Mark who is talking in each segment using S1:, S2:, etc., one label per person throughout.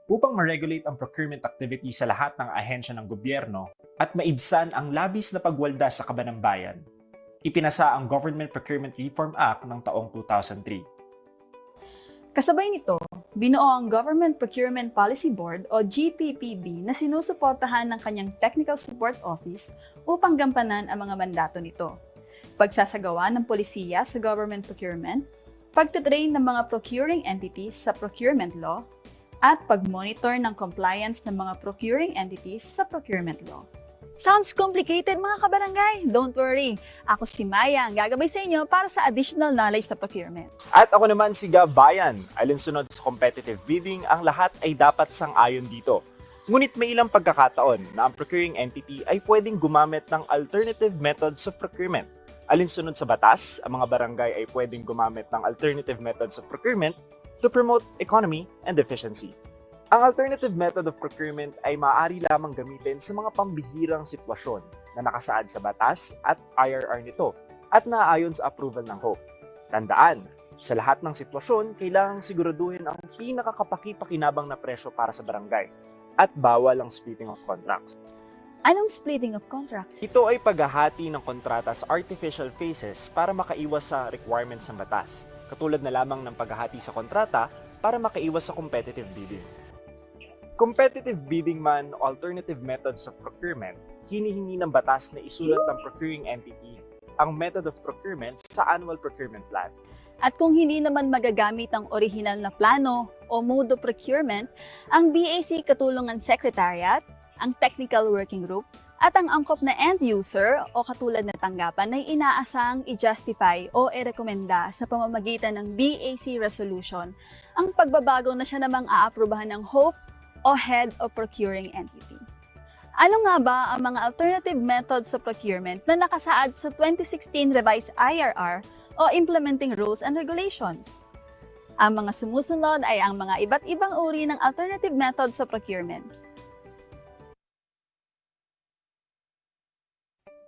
S1: Upang ma-regulate ang procurement activity sa lahat ng ahensya ng gobyerno at maibsan ang labis na pagwalda sa kaban ng bayan, ipinasa ang Government Procurement Reform Act ng taong 2003.
S2: Kasabay nito, binuo ang Government Procurement Policy Board o GPPB na sinusuportahan ng kanyang Technical Support Office upang gampanan ang mga mandato nito. Pagsasagawa ng polisiya sa government procurement, pagtitrain ng mga procuring entities sa procurement law, at pag-monitor ng compliance ng mga procuring entities sa procurement law. Sounds complicated mga kabarangay? Don't worry, ako si Maya ang gagabay sa inyo para sa additional knowledge sa procurement.
S1: At ako naman si Gabayan. Alinsunod sa competitive bidding, ang lahat ay dapat sang-ayon dito. Ngunit may ilang pagkakataon na ang procuring entity ay pwedeng gumamit ng alternative methods of procurement. Alinsunod sa batas, ang mga barangay ay pwedeng gumamit ng alternative methods of procurement to promote economy and efficiency. Ang alternative method of procurement ay maaari lamang gamitin sa mga pambihirang sitwasyon na nakasaad sa batas at IRR nito at naaayon sa approval ng HOPE. Tandaan, sa lahat ng sitwasyon, kailangang siguraduhin ang pinakakapaki-pakinabang na presyo para sa barangay at bawal ang splitting of contracts.
S2: Anong splitting of contracts?
S1: Ito ay paghahati ng kontrata sa artificial phases para makaiwas sa requirements ng batas, katulad na lamang ng paghahati sa kontrata para makaiwas sa competitive bidding. Competitive bidding man o alternative methods of procurement, hinihingi ng batas na isulat ng procuring entity ang method of procurement sa annual procurement plan.
S2: At kung hindi naman magagamit ang orihinal na plano o mode of procurement, ang BAC Katulungan Secretariat, ang Technical Working Group, at ang angkop na end user o katulad na tanggapan ay inaasang i-justify o i-rekomenda sa pamamagitan ng BAC resolution ang pagbabago na siya namang aaprubahan ng HOPE o Head of Procuring Entity. Ano nga ba ang mga alternative methods of procurement na nakasaad sa 2016 Revised IRR o Implementing Rules and Regulations? Ang mga sumusunod ay ang mga iba't ibang uri ng alternative methods of procurement.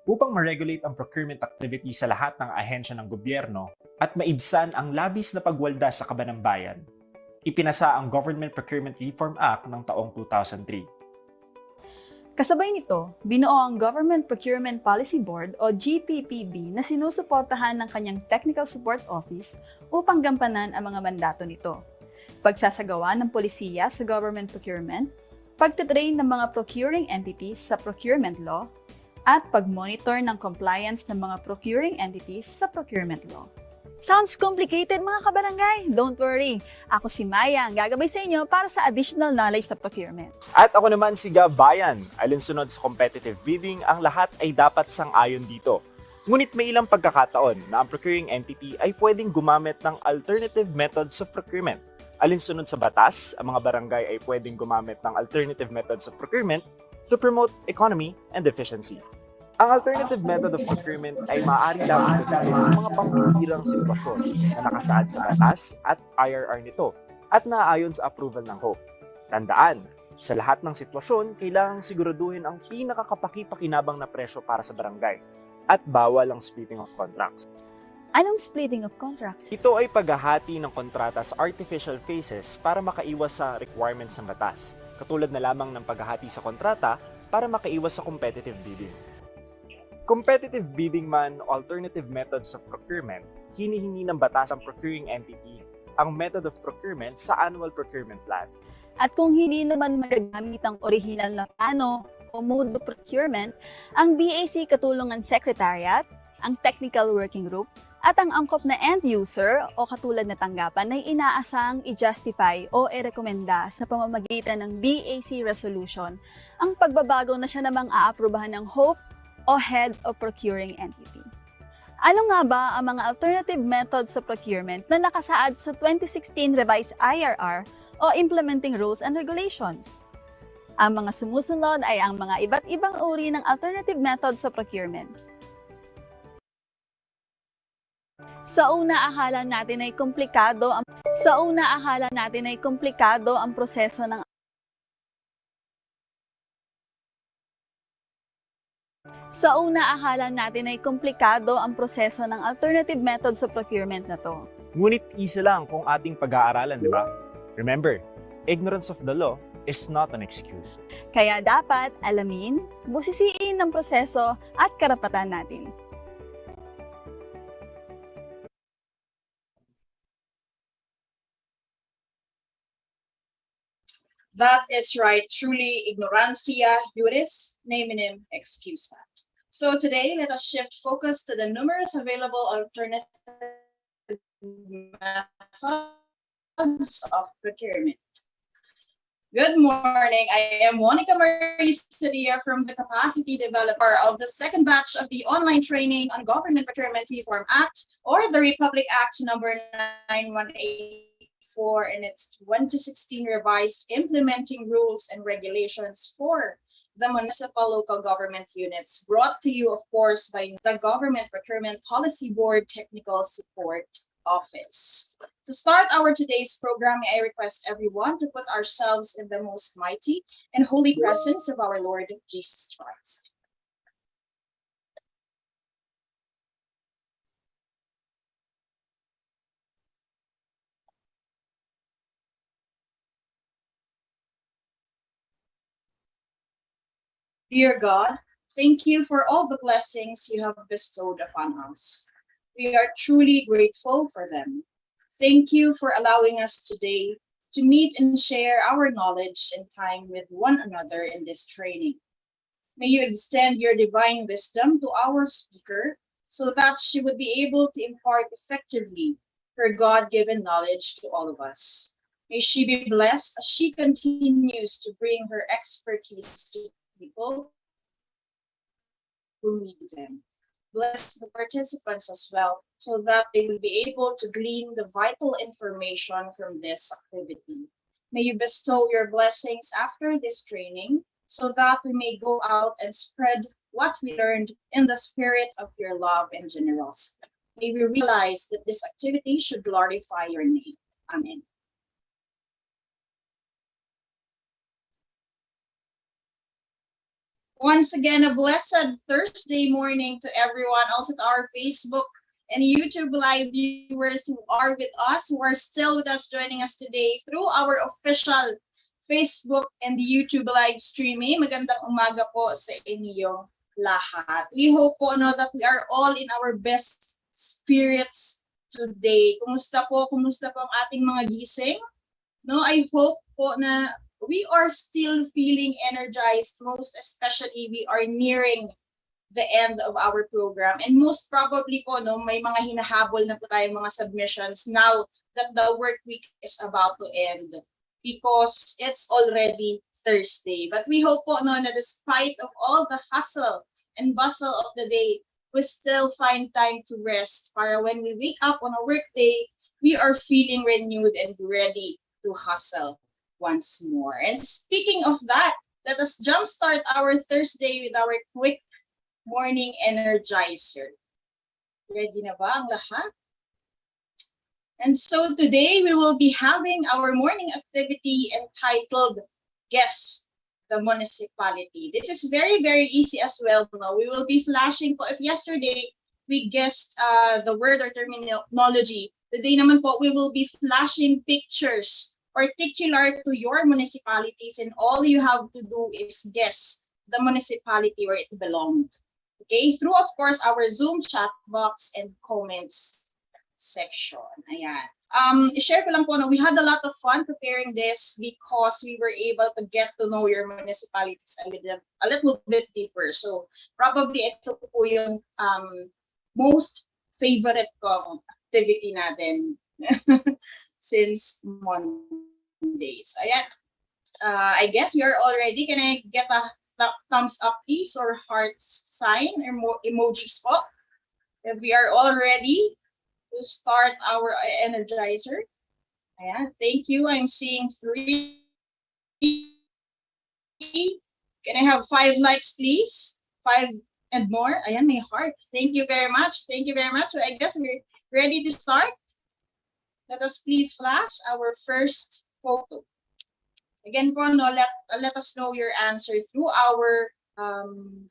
S1: Upang ma-regulate ang procurement activity sa lahat ng ahensya ng gobyerno at maibsan ang labis na pagwalda sa kaban ng bayan, ipinasa ang Government Procurement Reform Act ng taong 2003.
S2: Kasabay nito, binuo ang Government Procurement Policy Board o GPPB na sinusuportahan ng kanyang Technical Support Office upang gampanan ang mga mandato nito. Pagsasagawa ng polisiya sa government procurement, pagtitrain ng mga procuring entities sa procurement law, at pag-monitor ng compliance ng mga procuring entities sa procurement law. Sounds complicated mga kabarangay? Don't worry, ako si Maya ang gagabay sa inyo para sa additional knowledge sa procurement.
S1: At ako naman si Gabayan. Alinsunod sa competitive bidding, ang lahat ay dapat sang-ayon dito. Ngunit may ilang pagkakataon na ang procuring entity ay pwedeng gumamit ng alternative methods of procurement. Alinsunod sa batas, ang mga barangay ay pwedeng gumamit ng alternative methods of procurement to promote economy and efficiency. Ang alternative method of procurement ay maaari lamang gamitin sa mga pambihirang sitwasyon na nakasaad sa batas at IRR nito at naaayon sa approval ng HOPE. Tandaan, sa lahat ng sitwasyon, kailangang siguraduhin ang pinakakapaki-pakinabang na presyo para sa barangay at bawal ang splitting of contracts.
S2: Anong splitting of contracts?
S1: Ito ay paghahati ng kontrata sa artificial phases para makaiwas sa requirements ng batas, katulad na lamang ng paghahati sa kontrata para makaiwas sa competitive bidding. Competitive bidding man o alternative methods of procurement, hinihingi ng batas ng procuring entity ang method of procurement sa annual procurement plan.
S2: At kung hindi naman magagamit ang orihinal na plano o mode of procurement, ang BAC Katulungan Secretariat, ang Technical Working Group, at ang angkop na end user o katulad na tanggapan ay inaasang i-justify o i-rekomenda sa pamamagitan ng BAC resolution ang pagbabago na siya namang aaprubahan ng HOPE o Head of Procuring Entity. Ano nga ba ang mga alternative methods of procurement na nakasaad sa 2016 Revised IRR o Implementing Rules and Regulations? Ang mga sumusunod ay ang mga iba't ibang uri ng alternative methods of procurement. Sa una, akala natin ay komplikado ang proseso ng alternative methods of procurement na to.
S1: Ngunit isa lang kung ating pag-aaralan, di ba? Remember, Ignorance of the law is not an excuse.
S2: Kaya dapat alamin, busisiin ng proseso at karapatan natin.
S3: That is right, truly ignorantia juris neminem excusat. So today, let us shift focus to the numerous available alternative methods of procurement. Good morning. I am Monica Marie Seria from the Capacity Developer of the second batch of the online training on Government Procurement Reform Act, or the Republic Act number 9184 in its 2016 revised implementing rules and regulations for the municipal local government units, brought to you, of course, by the Government Procurement Policy Board Technical Support Office. To start our today's program, I request everyone to put ourselves in the most mighty and holy presence of our Lord Jesus Christ. Dear God, thank you for all the blessings you have bestowed upon us. We are truly grateful for them. Thank you for allowing us today to meet and share our knowledge and time with one another in this training. May you extend your divine wisdom to our speaker so that she would be able to impart effectively her God-given knowledge to all of us. May she be blessed as she continues to bring her expertise to people who need them. Bless the participants as well so that they will be able to glean the vital information from this activity. May you bestow your blessings after this training so that we may go out and spread what we learned in the spirit of your love and generosity. May we realize that this activity should glorify your name. Amen. Once again, a blessed Thursday morning to everyone, also to our Facebook and YouTube live viewers who are with us, who are still with us, joining us today through our official Facebook and YouTube live streaming. Magandang umaga po sa inyong lahat. We hope po that we are all in our best spirits today. Kumusta po? Kumusta po ang ating mga gising? No, I hope po na we are still feeling energized, most especially we are nearing the end of our program. And most probably po, no, may mga hinahabol na po tayong mga submissions now that the work week is about to end because it's already Thursday. But we hope po, no, na despite of all the hustle and bustle of the day, we still find time to rest para when we wake up on a work day, we are feeling renewed and ready to hustle once more. And speaking of that, let us jumpstart our Thursday with our quick morning energizer. Ready na ba ang lahat? And so today we will be having our morning activity entitled Guess the Municipality. This is very, very easy as well. No? We will be flashing po. If yesterday we guessed the word or terminology, today naman po we will be flashing pictures particular to your municipalities, and all you have to do is guess the municipality where it belonged. Okay, through of course our Zoom chat box and comments section. Ayan. I-share ko lang po, no, we had a lot of fun preparing this because we were able to get to know your municipalities a little bit deeper. So probably ito po yung most favorite kong activity natin since Mondays. Ayan. I guess we are all ready. Can I get a thumbs up please, or heart sign or emojis po? If we are all ready to start our energizer. Ayan. Thank you. I'm seeing 3. Can I have 5 likes please? 5 and more. Ayan, may heart. Thank you very much. Thank you very much. So I guess we're ready to start. Let us please flash our first photo. Again po, no, let us know your answer through our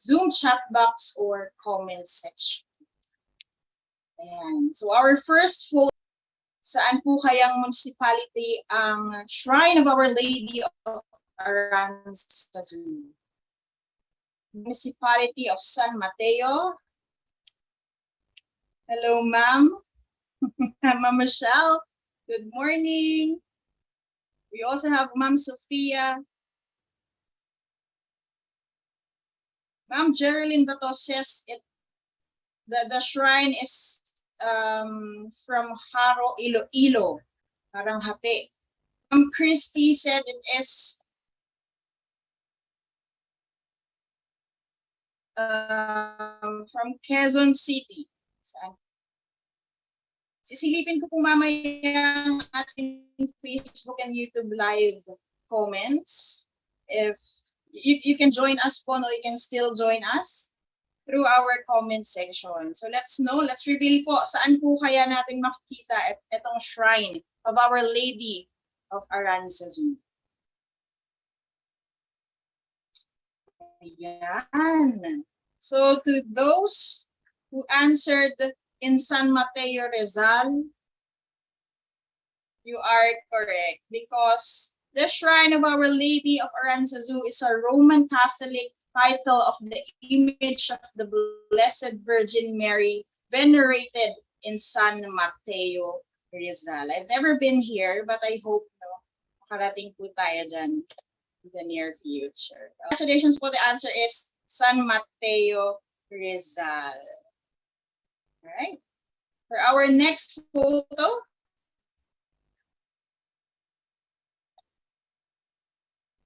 S3: Zoom chat box or comment section. And so our first photo, Saan po kayang municipality ang Shrine of Our Lady of Aranzazu? Municipality of San Mateo. Hello, ma'am. Ma'am Michelle. Good morning. We also have Ma'am Sophia. Ma'am Geraldine Bato says the shrine is from Haro, Iloilo, parang Hati. Ma'am Christy said it is from Quezon City. Saan? Sisilipin ko po mamaya ang ating Facebook and YouTube live comments. If you can join us po, no, you can still join us through our comment section. So let's reveal po, saan po kaya natin makikita itong shrine of Our Lady of Aranzazu. Ayan. So to those who answered in San Mateo, Rizal, you are correct because the Shrine of Our Lady of Aranzazu is a Roman Catholic title of the image of the Blessed Virgin Mary venerated in San Mateo, Rizal. I've never been here, but I hope makarating po tayo dyan in the near future. Congratulations po, the answer is San Mateo, Rizal. All right. For our next photo,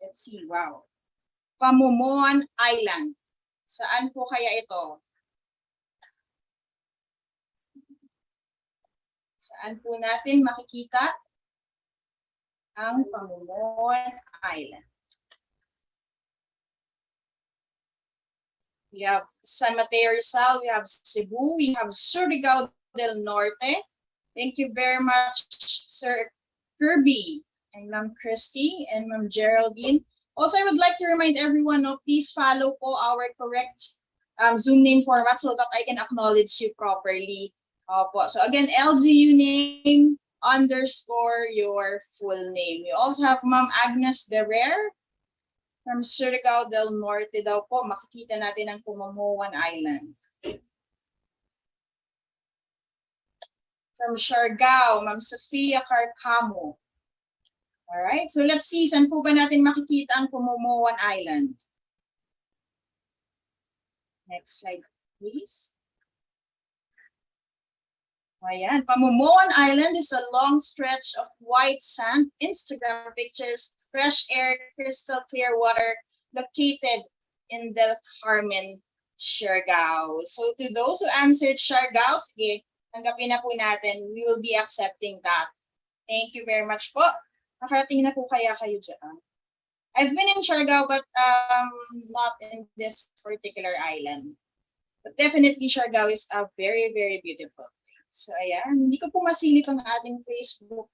S3: let's see, wow. Pamumuan Island. Saan po kaya ito? Saan po natin makikita ang Pamumuan Island? We have San Mateo Rizal, we have Cebu, we have Surigao del Norte. Thank you very much, Sir Kirby and Ma'am Christy and Ma'am Geraldine. Also, I would like to remind everyone, please follow po our correct Zoom name format so that I can acknowledge you properly. So again, LGU name _ your full name. We also have Ma'am Agnes Berrer from Surigao del Norte daw po. Makikita natin ang Pumumuan Island. From Siargao, Ma'am Sofia Carcamo. Alright, so let's see, saan po ba natin makikita ang Pumumuan Island? Next slide, please. Ayan, Pamumuan Island is a long stretch of white sand, Instagram pictures, fresh air, crystal clear water, located in Del Carmen, Siargao. So to those who answered Siargao, sige, tanggapin na po natin. We will be accepting that. Thank you very much po. Nakarating na po kaya kayo dyan? I've been in Siargao, but not in this particular island. But definitely, Siargao is a very, very beautiful place. So, ayan. Hindi ko po masilip ang ating Facebook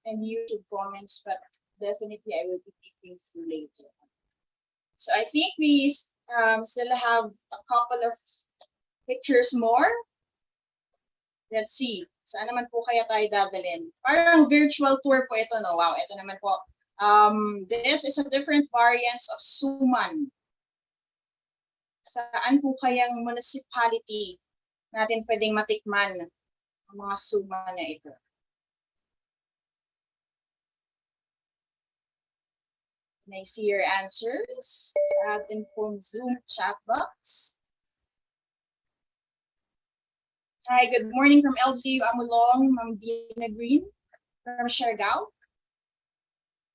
S3: and YouTube comments, but definitely I will be peeping through later. So, I think we still have a couple of pictures more. Let's see. Saan naman po kaya tayo dadalhin? Parang virtual tour po ito, no? Wow, ito naman po. This is a different variants of suman. Saan po kayang municipality natin pwedeng matikman ang mga suman na ito? Can I see your answers sa atin pong Zoom chat box? Hi, good morning from LGU Amulong, Ma'am Dina Green from Siargao.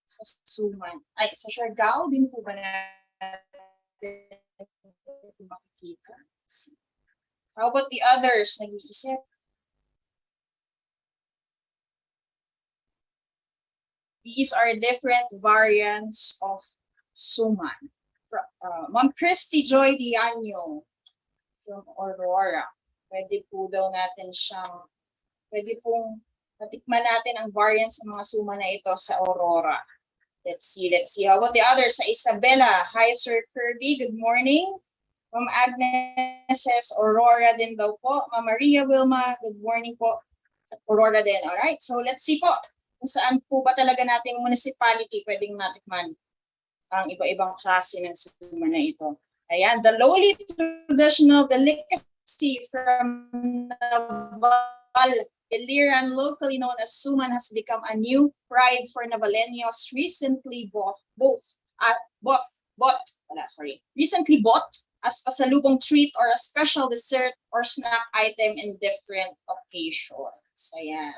S3: Sa Suman. Ay, sa Siargao din po ba natin makikita? How about the others? Nag-iisip? These are different variants of suman. Ma'am Christy Joy Diano from Aurora. Pwede po daw natin siyang, pwede pong matikman natin ang variants ng mga suman na ito sa Aurora. Let's see. How about the others? Sa Isabela. Hi, Sir Kirby. Good morning. Ma'am Agnes says Aurora din daw po. Ma'am Maria Wilma, good morning po Aurora din. Alright, so let's see po kung saan po ba talaga nating municipality pwedeng matikman ang iba-ibang klase ng suma na ito. Ayan, the lowly traditional delicacy from Naval Iliran, locally known as suman, has become a new pride for Navaleños. Recently bought as pasalubong treat or a special dessert or snack item in different occasions. Ayan.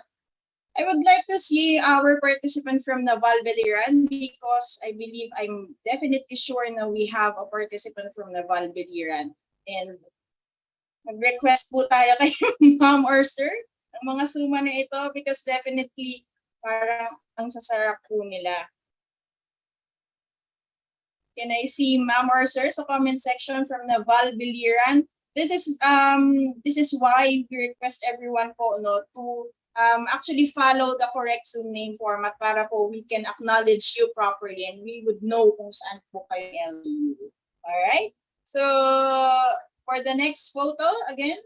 S3: I would like to see our participant from Naval Biliran because I believe I'm definitely sure na we have a participant from Naval Biliran. And mag-request po tayo kay ma'am or sir ang mga suma na ito because definitely parang ang sasarap po nila. Can I see ma'am or sir sa comment section from Naval Biliran? This is why we request everyone po to actually follow the correct Zoom name format para po we can acknowledge you properly and we would know kung saan po kayo LU. Alright? So, for the next photo, again.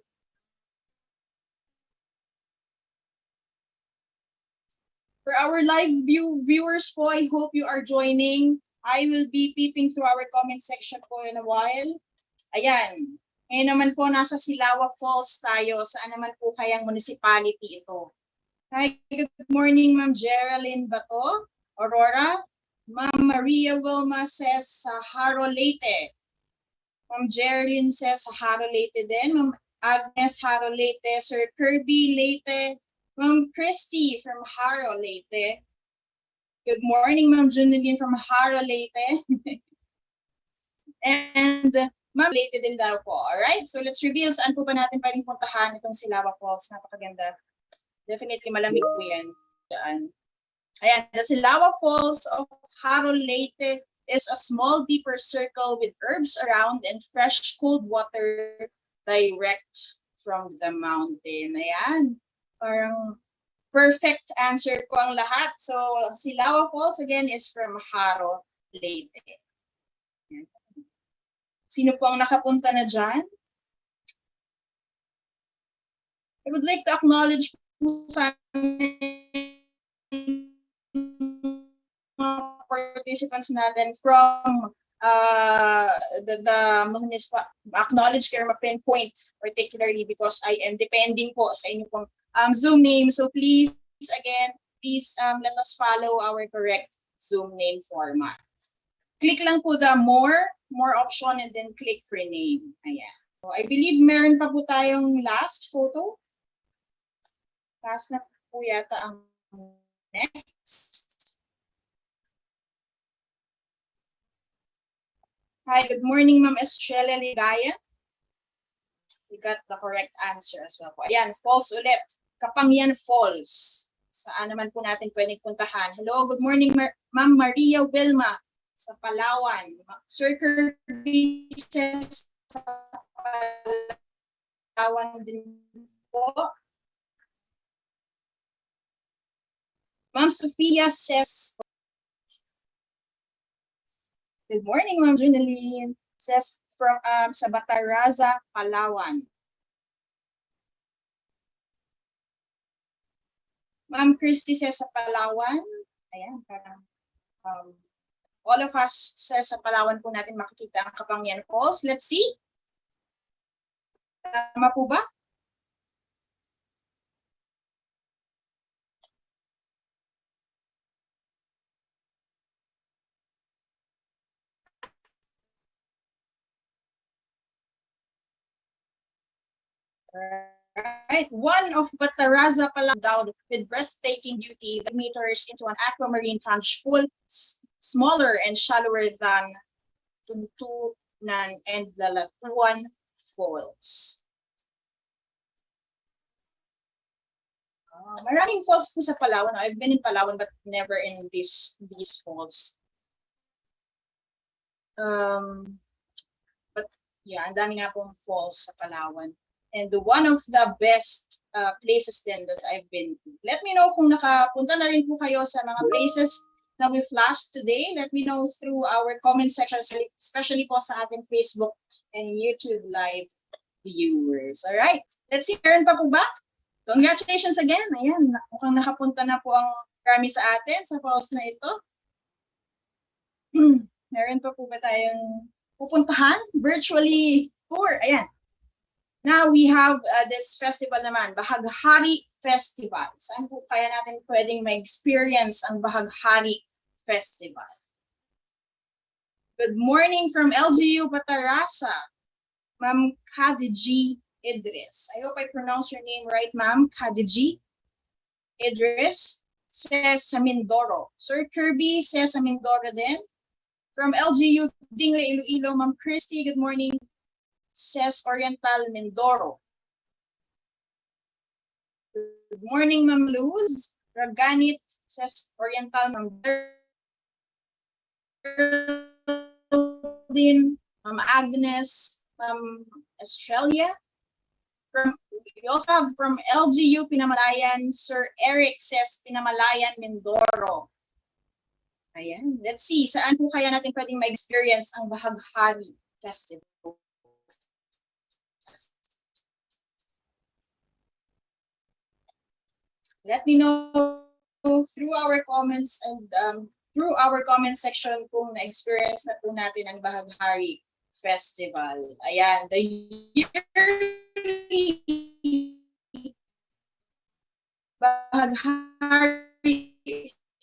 S3: For our live viewers po, I hope you are joining. I will be peeping through our comment section po in a while. Ayan. Ngayon naman po, nasa Silawa Falls tayo. Saan naman po kayang municipality ito? Hi, good morning, Ma'am Geraldine Bato, Aurora. Ma'am Maria Wilma says Haro Leyte. Ma'am Geraldine says Haro Leyte din. Ma'am Agnes Haro Leyte. Sir Kirby Leyte. Ma'am Christy from Haro Leyte. Good morning, Ma'am Juneline from Haro Leyte. And Ma'am Leyte din daw po. Alright, so let's reveal saan po ba natin pwedeng puntahan itong Silawa Falls. Napakaganda. Definitely malamig po yan. Ayan, the Silawa Falls of Haro Leyte is a small deeper circle with herbs around and fresh cold water direct from the mountain. Ayan, parang perfect answer po ang lahat. So, Silawa Falls again is from Haro Leyte. Ayan. Sino po ang nakapunta na dyan? I would like to acknowledge mga participants natin from the municipal. Acknowledge kayo ma-pinpoint particularly because I am depending po sa inyo pong Zoom name. So please, again, let us follow our correct Zoom name format. Click lang po the more option and then click rename. Ayan. So I believe meron pa po tayong last photo. Last na po yata ang next. Hi, good morning, Ma'am Estrella Ligaya. We got the correct answer as well po. Ayan, falls ulit. Kapamyan Falls. Saan naman po natin pwedeng puntahan? Hello, good morning, Ma'am Maria Wilma sa Palawan. Sir Kirby says sa Palawan din po. Ma'am Sophia says, good morning, Ma'am Juneline, says from sa Bataraza, Palawan. Ma'am Christy says sa Palawan. Ayan, parang all of us says sa Palawan po natin makikita ang Kapamyan Falls. Let's see. Tama po ba? Right, one of Bataraza Palawan endowed with breathtaking beauty that meters into an aquamarine plunge pool, smaller and shallower than Tuntunan and Lalatuan Falls. Maraming falls po sa Palawan. I've been in Palawan but never in these falls. But yeah, ang dami nga pong falls sa Palawan. And one of the best places then that I've been to. Let me know kung nakapunta na rin po kayo sa mga places na we flashed today. Let me know through our comment section, especially po sa ating Facebook and YouTube live viewers. Alright, let's see, meron pa po ba? Congratulations again. Ayan, mukhang nakapunta na po ang marami sa atin sa falls na ito. Meron pa po ba tayong pupuntahan? Virtually tour. Ayan. Now we have this festival naman, Bahaghari Festival. Saan po kaya natin pwedeng ma-experience ang Bahaghari Festival? Good morning from LGU Batarasa, Ma'am Khadiji Idris. I hope I pronounced your name right, Ma'am Khadiji Idris. Says sa Mindoro. Sir Kirby says sa Mindoro din. From LGU Dingre Iloilo, Ma'am Christy, good morning. Says Oriental Mindoro. Good morning, Ma'am Luz. Raganit says Oriental Din, Ma'am Agnes, Ma'am Australia. We also have from LGU Pinamalayan, Sir Eric says Pinamalayan, Mindoro. Ayan, let's see, saan po kaya natin pwedeng ma-experience ang Bahaghari Festival? Let me know through our comments and through our comment section kung na-experience na po natin ang Bahaghari Festival. Ayan, the yearly Bahaghari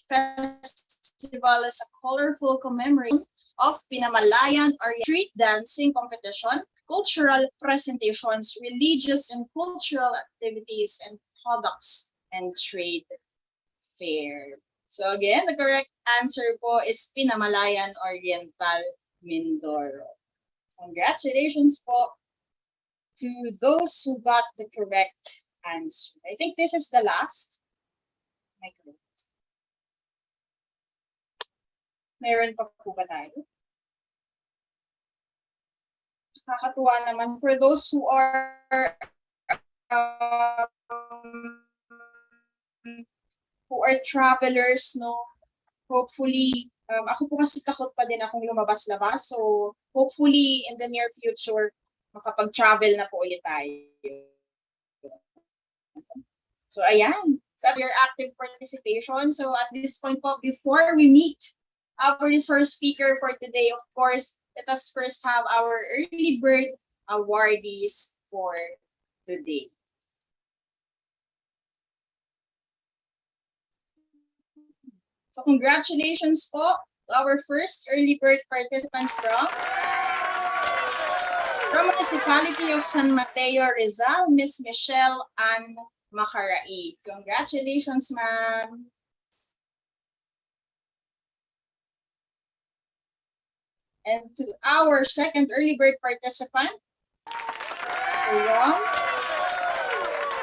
S3: Festival is a colorful commemoration of Pinamalayan area street dancing competition, cultural presentations, religious and cultural activities, and products and trade fair. So again, the correct answer po is Pinamalayan Oriental, Mindoro. Congratulations po to those who got the correct answer. I think this is the last. Meron pa po ba tayo? Nakakatuwa naman for those who are travelers, no? Hopefully, ako po kasi takot pa din akong lumabas-labas. So, hopefully, in the near future, makapag-travel na po ulit tayo. So, ayan. So, your active participation. So, at this point po, before we meet our resource speaker for today, of course, let us first have our early bird awardees for today. So congratulations po to our first early bird participant from Municipality of San Mateo, Rizal, Miss Michelle Ann Macarai. Congratulations, ma'am. And to our second early bird participant from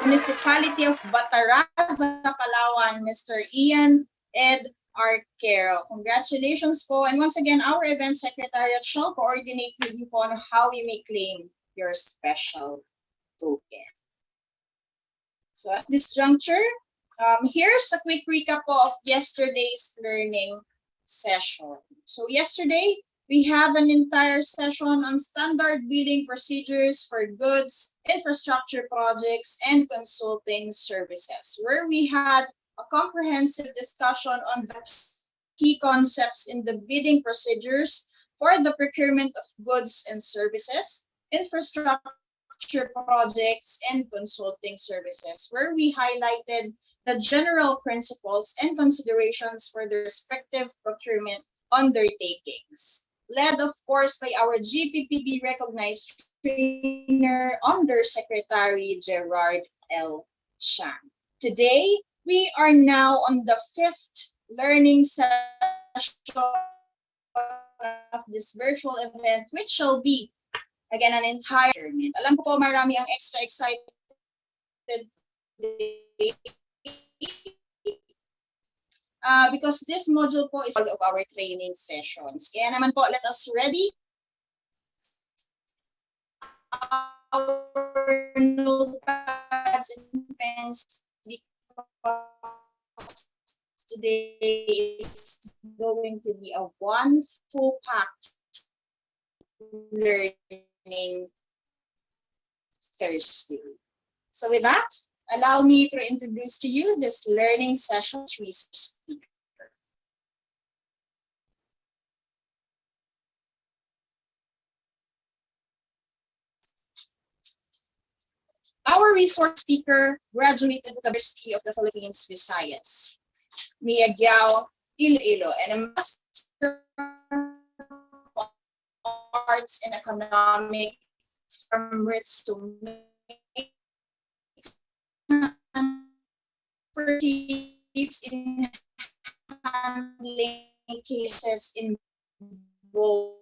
S3: Municipality of Bataraza, Palawan, Mr. Ian Ed Arquero. Congratulations po. And once again, our event secretariat shall coordinate with you on how you may claim your special token. So at this juncture, here's a quick recap of yesterday's learning session. So yesterday, we had an entire session on standard bidding procedures for goods, infrastructure projects, and consulting services, where we had a comprehensive discussion on the key concepts in the bidding procedures for the procurement of goods and services, infrastructure projects, and consulting services, where we highlighted the general principles and considerations for the respective procurement undertakings, led of course by our GPPB recognized trainer, Undersecretary Gerard L. Chan. Today, we are now on the 5th learning session of this virtual event, which shall be, again, an entire event. Alam ko po marami ang extra excited today because this module po is all of our training sessions. Kaya naman po, let us ready our notepads and pens, because today is going to be a one full packed learning Thursday. So with that, Allow me to introduce to you this learning session's research speaker. Our resource speaker graduated from the University of the Philippines, Visayas, Miyagyaw, Iloilo, and a Master of Arts in Economics from Ritz expertise in handling cases involved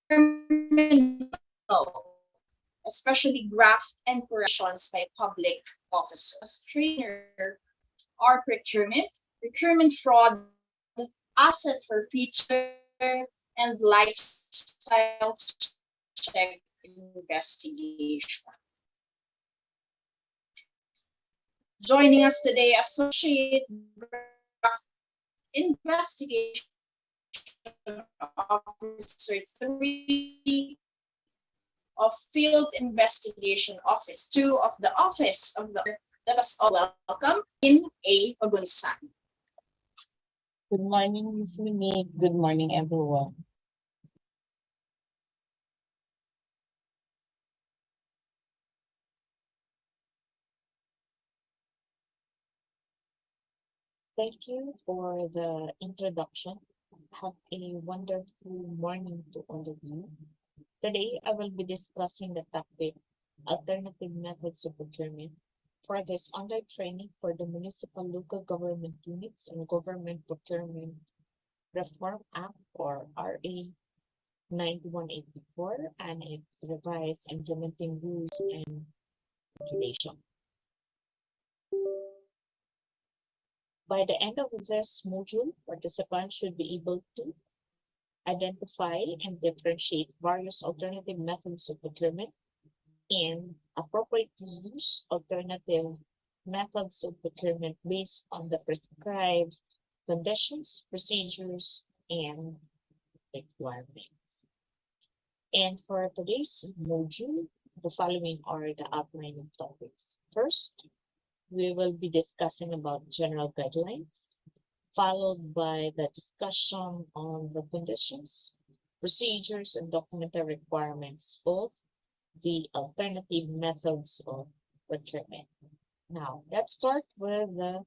S3: criminal, especially graft and corrections by public officers. Trainer are procurement fraud, asset forfeiture, and lifestyle check investigation. Joining us today, Associate Investigation Officer 3 of Field Investigation Office 2 of the Office of the. Let us all welcome in A. Pagunsan.
S4: Good morning, Ms. Monique. Good morning, everyone. Thank you for the introduction. Have a wonderful morning to all of you. Today, I will be discussing the topic alternative methods of procurement for this online training for the Municipal Local Government Units and Government Procurement Reform Act, or RA 9184, and its revised implementing rules and regulation. By the end of this module, participants should be able to identify and differentiate various alternative methods of procurement and appropriately use alternative methods of procurement based on the prescribed conditions, procedures, and requirements. And for today's module, the following are the outlining topics. First, we will be discussing about general guidelines, followed by the discussion on the conditions, procedures, and documentary requirements of the alternative methods of procurement. Now, let's start with the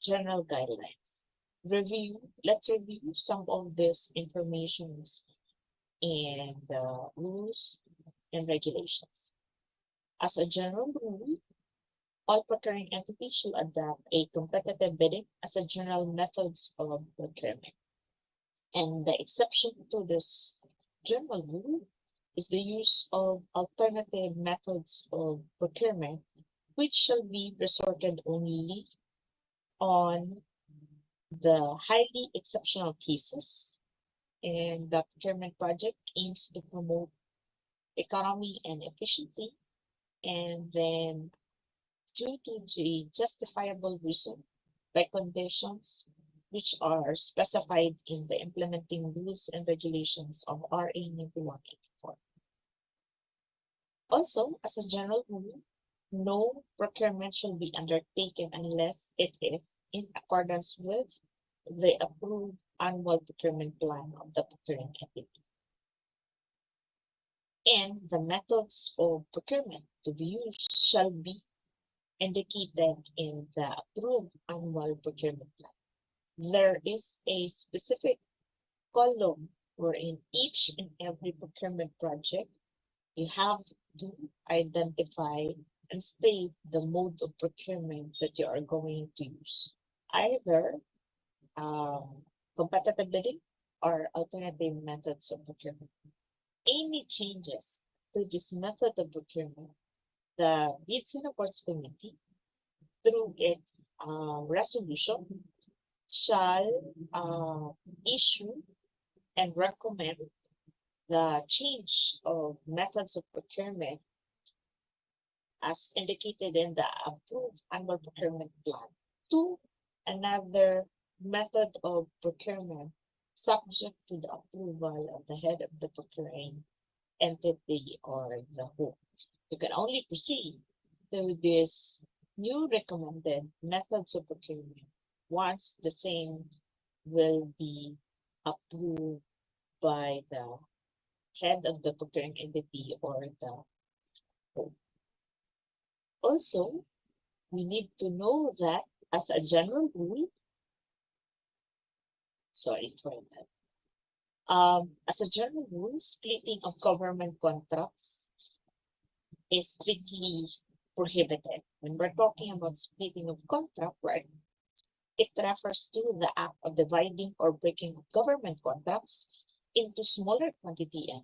S4: general guidelines. Let's review some of these informations and rules and regulations. As a general rule, all procuring entities shall adopt a competitive bidding as a general methods of procurement. And the exception to this general rule is the use of alternative methods of procurement, which shall be resorted only on the highly exceptional cases, and the procurement project aims to promote economy and efficiency, and then due to the justifiable reason by conditions which are specified in the implementing rules and regulations of RA 9184. Also, as a general rule, no procurement shall be undertaken unless it is in accordance with the approved annual procurement plan of the procuring entity. And the methods of procurement to be used shall be indicated in the approved annual procurement plan. There is a specific column wherein each and every procurement project you have to identify and state the mode of procurement that you are going to use, either competitive bidding or alternative methods of procurement. Any changes to this method of procurement, the Bids and Awards Committee, through its resolution, shall issue and recommend the change of methods of procurement as indicated in the approved annual procurement plan to another method of procurement subject to the approval of the head of the procuring entity or the whole. You can only proceed to this new recommended methods of procurement once the same will be approved by the head of the procuring entity or the board. Also, we need to know that as a general rule, sorry for that. As a general rule, splitting of government contracts is strictly prohibited. When we're talking about splitting of contract, right, it refers to the act of dividing or breaking of government contracts into smaller quantity and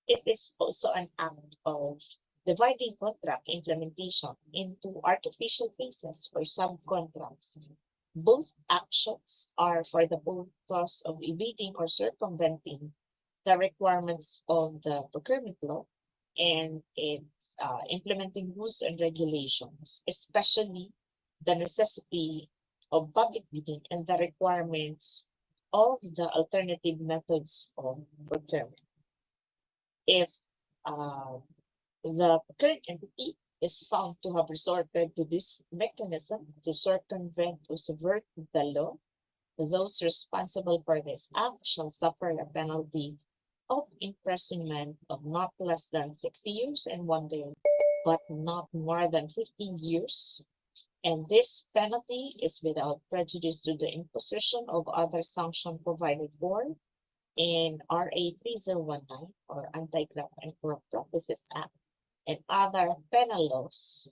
S4: it is also an act of dividing contract implementation into artificial phases or subcontracts. Both actions are for the purpose of evading or circumventing the requirements of the procurement law and its implementing rules and regulations, especially the necessity of public bidding and the requirements of the alternative methods of procurement. If the procurement entity is found to have resorted to this mechanism to circumvent or subvert the law, those responsible for this act shall suffer a penalty of imprisonment of not less than 6 years and 1 day, but not more than 15 years. And this penalty is without prejudice to the imposition of other sanction provided for in RA 3019 or Anti-Graft and Corrupt Practices Act and other penal laws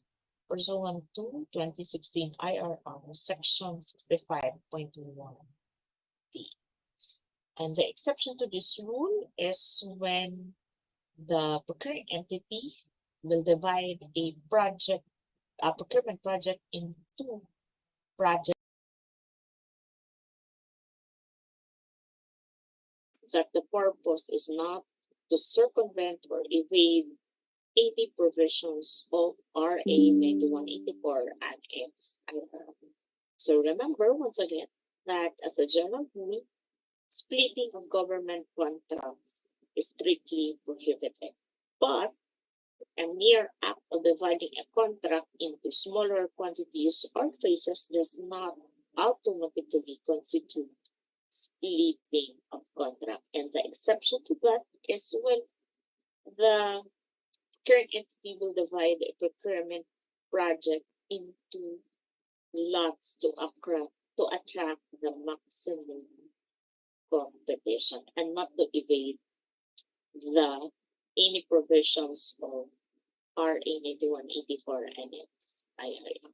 S4: pursuant to 2016 IRR Section 65.1b. And the exception to this rule is when the procuring entity will divide a procurement project into projects that the purpose is not to circumvent or evade any provisions of RA 9184 and its IRR. So remember once again that as a general rule, splitting of government contracts is strictly prohibited. But a mere act of dividing a contract into smaller quantities or phases does not automatically constitute splitting of contract. And the exception to that is when the current entity will divide a procurement project into lots to attract the maximum competition and not to evade the any provisions of RA 9184 and its IRR.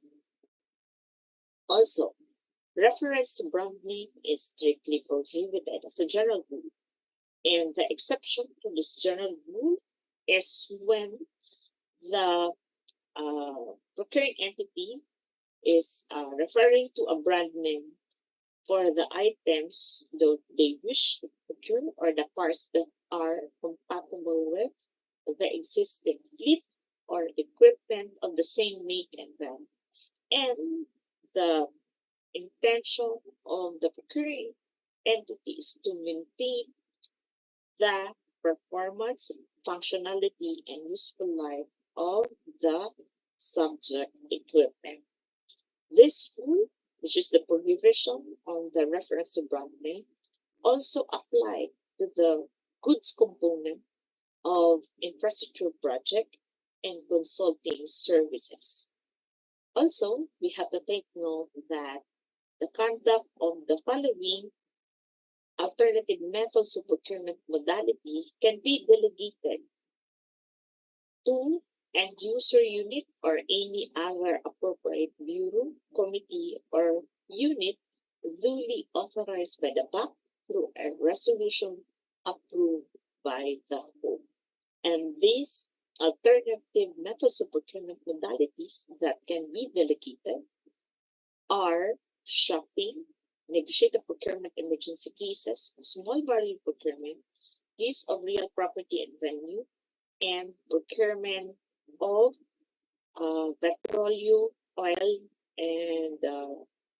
S4: Also, reference to brand name is strictly prohibited as a general rule, and the exception to this general rule is when the procuring entity is referring to a brand name for the items that they wish to procure or the parts that are compatible with the existing fleet or equipment of the same make and brand. And the intention of the procuring entity is to maintain the performance, functionality, and useful life of the subject equipment. This rule, which is the prohibition on the reference to brand name, also applied to the goods component of infrastructure project and consulting services. Also, we have to take note that the conduct of the following alternative methods of procurement modality can be delegated to end user unit or any other appropriate bureau, committee, or unit duly authorized by the BAC through a resolution approved by the board. And these alternative methods of procurement modalities that can be delegated are shopping, negotiated procurement emergency cases, small value procurement, lease of real property and venue, and procurement of petroleum, oil, and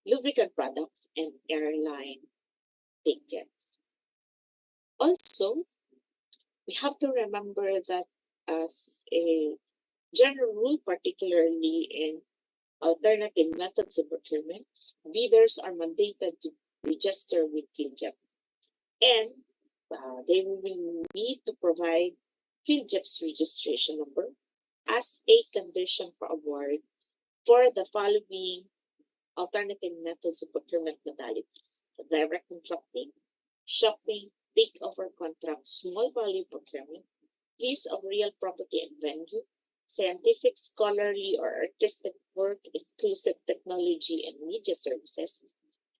S4: lubricant products and airline tickets. Also, we have to remember that as a General rule, particularly in alternative methods of procurement, bidders are mandated to register with PhilJEP, and they will need to provide PhilJEP's registration number as a condition for award for the following alternative methods of procurement modalities: direct contracting, shopping, takeover contract, small value procurement, lease of real property and venue, scientific, scholarly, or artistic work, exclusive technology and media services,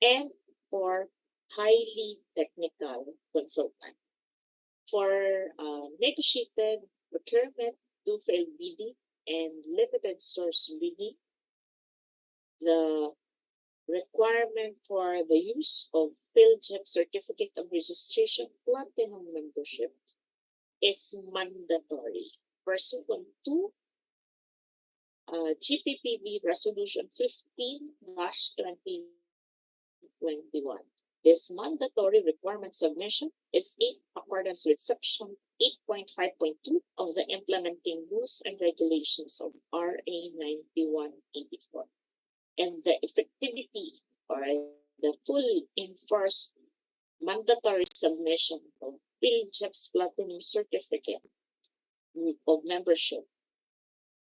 S4: and for highly technical consultant. For negotiated procurement, do-fail bidding, and limited source bidding, the requirement for the use of PhilJEP Certificate of Registration Platinum membership is mandatory pursuant to GPPB Resolution 15-2021. This mandatory requirement submission is in accordance with Section 8.5.2 of the Implementing Rules and Regulations of RA 9184. And the effectivity or the full enforced mandatory submission of PhilJEP's Platinum Certificate of Membership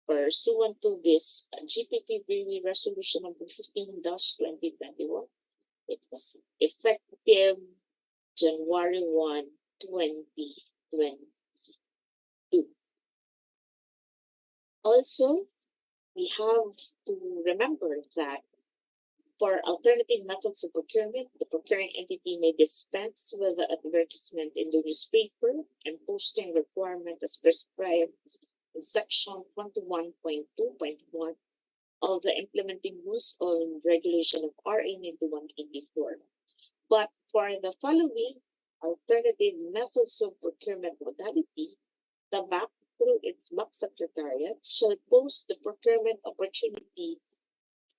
S4: pursuant to this GPPB Resolution number 15-2021. It was effective January 1, 2022. Also, we have to remember that for alternative methods of procurement, the procuring entity may dispense with the advertisement in the newspaper and posting requirement as prescribed in Section 21.2.1 of the Implementing Rules and Regulation of RA 9184. But for the following alternative methods of procurement modality, the BAC, through its BAC Secretariat, shall post the procurement opportunity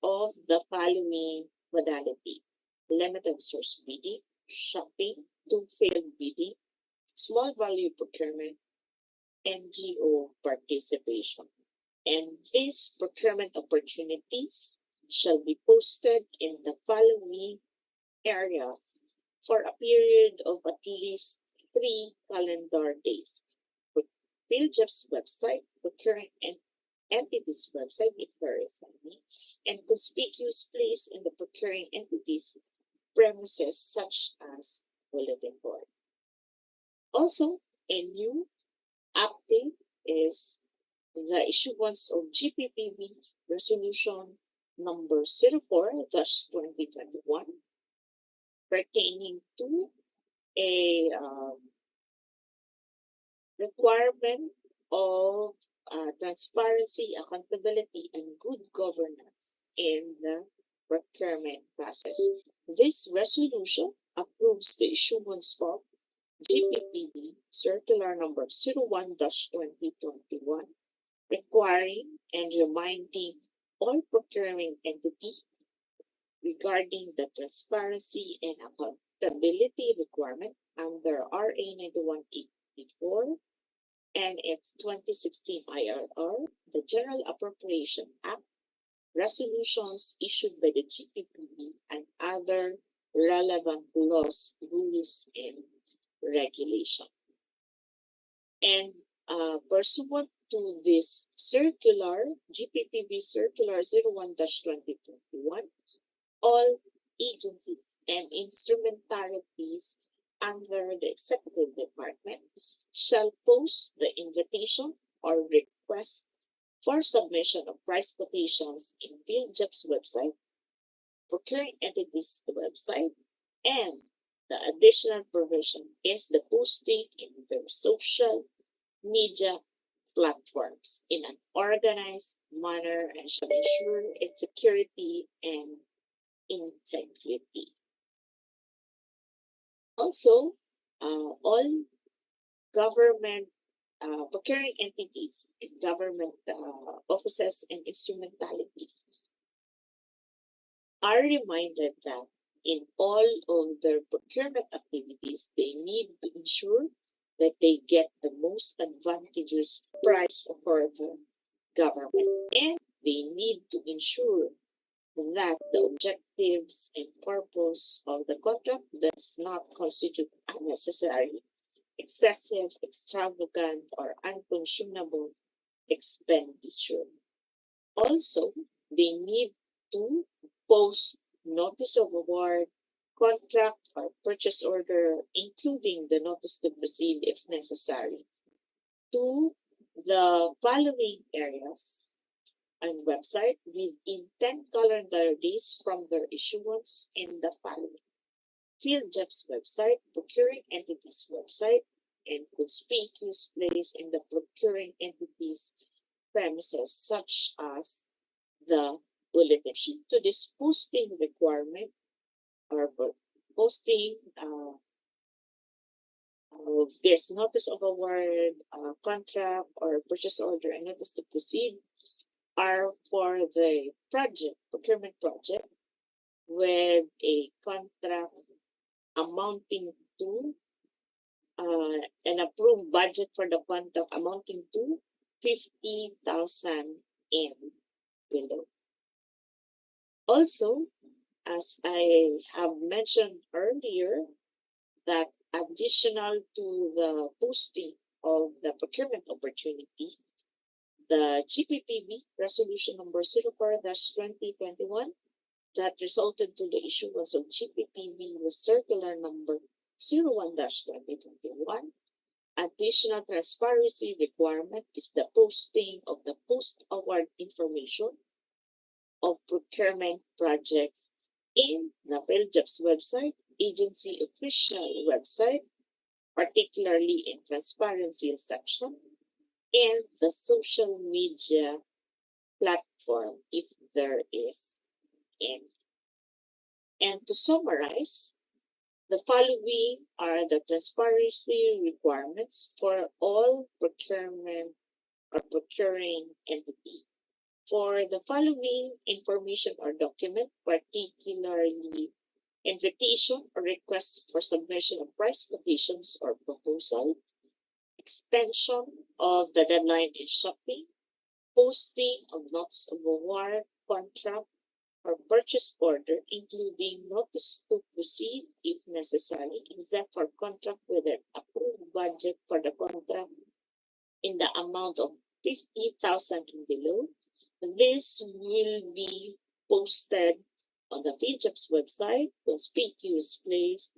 S4: of the following modality: limited source bidding, shopping, do-fail bidding, small value procurement, NGO participation. And these procurement opportunities shall be posted in the following areas for a period of at least 3 calendar days: PhilJEP's website, procuring entities website if there is any, and conspicuous place in the procuring entities premises such as bulletin board. Also, a new update is the issuance of GPPB Resolution number 04-2021 pertaining to a requirement of transparency, accountability, and good governance in the procurement process. This resolution approves the issuance of GPPB Circular number 01-2021, requiring and reminding all procuring entities regarding the transparency and accountability requirement under RA 9184 and its 2016 IRR, the General Appropriation Act, resolutions issued by the GPPB, and other relevant laws, rules, and regulations. And pursuant to this circular, GPPB Circular 01-2021, all agencies and instrumentalities under the Executive Department shall post the invitation or request for submission of price quotations in PhilJEP's website, procuring entities' website, and the additional provision is the posting in their social media platforms in an organized manner and shall ensure its security and integrity. Also, all government procuring entities and government offices and instrumentalities are reminded that in all of their procurement activities, they need to ensure that they get the most advantageous price for the government, and they need to ensure that the objectives and purpose of the contract does not constitute unnecessary, excessive, extravagant, or unconscionable expenditure. Also, they need to post notice of award, contract, or purchase order, including the notice to proceed if necessary, to the following areas and website within 10 calendar days from their issuance in the following: Field Jobs website, procuring entities website, and conspicuous place in the procuring entities premises, such as the bulletin sheet. To this posting requirement or posting of this notice of award, contract, or purchase order, and notice to proceed are for the project, procurement project, with a contract amounting to an approved budget for the contract amounting to 50,000 and below. Also, as I have mentioned earlier, that additional to the posting of the procurement opportunity, the GPPB Resolution Number 04-2021 that resulted to the issuance of GPPB with Circular Number 01-2021. Additional transparency requirement is the posting of the post-award information of procurement projects in the PhilJobs website, agency official website, particularly in transparency section, and the social media platform if there is any. And to summarize, the following are the transparency requirements for all procurement or procuring entity. For the following information or document, particularly invitation or request for submission of price quotations or proposal, extension of the deadline in shopping, posting of notice of award, contract, or purchase order, including notice to proceed if necessary, except for contract with an approved budget for the contract in the amount of 50,000 and below. This will be posted on the PhilJobs website, conspicuous place,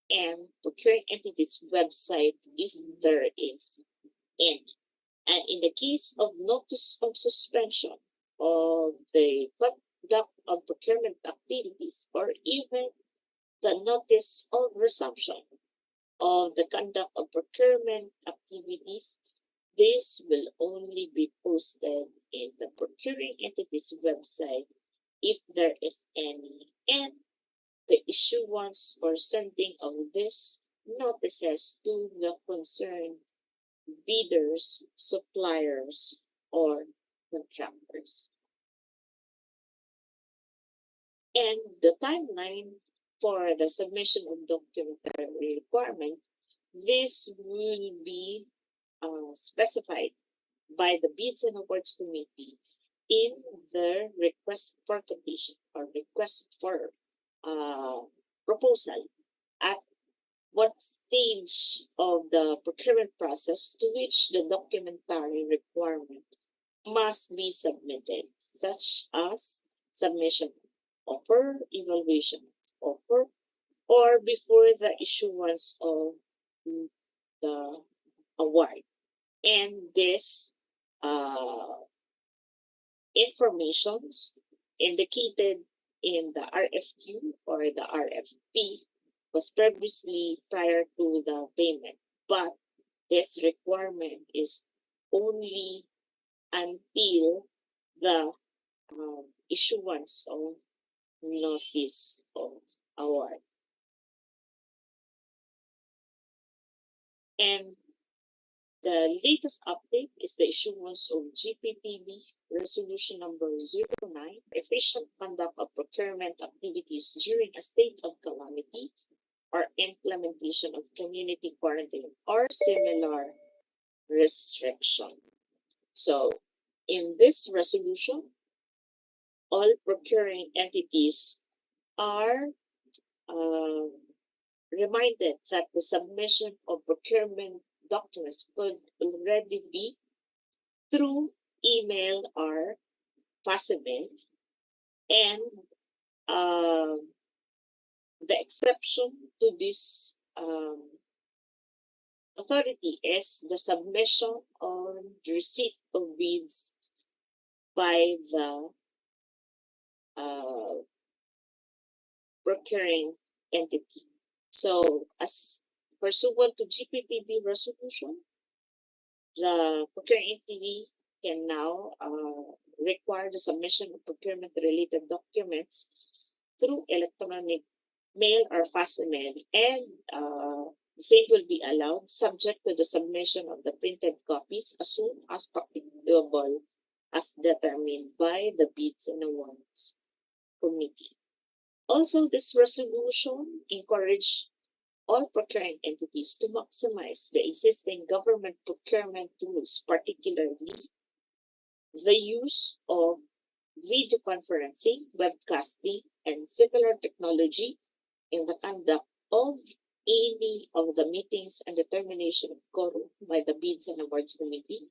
S4: and procuring entities website if there is any. And in the case of notice of suspension of the conduct of procurement activities, or even the notice of resumption of the conduct of procurement activities, this will only be posted in the procuring entities website if there is any, and the issuance or sending of these notices to the concerned bidders, suppliers, or contractors. And the timeline for the submission of documentary requirement, this will be specified by the Bids and Awards Committee in the request for quotation or request for proposal at what stage of the procurement process to which the documentary requirement must be submitted, such as submission of offer, evaluation of offer, or before the issuance of the award. And this informations indicated in the RFQ or the RFP was previously prior to the payment, but this requirement is only until the issuance of notice of award. And the latest update is the issuance of GPPB Resolution Number 09, efficient conduct of procurement activities during a state of calamity or implementation of community quarantine or similar restriction. So In this resolution, all procuring entities are reminded that the submission of procurement documents could already be through email or possible, and the exception to this authority is the submission on the receipt of bids by the procuring entity. So, as pursuant to GPPB resolution, the procuring entity can now require the submission of procurement-related documents through electronic mail or fast mail, and the same will be allowed subject to the submission of the printed copies as soon as practicable as determined by the Bids and Awards Committee. Also, this resolution encouraged all procuring entities to maximize the existing government procurement tools, particularly the use of video conferencing, webcasting, and similar technology in the conduct of any of the meetings and determination of quorum by the Bids and Awards Committee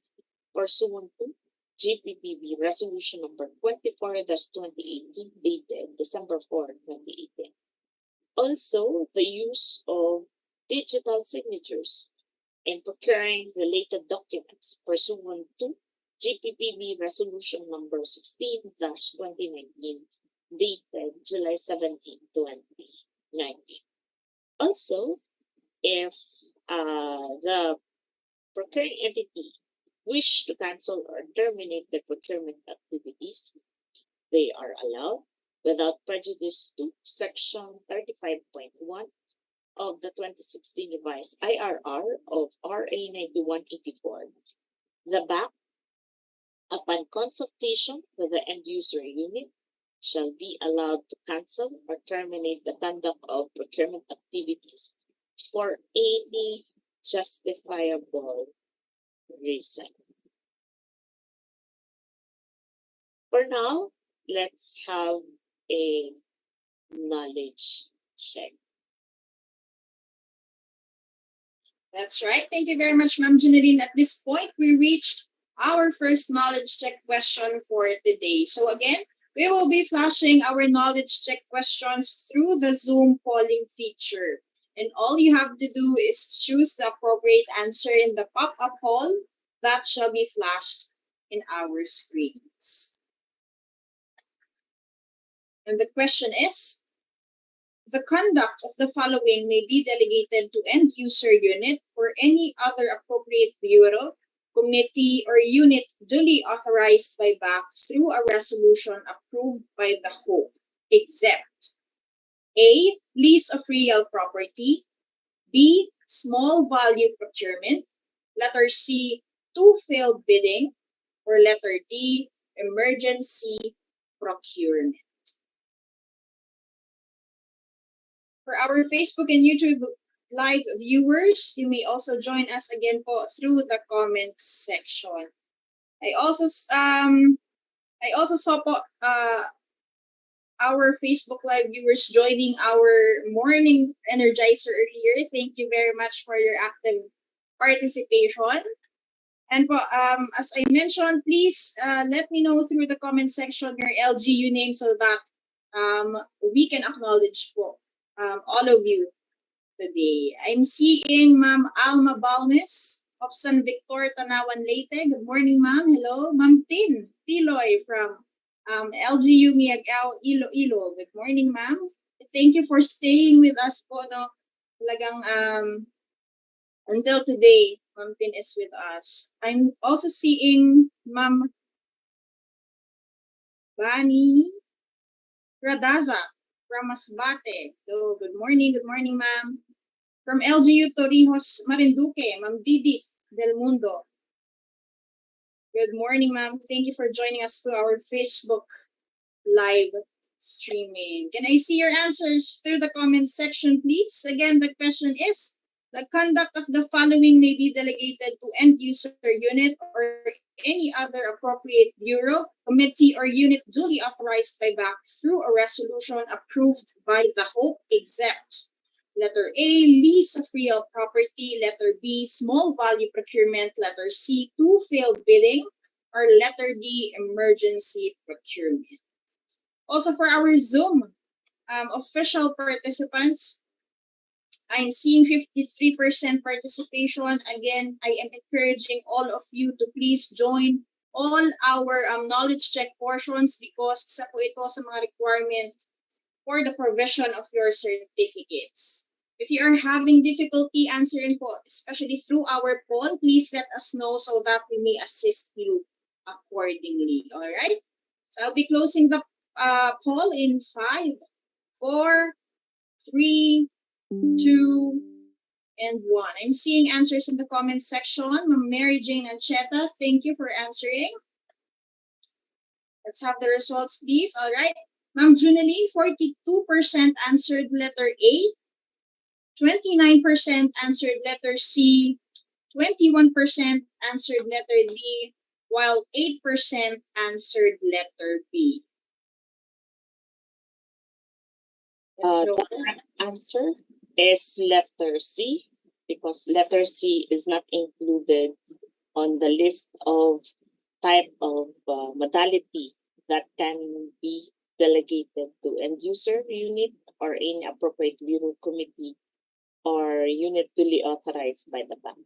S4: pursuant to GPPB Resolution number 24-2018 dated December 4, 2018. Also, the use of digital signatures in procuring related documents pursuant to GPPB Resolution number 16-2019 dated July 17, 2019. Also, if the procuring entity wish to cancel or terminate their procurement activities, they are allowed without prejudice to Section 35.1 of the 2016 revised IRR of RA 9184. The BAC, upon consultation with the end user unit, shall be allowed to cancel or terminate the conduct of procurement activities for any justifiable reason. For now, let's have a knowledge check.
S3: That's right. Thank you very much, Ma'am Janeline. At this point, we reached our first knowledge check question for today. So again, we will be flashing our knowledge check questions through the Zoom polling feature. And all you have to do is choose the appropriate answer in the pop-up poll that shall be flashed in our screens. And the question is, the conduct of the following may be delegated to end user unit or any other appropriate bureau, committee, or unit duly authorized by BAC through a resolution approved by the HOPE, except A. Lease of real property, B. Small value procurement, letter C. Two-failed bidding, or letter D. Emergency procurement. For our Facebook and YouTube live viewers, you may also join us again po through the comments section. I also saw po our Facebook live viewers joining our morning energizer earlier. Thank you very much for your active participation. And po, as I mentioned, please let me know through the comment section your LGU name so that we can acknowledge po all of you today. I'm seeing Ma'am Alma Balmes of San Victor, Tanawan, Leyte. Good morning, Ma'am. Hello. Ma'am Tin Tiloy from LGU Miagao, Iloilo. Good morning, Ma'am. Thank you for staying with us po, no? Talagang until today, Ma'am Tin is with us. I'm also seeing Ma'am Bani Radaza from Masbate. Hello, good morning, ma'am. From LGU Torrijos, Marinduque, Ma'am Didis Del Mundo. Good morning, ma'am. Thank you for joining us through our Facebook live streaming. Can I see your answers through the comments section, please? Again, the question is, the conduct of the following may be delegated to end user unit or any other appropriate bureau, committee, or unit duly authorized by BAC through a resolution approved by the Hope except letter A, lease of real property, letter B, small value procurement, letter C, two failed bidding, or letter D, emergency procurement. Also for our Zoom official participants, I'm seeing 53% participation. Again, I am encouraging all of you to please join all our knowledge check portions because isa po ito sa mga requirement for the provision of your certificates. If you are having difficulty answering po, especially through our poll, please let us know so that we may assist you accordingly. All right? So I'll be closing the poll in 5, 4, 3, 2, and 1. I'm seeing answers in the comments section. Ma'am Mary Jane Ancheta, thank you for answering. Let's have the results, please. All right. Ma'am Junaline, 42% answered letter A, 29% answered letter C, 21% answered letter D, while 8% answered letter B.
S4: The correct answer is letter C, because letter C is not included on the list of type of modality that can be delegated to end user unit or any appropriate bureau, committee, or unit duly authorized by the bank.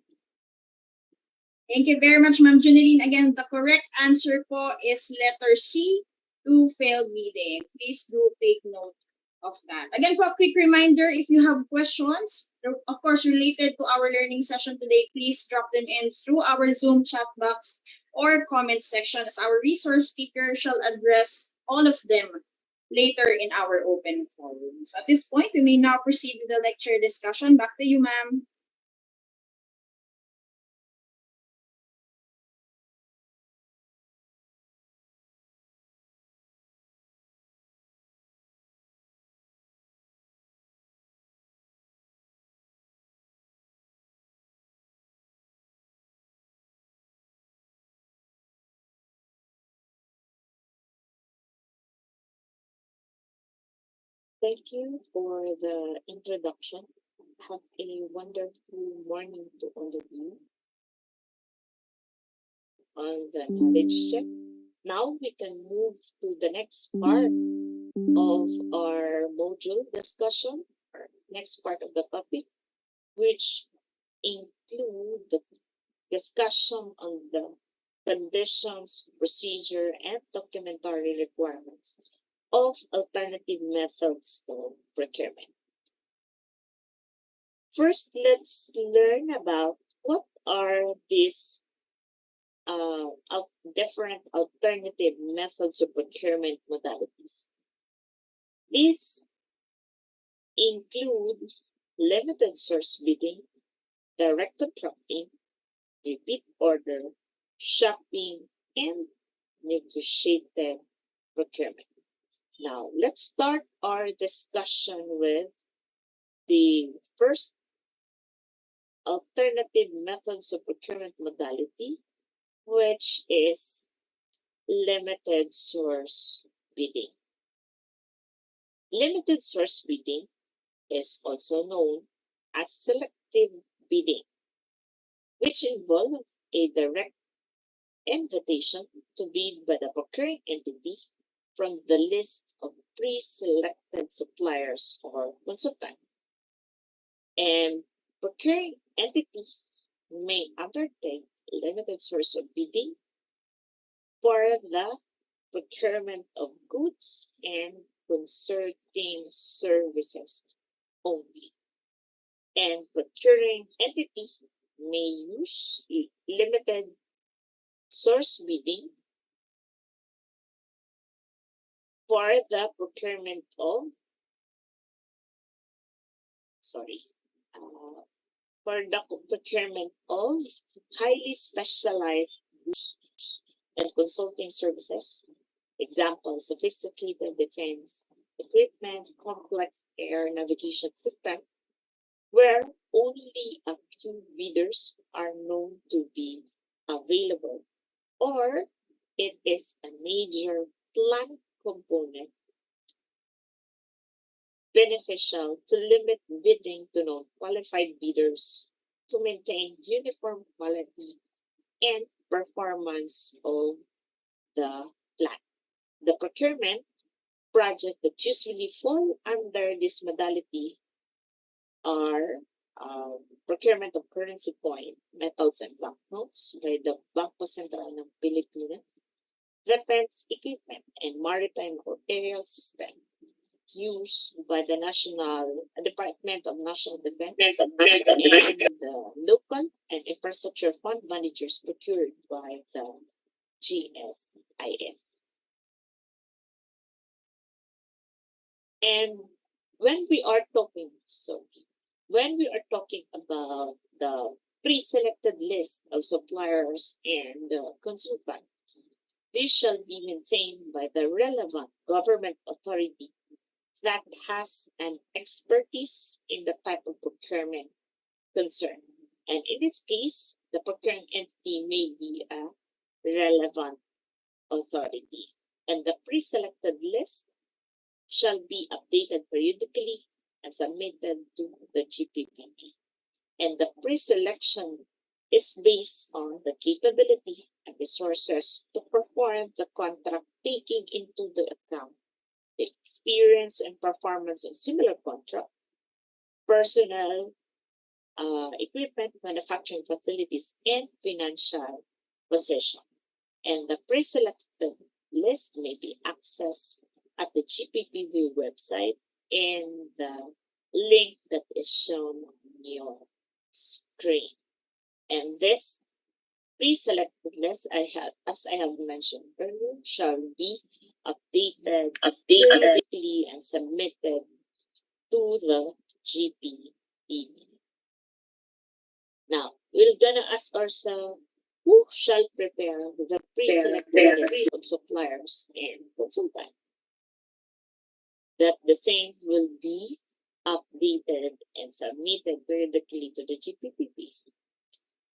S3: Thank you very much, Ma'am Junaline. Again, the correct answer po is letter C, two failed bidding. Please do take note of that. Again po, a quick reminder, if you have questions, of course, related to our learning session today, please drop them in through our Zoom chat box or comment section as our resource speaker shall address all of them later in our open forum. So at this point, we may now proceed with the lecture discussion. Back to you, ma'am.
S4: Thank you for the introduction. Have a wonderful morning to all of you on the knowledge check. Now we can move to the next part of our module discussion, or next part of the topic, which include the discussion on the conditions, procedure, and documentary requirements of alternative methods of procurement. First, let's learn about what are these different alternative methods of procurement modalities. These include limited source bidding, direct contracting, repeat order, shopping, and negotiated procurement. Now, let's start our discussion with the first alternative methods of procurement modality, which is limited source bidding. Limited source bidding is also known as selective bidding, which involves a direct invitation to bid by the procuring entity from the list of pre-selected suppliers or consultants. And procuring entities may undertake limited source of bidding for the procurement of goods and consulting services only. And procuring entity may use limited source bidding for the procurement of highly specialized goods and consulting services. Example, sophisticated defense equipment, complex air navigation system, where only a few bidders are known to be available or it is a major plant component beneficial to limit bidding to non-qualified bidders to maintain uniform quality and performance of the plant. The procurement project that usually fall under this modality are procurement of currency coin, metals, and banknotes by the Bangko Sentral ng Pilipinas, defense equipment, and maritime or aerial system used by the National Department of National Defense and the local and infrastructure fund managers procured by the GSIS. And when we are talking about the pre-selected list of suppliers and consultants, this shall be maintained by the relevant government authority that has an expertise in the type of procurement concerned. And in this case, the procuring entity may be a relevant authority. And the pre-selected list shall be updated periodically and submitted to the GPPB. And the pre-selection is based on the capability and resources to perform the contract, taking into the account the experience and performance of similar contract, personnel, equipment, manufacturing facilities, and financial position. And the pre-selected list may be accessed at the GPPB website in the link that is shown on your screen. And this pre-selected list, as I have mentioned earlier, shall be updated periodically and submitted to the GPPB. Now, we're gonna ask ourselves, who shall prepare the pre-selected list of suppliers and consultants? That the same will be updated and submitted periodically to the GPPB.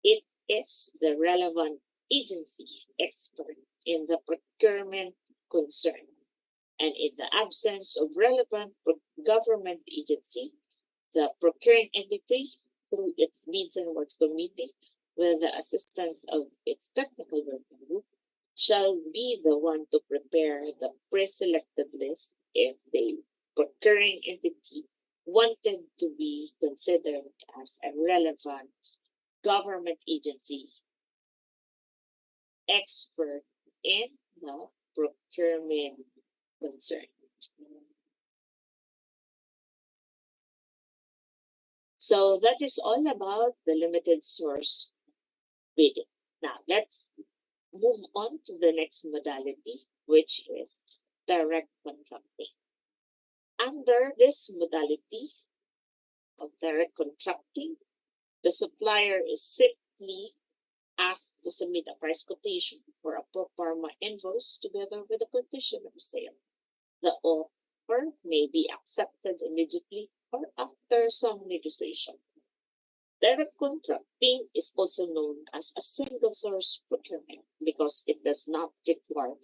S4: It is the relevant agency expert in the procurement concern. And in the absence of relevant government agency, the procuring entity, through its Bids and Awards Committee, with the assistance of its technical working group, shall be the one to prepare the pre-selected list if the procuring entity wanted to be considered as a relevant government agency expert in the procurement concern. So that is all about the limited source bidding. Now let's move on to the next modality, which is direct contracting. Under this modality of direct contracting, the supplier is simply asked to submit a price quotation for a pro forma invoice together with a condition of sale. The offer may be accepted immediately or after some negotiation. Direct contracting is also known as a single source procurement because it does not require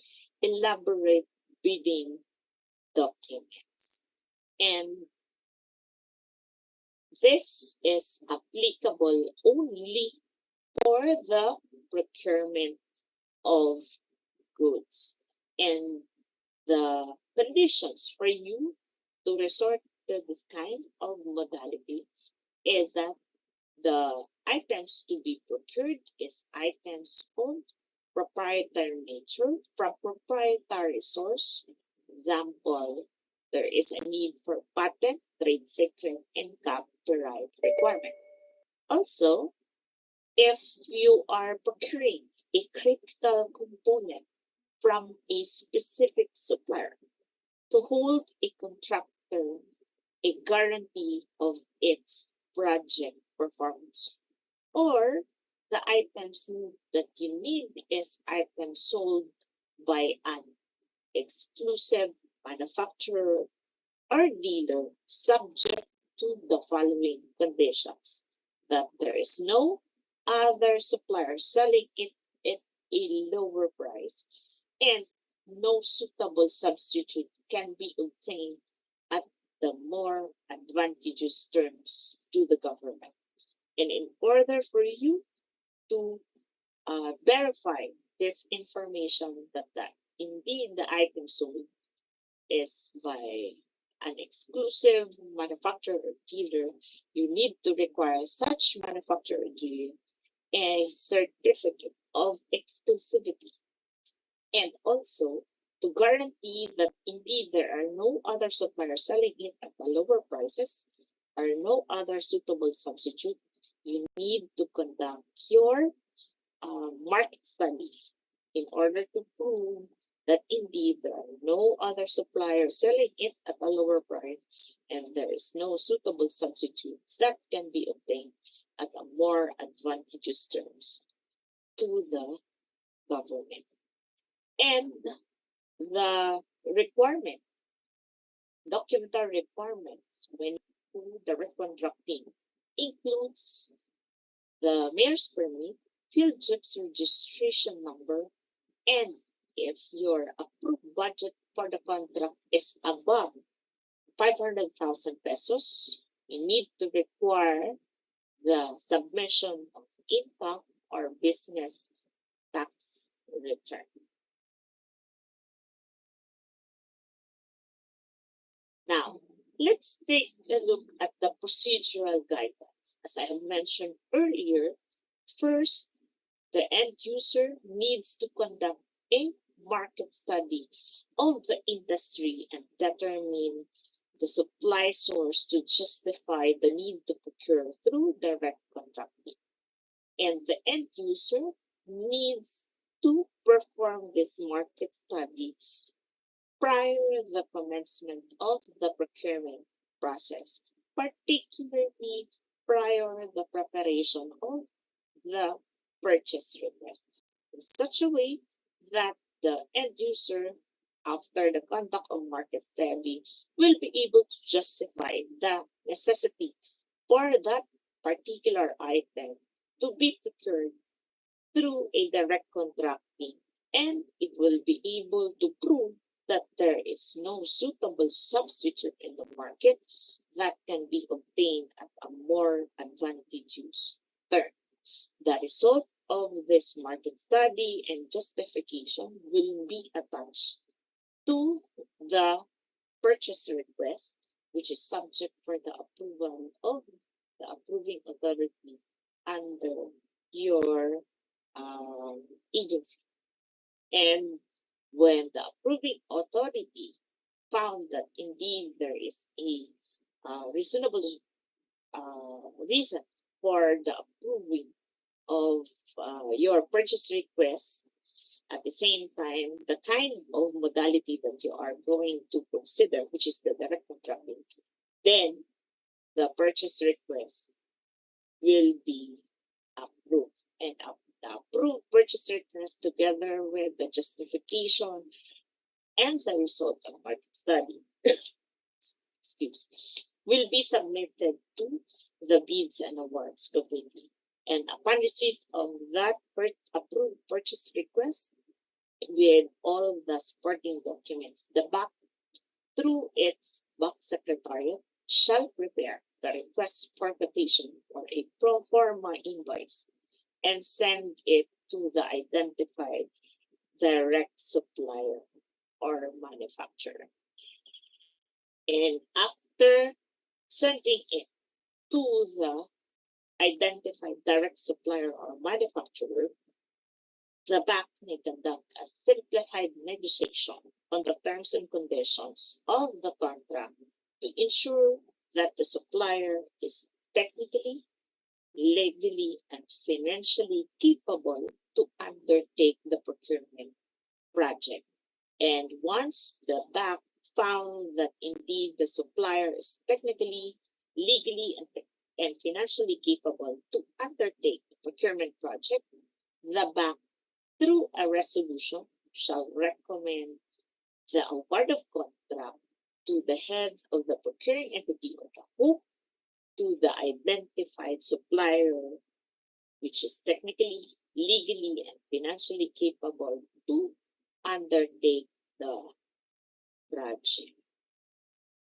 S4: elaborate bidding documents. And this is applicable only for the procurement of goods. And the conditions for you to resort to this kind of modality is that the items to be procured is items of proprietary nature from proprietary source. Example, there is a need for patent, trade secret, and copyright requirement. Also, if you are procuring a critical component from a specific supplier to hold a contractor a guarantee of its project performance, or the items that you need is items sold by an exclusive manufacturer or dealer subject to the following conditions: that there is no other supplier selling it a lower price, and no suitable substitute can be obtained at the more advantageous terms to the government. And in order for you to verify this information that indeed the item sold is by an exclusive manufacturer or dealer, you need to require such manufacturer or dealer a certificate of exclusivity, and also to guarantee that indeed there are no other suppliers selling it at the lower prices or no other suitable substitute. You need to conduct your market study in order to prove that indeed there are no other suppliers selling it at a lower price and there is no suitable substitute that can be obtained at a more advantageous terms to the government. And the requirement, documentary requirements when you do the reconstructing includes the mayor's permit, field trips registration number, and if your approved budget for the contract is above 500,000 pesos, you need to require the submission of income or business tax return. Now, let's take a look at the procedural guidelines. As I have mentioned earlier, first, the end user needs to conduct a market study of the industry and determine the supply source to justify the need to procure through direct contracting. And the end user needs to perform this market study prior to the commencement of the procurement process, particularly prior to the preparation of the purchase request, in such a way that the end user, after the conduct of market study, will be able to justify the necessity for that particular item to be procured through a direct contracting, and it will be able to prove that there is no suitable substitute in the market that can be obtained at a more advantageous term. The result of this market study and justification will be attached to the purchase request, which is subject for the approval of the approving authority under your agency. And when the approving authority found that indeed there is a reasonable reason for the approving of your purchase request, at the same time, the kind of modality that you are going to consider, which is the direct contracting, then the purchase request will be approved. And the approved purchase request, together with the justification and the result of market study, excuse me, will be submitted to the bids and awards committee. And upon receipt of that approved purchase request, with all the supporting documents, the bank, through its bank secretariat, shall prepare the request for quotation or a pro forma invoice and send it to the identified direct supplier or manufacturer. And after sending it to the identified direct supplier or manufacturer, the bank may conduct a simplified negotiation on the terms and conditions of the contract to ensure that the supplier is technically, legally, and financially capable to undertake the procurement project. And once the bank found that indeed the supplier is technically, legally, and financially capable to undertake the procurement project, the bank, through a resolution, shall recommend the award of contract to the head of the procuring entity or the hook to the identified supplier which is technically, legally, and financially capable to undertake the project.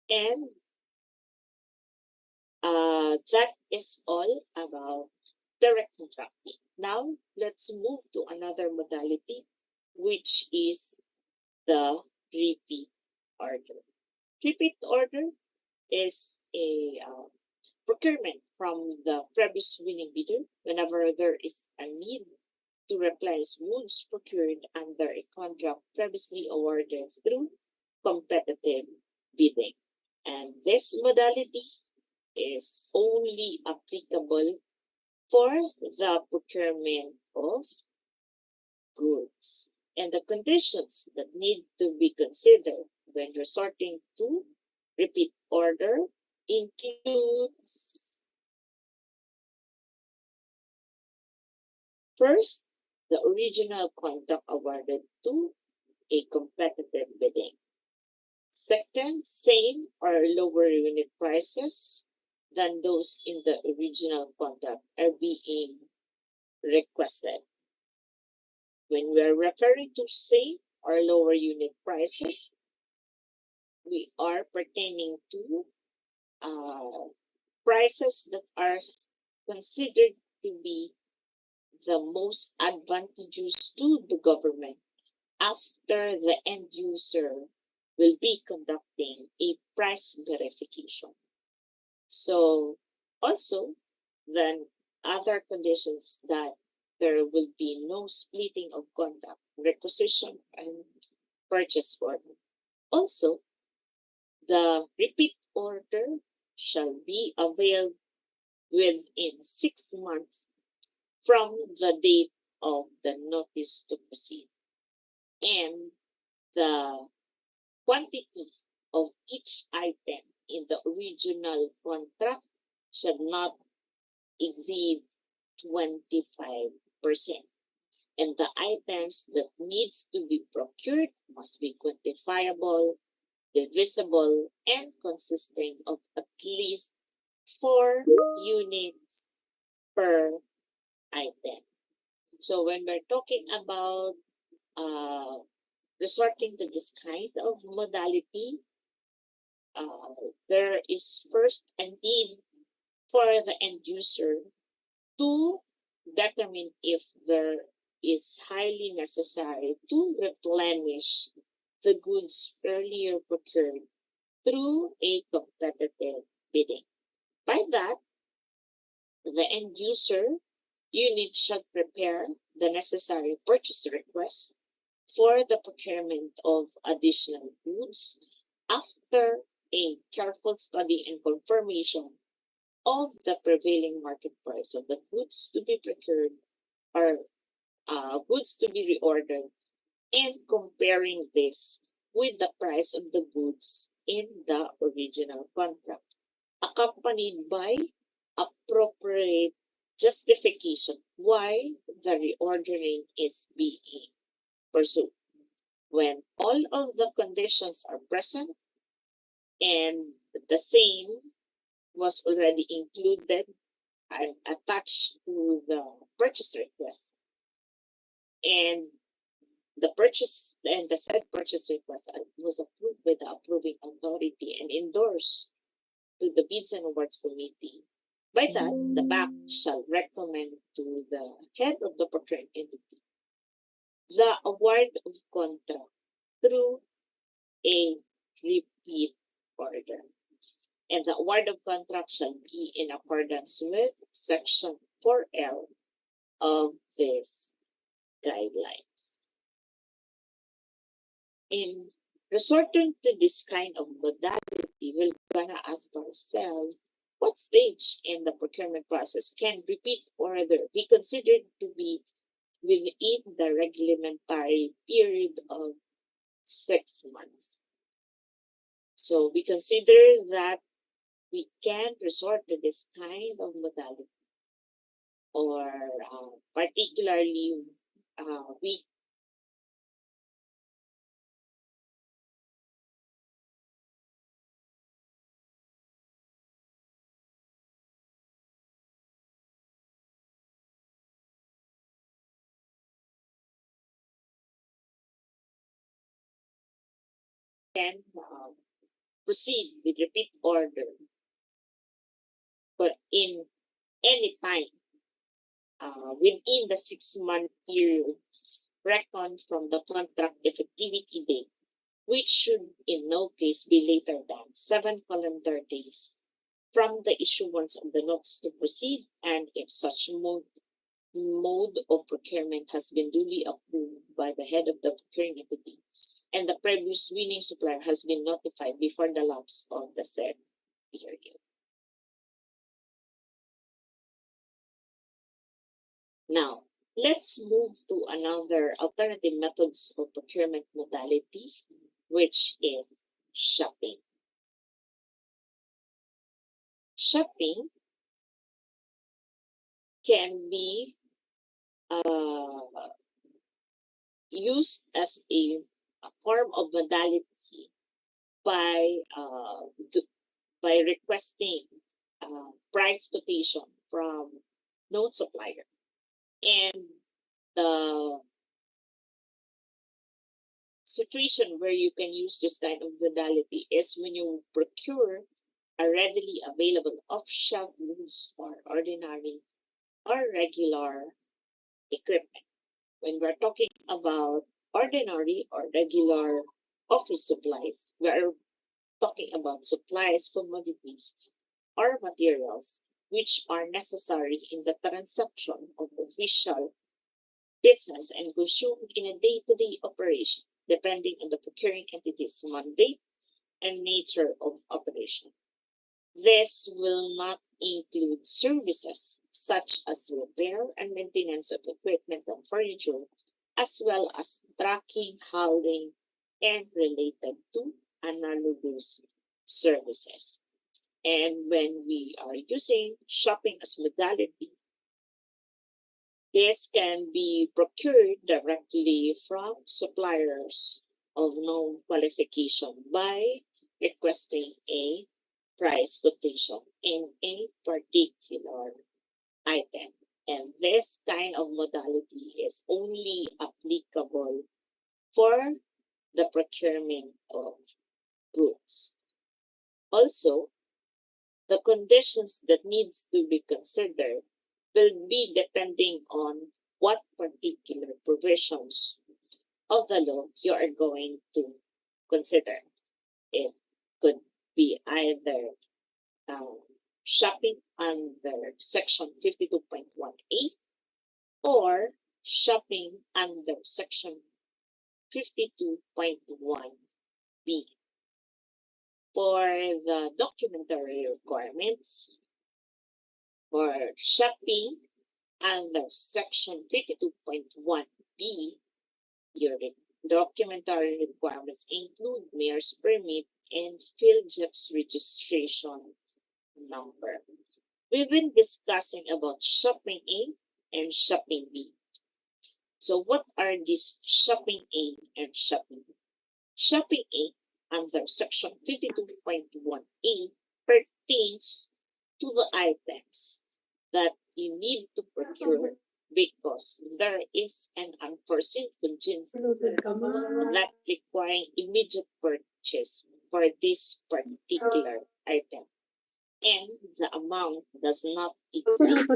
S4: And that is all about direct contracting. Now, let's move to another modality, which is the repeat order. Repeat order is a procurement from the previous winning bidder whenever there is a need to replace goods procured under a contract previously awarded through competitive bidding. And this modality is only applicable for the procurement of goods. And the conditions that need to be considered when resorting to repeat order includes first, the original contract awarded to a competitive bidding. Second, same or lower unit prices than those in the original contract are being requested. When we are referring to same or lower unit prices, we are pertaining to prices that are considered to be the most advantageous to the government after the end user will be conducting a price verification. So also, then other conditions that there will be no splitting of contract, requisition, and purchase order. Also, the repeat order shall be availed within 6 months from the date of the notice to proceed. And the quantity of each item in the original contract should not exceed 25%. And the items that needs to be procured must be quantifiable, divisible, and consisting of at least 4 units per item. So when we're talking about resorting to this kind of modality, there is first a need for the end user to determine if there is highly necessary to replenish the goods earlier procured through a competitive bidding. By that, the end user unit should prepare the necessary purchase request for the procurement of additional goods after a careful study and confirmation of the prevailing market price of the goods to be procured or goods to be reordered, and comparing this with the price of the goods in the original contract, accompanied by appropriate justification why the reordering is being pursued. When all of the conditions are present and the same was already included and attached to the purchase request, and the said purchase request was approved by the approving authority and endorsed to the Bids and Awards Committee. By that, the BAC shall recommend to the head of the procuring entity the award of contract through a repeat order. And the award of contract shall be in accordance with Section 4L of this guidelines. In resorting to this kind of modality, we're gonna ask ourselves, what stage in the procurement process can repeat order be considered to be within the reglementary period of 6 months? So we consider that we can resort to this kind of modality, or particularly we can proceed with repeat order, but in any time within the 6-month period reckoned from the contract effectivity date, which should in no case be later than 7 calendar days from the issuance of the notice to proceed, and if such mode of procurement has been duly approved by the head of the procuring entity, and the previous winning supplier has been notified before the lapse of the said period. Now, let's move to another alternative methods of procurement modality, which is shopping. Shopping can be used as a form of modality by requesting price quotation from known supplier. And the situation where you can use this kind of modality is when you procure a readily available off-shelf goods or ordinary or regular equipment. When we're talking about ordinary or regular office supplies, we're talking about supplies, commodities, or materials which are necessary in the transaction of official business and consumed in a day-to-day operation, depending on the procuring entity's mandate and nature of operation. This will not include services such as repair and maintenance of equipment and furniture, as well as tracking, hauling, and related to analogous services. And when we are using shopping as modality, this can be procured directly from suppliers of known qualification by requesting a price quotation in a particular item. And this kind of modality is only applicable for the procurement of goods. Also, the conditions that needs to be considered will be depending on what particular provisions of the law you are going to consider. It could be either shopping under Section 52.1A or shopping under Section 52.1B. For the documentary requirements, for shopping under Section 52.1B, your documentary requirements include mayor's permit and PhilJEP's registration number. We've been discussing about shopping A and shopping B. So what are these shopping A and shopping B? Shopping A under Section 52.1A pertains to the items that you need to procure because there is an unforeseen contingency that requiring immediate purchase for this particular item, and the amount does not exceed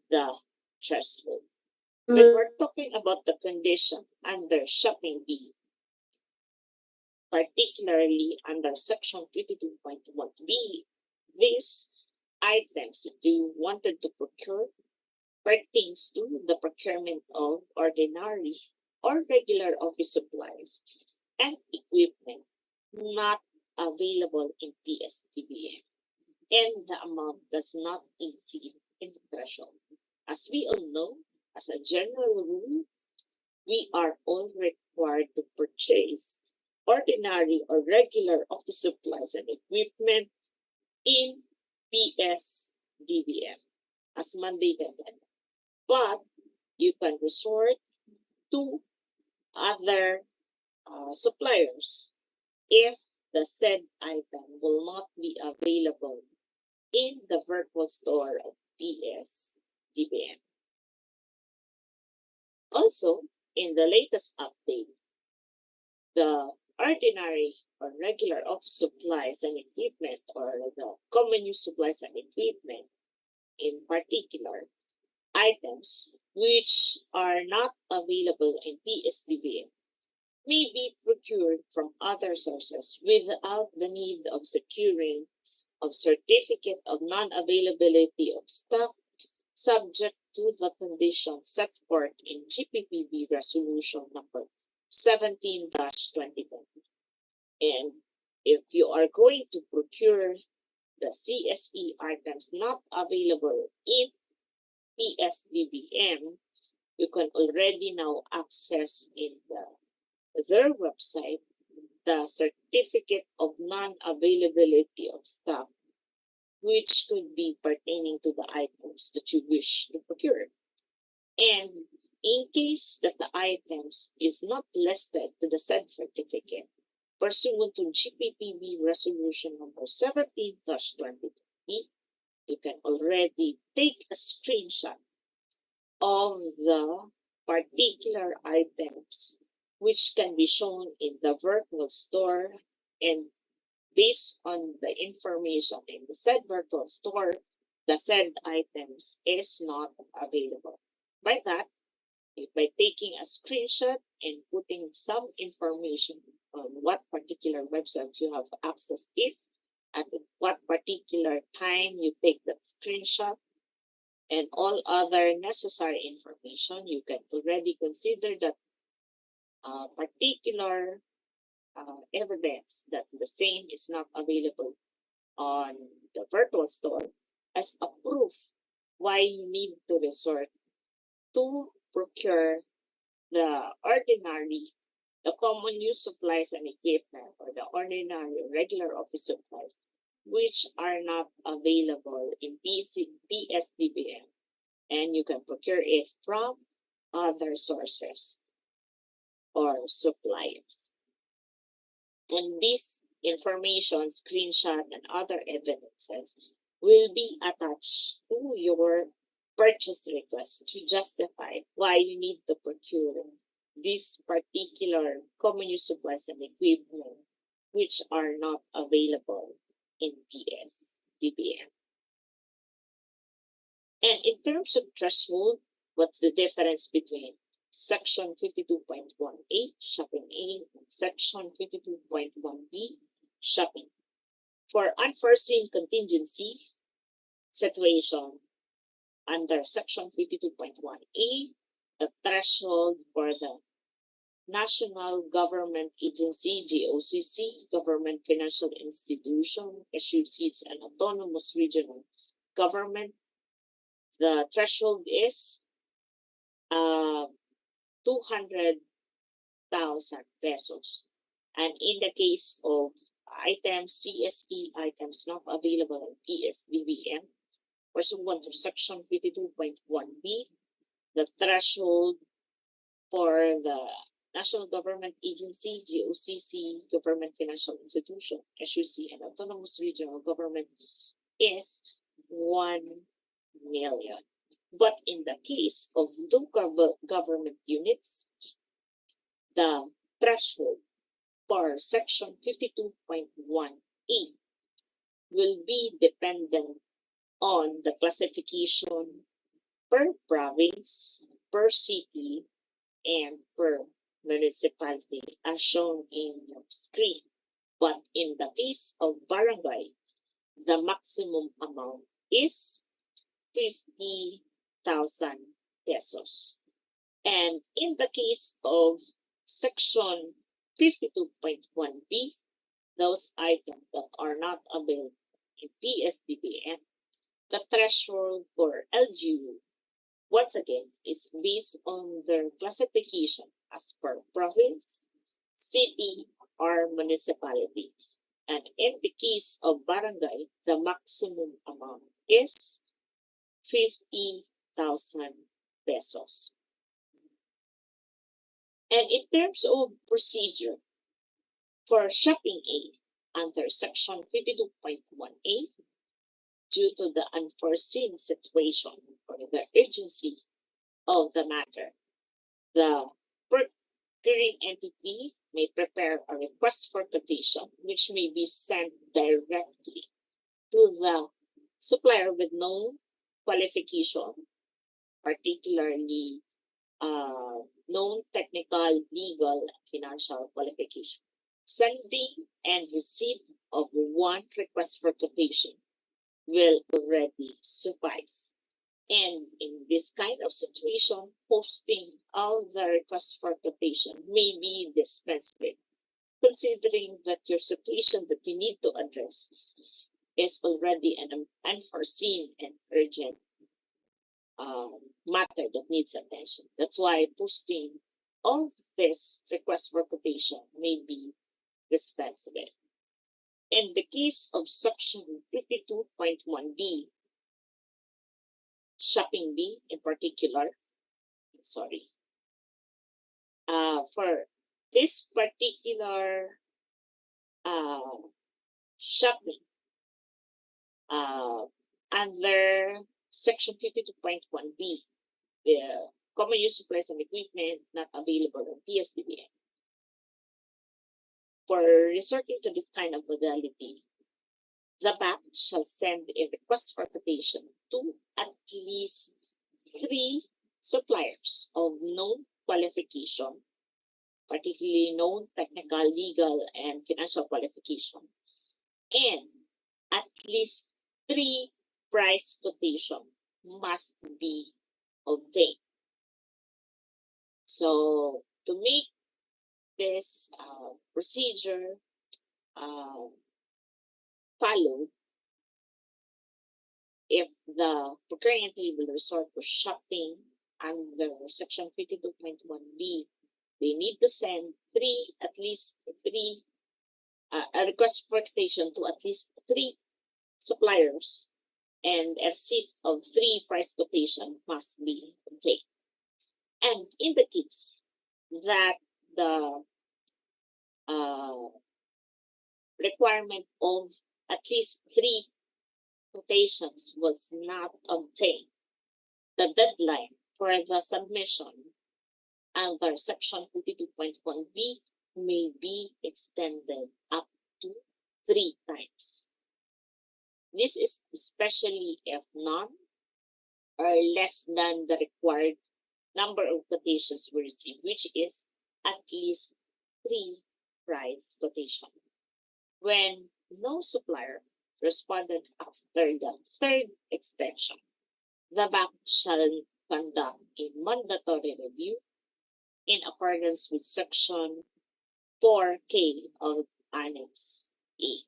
S4: the threshold. When we're talking about the condition under shopping B, particularly under Section 52.1B, these items that you wanted to procure pertains to the procurement of ordinary or regular office supplies and equipment not available in PSDBM, and the amount does not exceed in the threshold. As we all know, as a general rule, we are all required to purchase ordinary or regular office supplies and equipment in PSDBM as mandated. But you can resort to other suppliers if the said item will not be available in the virtual store of PSDBM. Also, in the latest update, the ordinary or regular office supplies and equipment, or the common use supplies and equipment, in particular, items which are not available in PSDBM may be procured from other sources without the need of securing of certificate of non-availability of stock, subject to the conditions set forth in GPPB Resolution number 17-2020. And if you are going to procure the CSE items not available in PSDBM, you can already now access in their website the certificate of non-availability of stock, which could be pertaining to the items that you wish to procure. And in case that the items is not listed to the said certificate, pursuant to GPPB Resolution number 17-2020, you can already take a screenshot of the particular items which can be shown in the virtual store, and based on the information in the said virtual store, the said items is not available. By that, by taking a screenshot and putting some information on what particular website you have access to, at what particular time you take that screenshot, and all other necessary information, you can already consider that particular evidence that the same is not available on the virtual store as a proof why you need to resort to procure the common use supplies and equipment, or the ordinary regular office supplies, which are not available in PSDBM, and you can procure it from other sources or suppliers. And this information, screenshot, and other evidences will be attached to your purchase request to justify why you need to procure this particular common use supplies and equipment which are not available in PSDBM. And in terms of threshold, what's the difference between Section 52.1A, Shopping A, and Section 52.1B, Shopping? For unforeseen contingency situation, under Section 52.1A, the threshold for the National Government Agency, GOCC, Government Financial Institution, SUCs, and Autonomous Regional Government, the threshold is 200,000 pesos. And in the case of items, CSE items not available in PSDBM, pursuant to Section 52.1B, the threshold for the National Government Agency, GOCC, Government Financial Institution, SUC, and Autonomous Regional Government is 1 million. But in the case of local government units, the threshold for Section 52.1A will be dependent on the classification per province, per city, and per municipality as shown in your screen. But in the case of barangay, the maximum amount is 50,000 pesos. And in the case of Section 52.1B, those items that are not available in PSDBM, the threshold for LGU, once again, is based on their classification as per province, city, or municipality. And in the case of barangay, the maximum amount is 50,000 pesos. And in terms of procedure, for Shopping A under Section 52.1A, due to the unforeseen situation or the urgency of the matter, the procuring entity may prepare a request for quotation, which may be sent directly to the supplier with no qualification, particularly known technical, legal, and financial qualification. Sending and receipt of one request for quotation will already suffice. And in this kind of situation, posting all the requests for quotation may be dispensed with, considering that your situation that you need to address is already an unforeseen and urgent matter that needs attention. That's why posting all this request for quotation may be dispensed with. In the case of section 52.1b, shopping B in particular, for this particular shopping under section 52.1b, the common use supplies and equipment not available on PSDBM. For resorting to this kind of modality, the bank shall send a request for quotation to at least 3 suppliers of known qualification, particularly known technical, legal, and financial qualification, and at least 3 price quotation must be obtained. So to make this procedure followed, if the procuring entity will resort to shopping under section 52.1b, they need to send at least three a request for quotation to at least 3 suppliers, and a receipt of 3 price quotation must be obtained. And in the case that the requirement of at least 3 quotations was not obtained, the deadline for the submission under section 52.1b may be extended up to 3 times. This is especially if none or less than the required number of quotations were received, which is at least 3 price quotation. When no supplier responded after the 3rd extension, the bank shall conduct a mandatory review in accordance with section 4K of Annex A.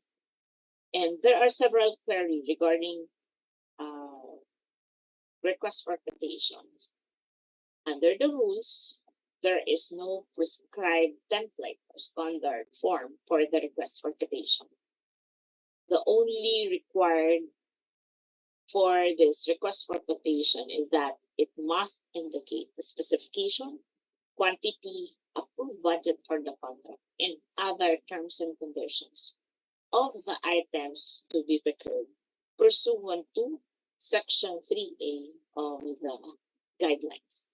S4: And there are several queries regarding request for quotations. Under the rules, there is no prescribed template or standard form for the request for quotation. The only required for this request for quotation is that it must indicate the specification, quantity, approved budget for the contract, and other terms and conditions of the items to be procured pursuant to section 3A of the guidelines.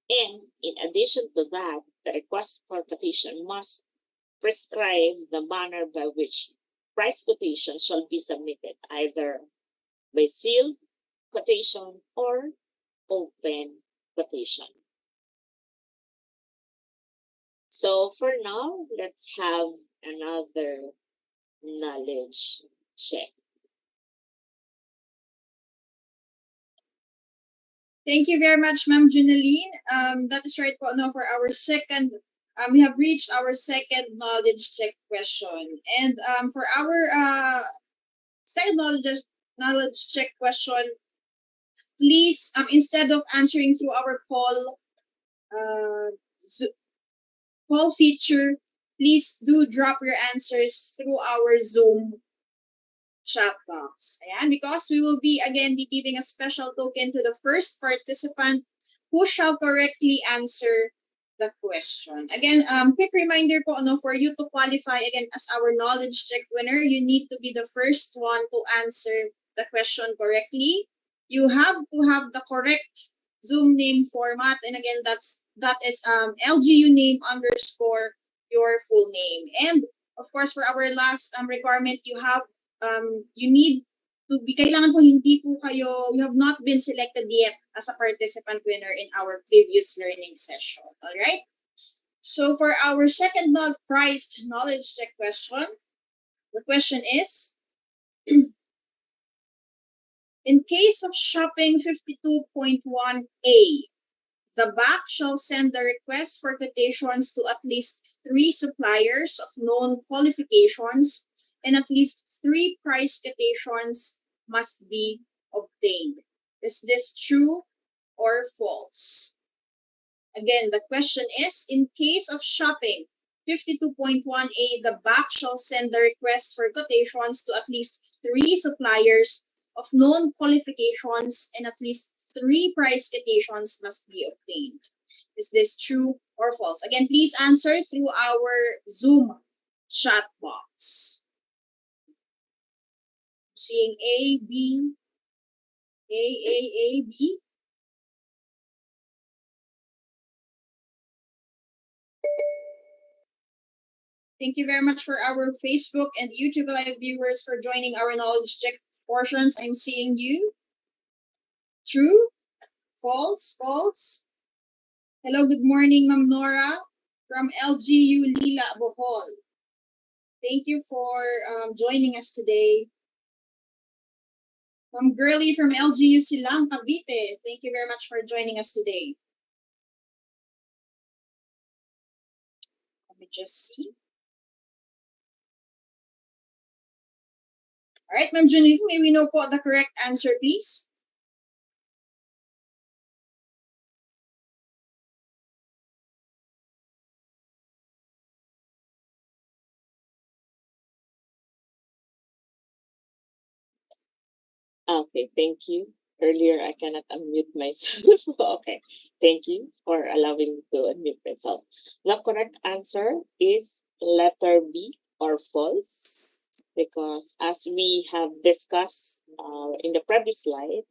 S4: And in addition to that, the request for quotation must prescribe the manner by which price quotation shall be submitted, either by sealed quotation or open quotation. So for now, let's have another knowledge check.
S3: Thank you very much, Ma'am Junaline. That is right po, no, for our second, we have reached our second knowledge check question. And for our second knowledge check question, please, instead of answering through our poll feature, please do drop your answers through our Zoom chat box. Ayan, because we will be giving a special token to the first participant who shall correctly answer the question. Again, quick reminder po, for you to qualify again as our knowledge check winner, you need to be the first one to answer the question correctly. You have to have the correct Zoom name format, and again, that is LGU name _ your full name. And of course, for our last requirement, you need to be, kailangan po hindi po kayo, you have not been selected yet as a participant winner in our previous learning session. All right? So for our second priced knowledge check question, the question is, in case of shopping 52.1A, the BAC shall send the request for quotations to at least 3 suppliers of known qualifications, and at least 3 price quotations must be obtained. Is this true or false? Again, the question is, in case of shopping 52.1A, the BAC shall send the request for quotations to at least 3 suppliers of known qualifications, and at least 3 price quotations must be obtained. Is this true or false? Again, please answer through our Zoom chat box. Seeing A, B, A, B. Thank you very much for our Facebook and YouTube Live viewers for joining our knowledge check portions. I'm seeing you. True? False? False? Hello, good morning, Ma'am Nora from LGU Lila, Bohol. Thank you for joining us today. Ma'am Girly from LGU Silang, Cavite. Thank you very much for joining us today. Let me just see. All right, Ma'am Junine, may we know po the correct answer, please?
S4: Okay, thank you. Earlier, I cannot unmute myself. Okay, thank you for allowing me to unmute myself. The correct answer is letter B, or false, because as we have discussed in the previous slide,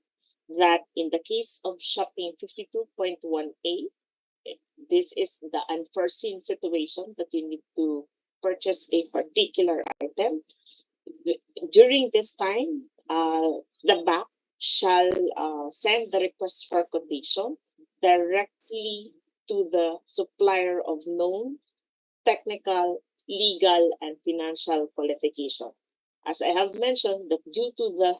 S4: that in the case of shopping 52.1A, this is the unforeseen situation that you need to purchase a particular item. During this time, the BAC shall send the request for quotation directly to the supplier of known technical, legal, and financial qualification. As I have mentioned, that due to the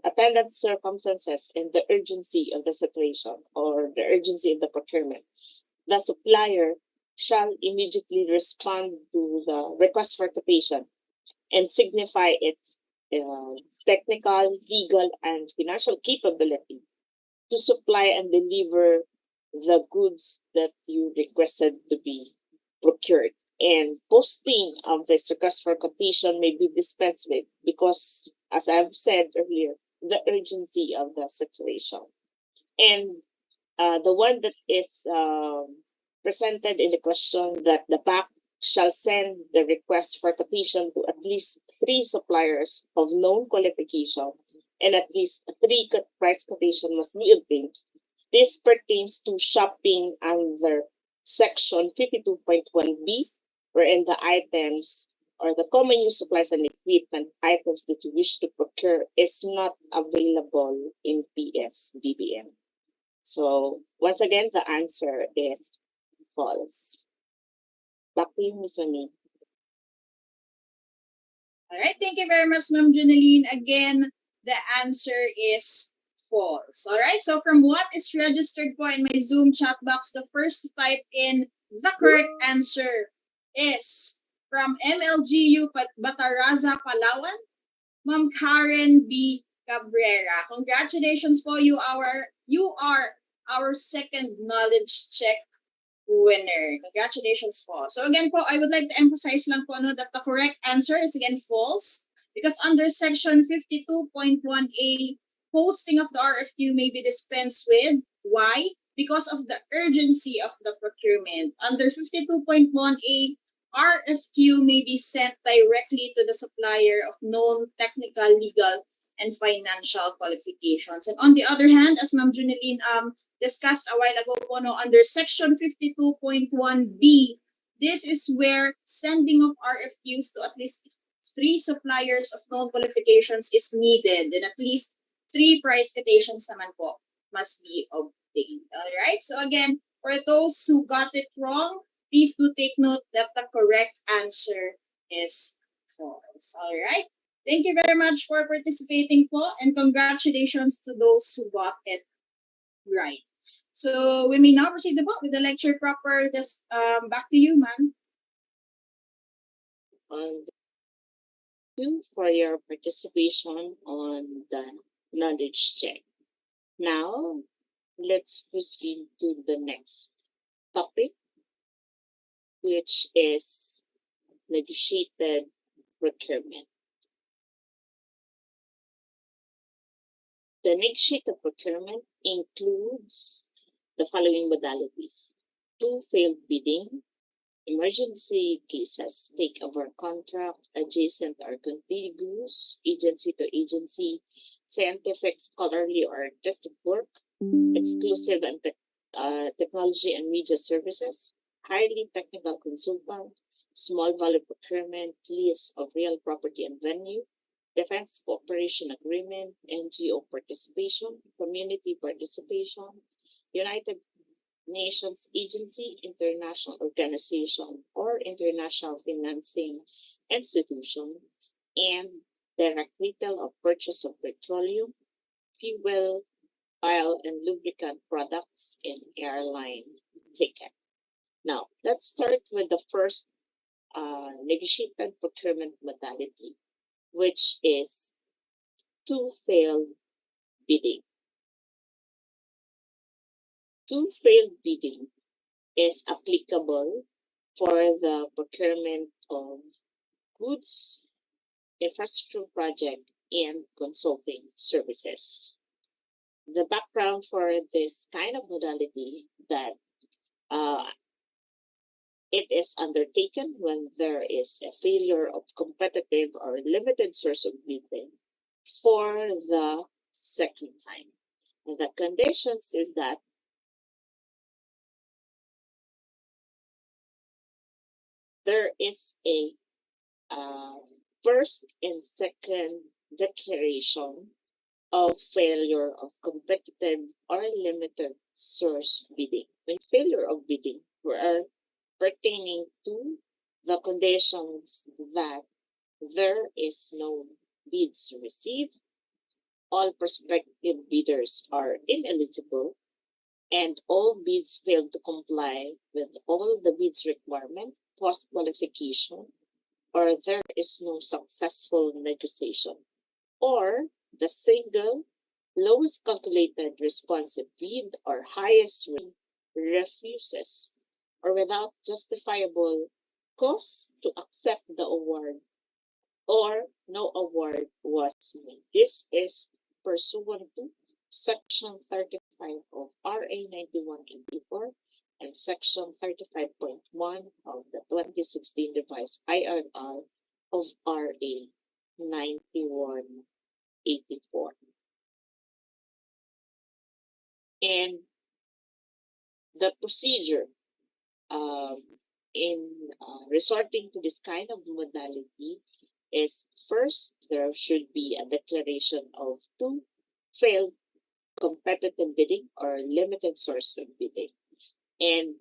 S4: attendant circumstances and the urgency of the situation or the urgency of the procurement, the supplier shall immediately respond to the request for quotation and signify its technical, legal, and financial capability to supply and deliver the goods that you requested to be procured. And posting of this request for quotation may be dispensed with because, as I've said earlier, the urgency of the situation. And the one that is presented in the question, that the BAC shall send the request for quotation to at least 3 suppliers of known qualification, and at least 3 price quotation must be obtained. This pertains to shopping under section 52.1B, wherein the items or the common use supplies and equipment items that you wish to procure is not available in PS-BBM. So once again, the answer is false. Back to you, Ms. Mani.
S3: All right, thank you very much, Ma'am Junaline. Again, the answer is false. All right, so from what is registered po in my Zoom chat box, the first to type in the correct answer is from MLGU Bataraza, Palawan, Ma'am Karen B. Cabrera. Congratulations po, you are our second knowledge check winner. Congratulations po. So again po, I would like to emphasize lang po that the correct answer is again false, because under section 52.1A, posting of the RFQ may be dispensed with. Why? Because of the urgency of the procurement. Under 52.1A, RFQ may be sent directly to the supplier of known technical, legal, and financial qualifications. And on the other hand, as Ma'am Junaline discussed a while ago po, no, under Section 52.1B, this is where sending of RFQs to at least 3 suppliers of known qualifications is needed, and at least 3 price quotations naman po must be obtained. Alright, so again, for those who got it wrong, please do take note that the correct answer is false. Alright, thank you very much for participating po, and congratulations to those who got it right. So we may now proceed with the lecture proper. Back to you, ma'am.
S4: Thank you for your participation on the knowledge check. Now, let's proceed to the next topic, which is negotiated procurement. The negotiated procurement includes the following modalities: 2, failed bidding, emergency cases, takeover contract, adjacent or contiguous, agency to agency, scientific, scholarly, or artistic work, exclusive and technology and media services, highly technical consultant, small value procurement, lease of real property and venue, defense cooperation agreement, NGO participation, community participation, United Nations agency, international organization, or international financing institution, and direct retail of purchase of petroleum, fuel, oil, and lubricant products, and airline ticket. Now, let's start with the first negotiated procurement modality, which is 2, failed bidding. 2, failed bidding is applicable for the procurement of goods, infrastructure project, and consulting services. The background for this kind of modality that it is undertaken when there is a failure of competitive or limited source of bidding for the second time. And the conditions is that there is a first and second declaration of failure of competitive or limited source bidding. When failure of bidding, we are pertaining to the conditions that there is no bids received, all prospective bidders are ineligible, and all bids fail to comply with all the bids requirement, post-qualification, or there is no successful negotiation, or the single lowest calculated responsive bid or highest rate refuses or without justifiable cause to accept the award, or no award was made. This is pursuant to Section 35 of RA 9184 and Section 35.1 of the 2016 revised IRR of RA 9184. And the procedure in resorting to this kind of modality is, first, there should be a declaration of 2, failed competitive bidding or limited source of bidding. And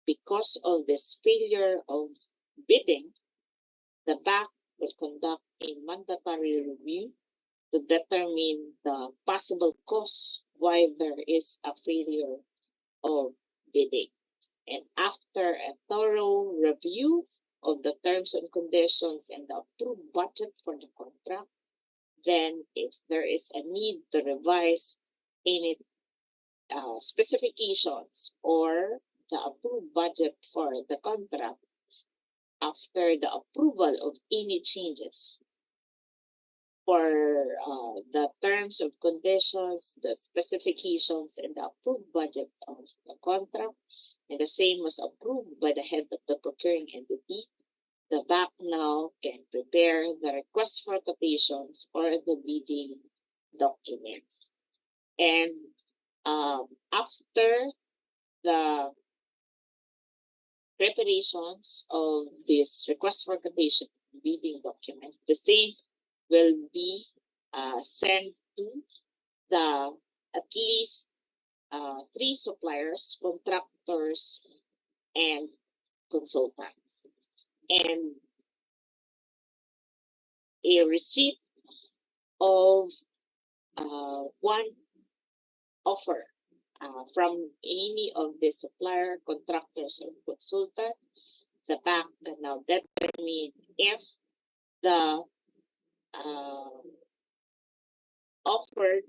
S4: because of this failure of bidding, the BAC will conduct a mandatory review to determine the possible cause why there is a failure of bidding. And after a thorough review of the terms and conditions and the approved budget for the contract, then if there is a need to revise any specifications or the approved budget for the contract, after the approval of any changes for the terms of conditions, the specifications, and the approved budget of the contract, and the same was approved by the head of the procuring entity, the BAC now can prepare the request for quotations or the bidding documents. And After the preparations of this request for quotation bidding documents, the same will be sent to the at least 3 suppliers, contractors, and consultants. And a receipt of one offer from any of the supplier, contractors, or consultant, the bank can now determine if the offer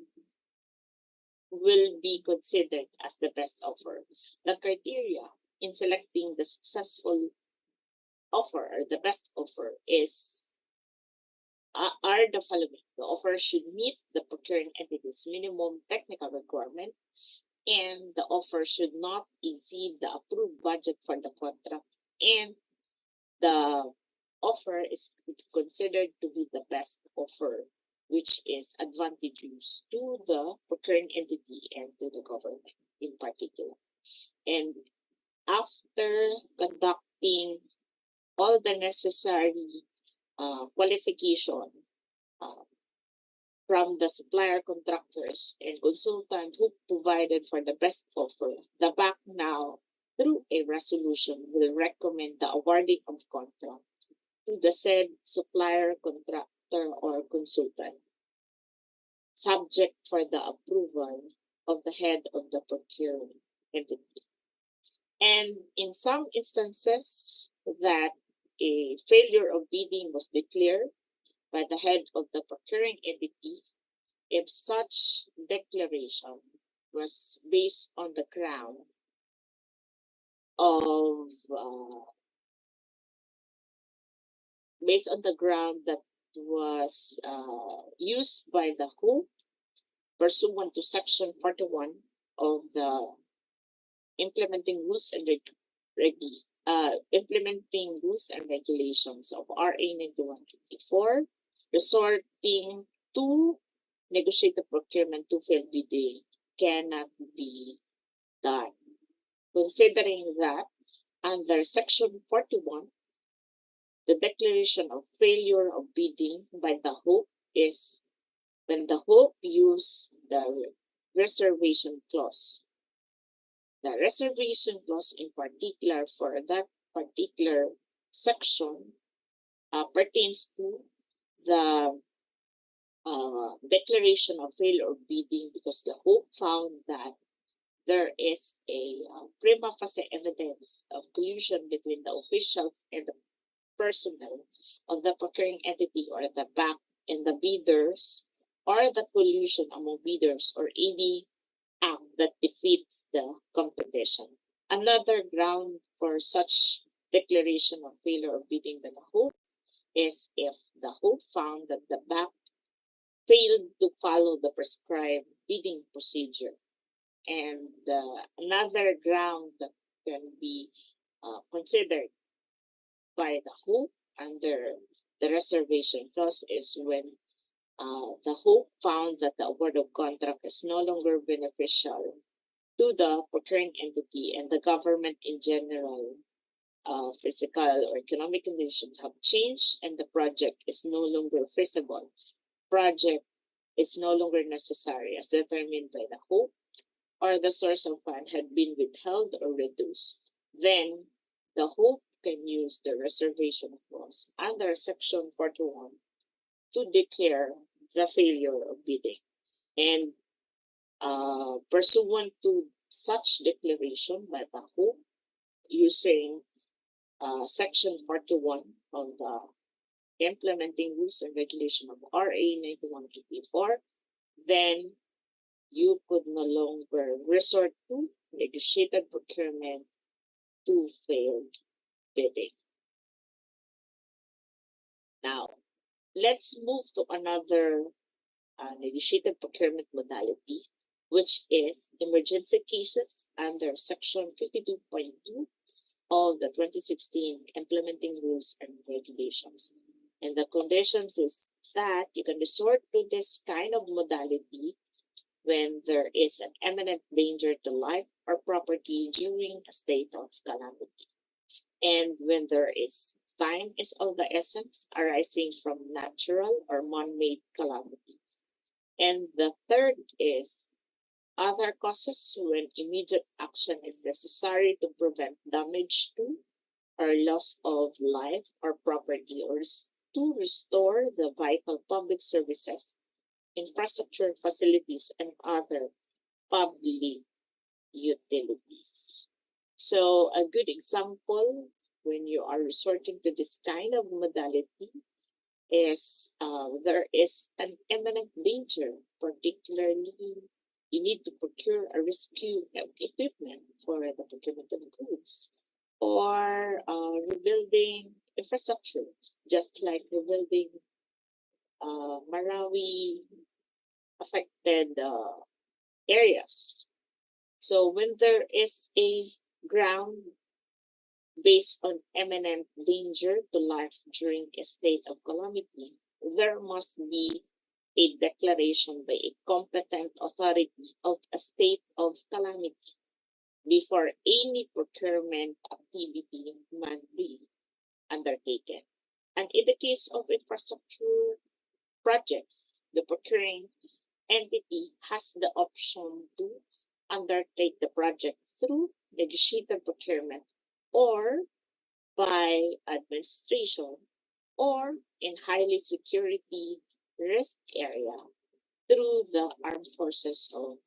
S4: will be considered as the best offer. The criteria in selecting the successful offer or the best offer are the following. The offer should meet the procuring entity's minimum technical requirement, and the offer should not exceed the approved budget for the contract, and the offer is considered to be the best offer, which is advantageous to the procuring entity and to the government in particular. And after conducting all the necessary qualification from the supplier, contractors, and consultant who provided for the best offer, the bank now, through a resolution, will recommend the awarding of contract to the said supplier, contractor, or consultant, subject for the approval of the head of the procuring entity. And in some instances that a failure of bidding was declared by the head of the procuring entity, if such declaration was based on the ground of that was used by the WHO pursuant to Section 41 of the implementing rules and regulations of RA 9154, resorting to negotiated procurement to fail bidding cannot be done. Considering that under Section 41, the declaration of failure of bidding by the HOPE is when the HOPE use the reservation clause. The reservation clause in particular for that particular section pertains to the declaration of failure of bidding, because the HOPE found that there is a prima facie evidence of collusion between the officials and the personnel of the procuring entity or the bank and the bidders, or the collusion among bidders or any act that defeats the competition. Another ground for such declaration of failure of bidding by the HOPE is if the HOPE found that the bank failed to follow the prescribed bidding procedure. And another ground that can be considered by the HOPE under the reservation clause is when the HOPE found that the award of contract is no longer beneficial to the procuring entity and the government in general. Physical or economic conditions have changed and the project is no longer feasible. Project is no longer necessary as determined by the HOPE, or the source of fund had been withheld or reduced. Then the HOPE can use the reservation clause under Section 41 to declare the failure of bidding. And pursuant to such declaration by the HOPE, using Section 41 of the implementing rules and regulation of RA 9184, then you could no longer resort to negotiated procurement to failed bidding. Now, let's move to another negotiated procurement modality, which is emergency cases under Section 52.2 of the 2016 Implementing Rules and Regulations. And the conditions is that you can resort to this kind of modality when there is an imminent danger to life or property during a state of calamity, and when there is time is of the essence arising from natural or man-made calamities. And the third is other causes when immediate action is necessary to prevent damage to or loss of life or property, or to restore the vital public services, infrastructure facilities, and other public utilities. So a good example when you are resorting to this kind of modality is there is an imminent danger, particularly you need to procure a rescue equipment for the procurement of goods, or rebuilding infrastructures, just like rebuilding Marawi affected areas. So when there is a ground based on imminent danger to life during a state of calamity, there must be a declaration by a competent authority of a state of calamity before any procurement activity may be undertaken. And in the case of infrastructure projects, the procuring entity has the option to undertake the project through negotiated procurement, or by administration, or in highly security risk area through the armed forces of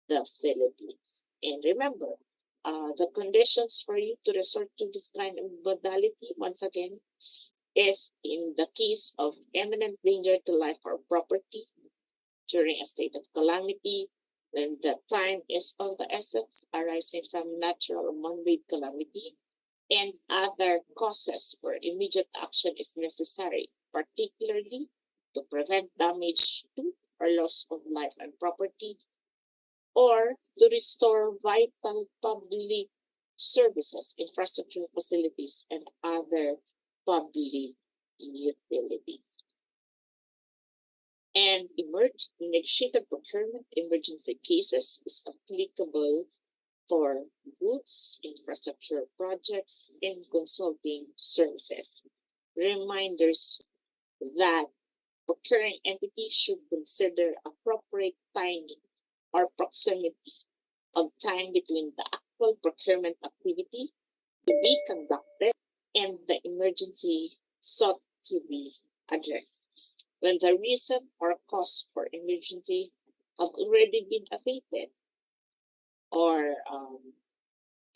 S4: the Philippines. And remember, the conditions for you to resort to this kind of modality, once again, is in the case of imminent danger to life or property during a state of calamity, when the time is of the essence arising from natural or man-made calamity, and other causes where immediate action is necessary, particularly to prevent damage to or loss of life and property, or to restore vital public services, infrastructure facilities, and other public utilities. And negotiated procurement emergency cases is applicable for goods, infrastructure projects, and consulting services. Reminders that procuring entity should consider appropriate timing or proximity of time between the actual procurement activity to be conducted and the emergency sought to be addressed. When the reason or cause for emergency have already been abated, or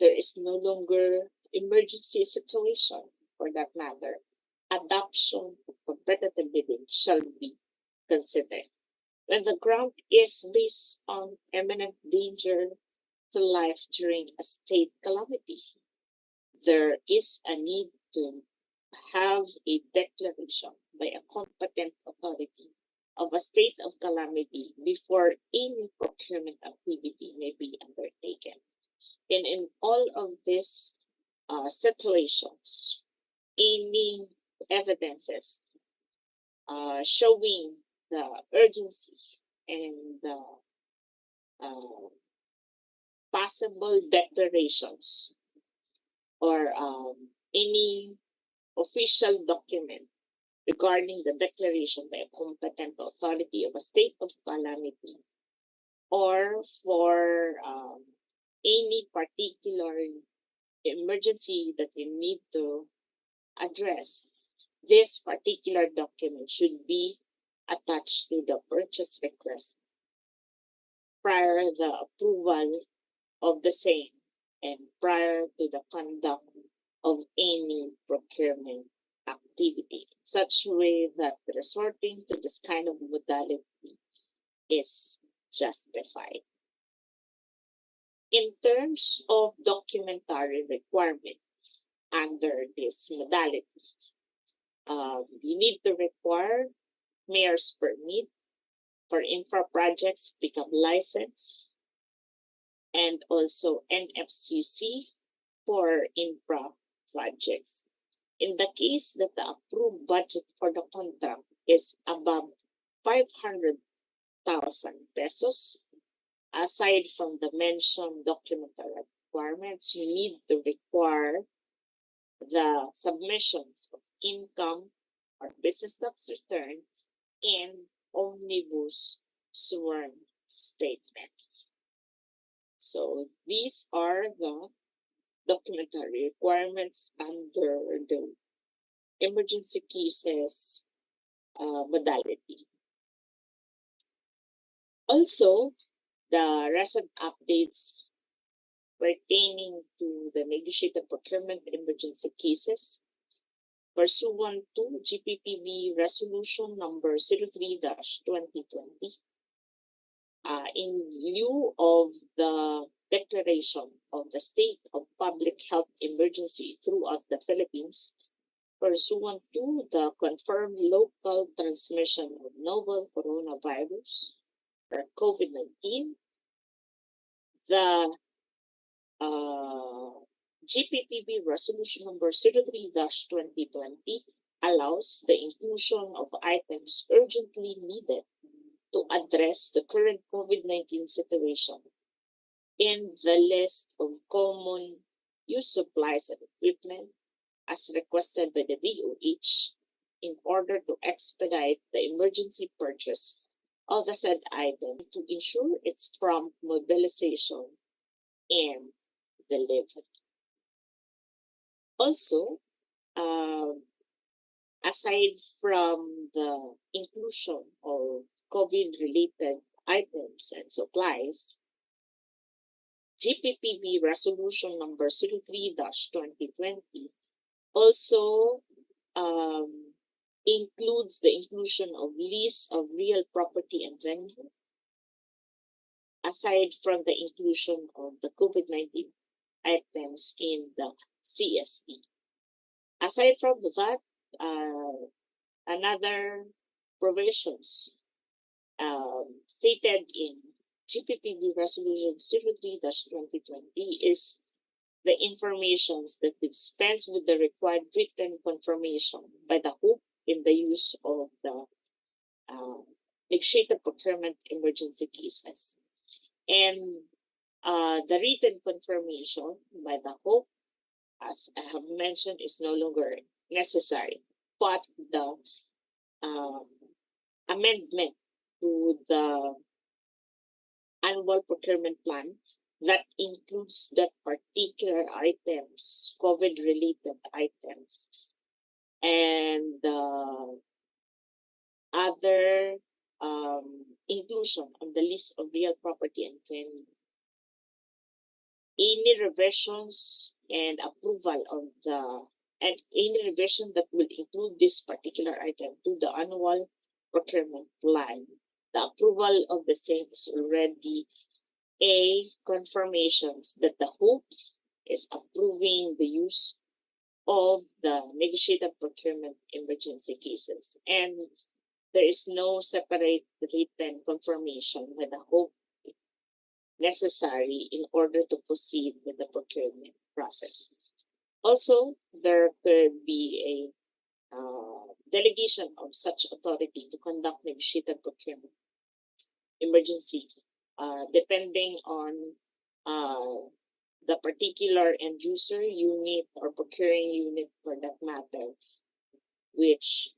S4: there is no longer emergency situation for that matter, adoption of competitive bidding shall be considered. When the ground is based on imminent danger to life during a state calamity, there is a need to have a declaration by a competent authority of a state of calamity before any procurement activity may be undertaken. And in all of these situations, any evidences showing the urgency and the possible declarations, or any official document regarding the declaration by a competent authority of a state of calamity, or for any particular emergency that you need to address, this particular document should be attached to the purchase request prior to the approval of the same and prior to the conduct of any procurement activity, in such way that resorting to this kind of modality is justified. In terms of documentary requirement under this modality, you need to require mayor's permit for infra projects, pickup license, and also NFCC for infra projects. In the case that the approved budget for the contract is above 500,000 pesos, aside from the mentioned documentary requirements, you need to require the submissions of income or business tax return and omnibus sworn statement. So these are the documentary requirements under the emergency cases modality. Also, the recent updates pertaining to the negotiated procurement emergency cases pursuant to GPPB Resolution number 03-2020, in lieu of the declaration of the state of public health emergency throughout the Philippines, pursuant to the confirmed local transmission of novel coronavirus or COVID-19, the GPPB Resolution number 03-2020 allows the inclusion of items urgently needed to address the current COVID-19 situation in the list of common use supplies and equipment as requested by the DOH in order to expedite the emergency purchase of the said item to ensure its prompt mobilization and delivery. Also, aside from the inclusion of COVID-related items and supplies, GPPB Resolution number 03-2020 also includes the inclusion of lease of real property and venue, aside from the inclusion of the COVID-19 items in the CSE. Aside from that, another provisions stated in GPPB Resolution 03-2020 is the informations that dispense with the required written confirmation by the HOOP in the use of the negotiated procurement emergency cases. And the written confirmation by the HOOP, as I have mentioned, is no longer necessary, but the amendment to the annual procurement plan that includes that particular items, COVID-related items, and other inclusion on the list of real property and venue. Any revisions and approval of any revision that will include this particular item to the annual procurement plan, the approval of the same is already a confirmations that the HOOP is approving the use of the negotiated procurement emergency cases, and there is no separate written confirmation by the HOOP necessary in order to proceed with the procurement process. Also, there could be a delegation of such authority to conduct negotiated procurement emergency, depending on the particular end user unit or procuring unit for that matter, which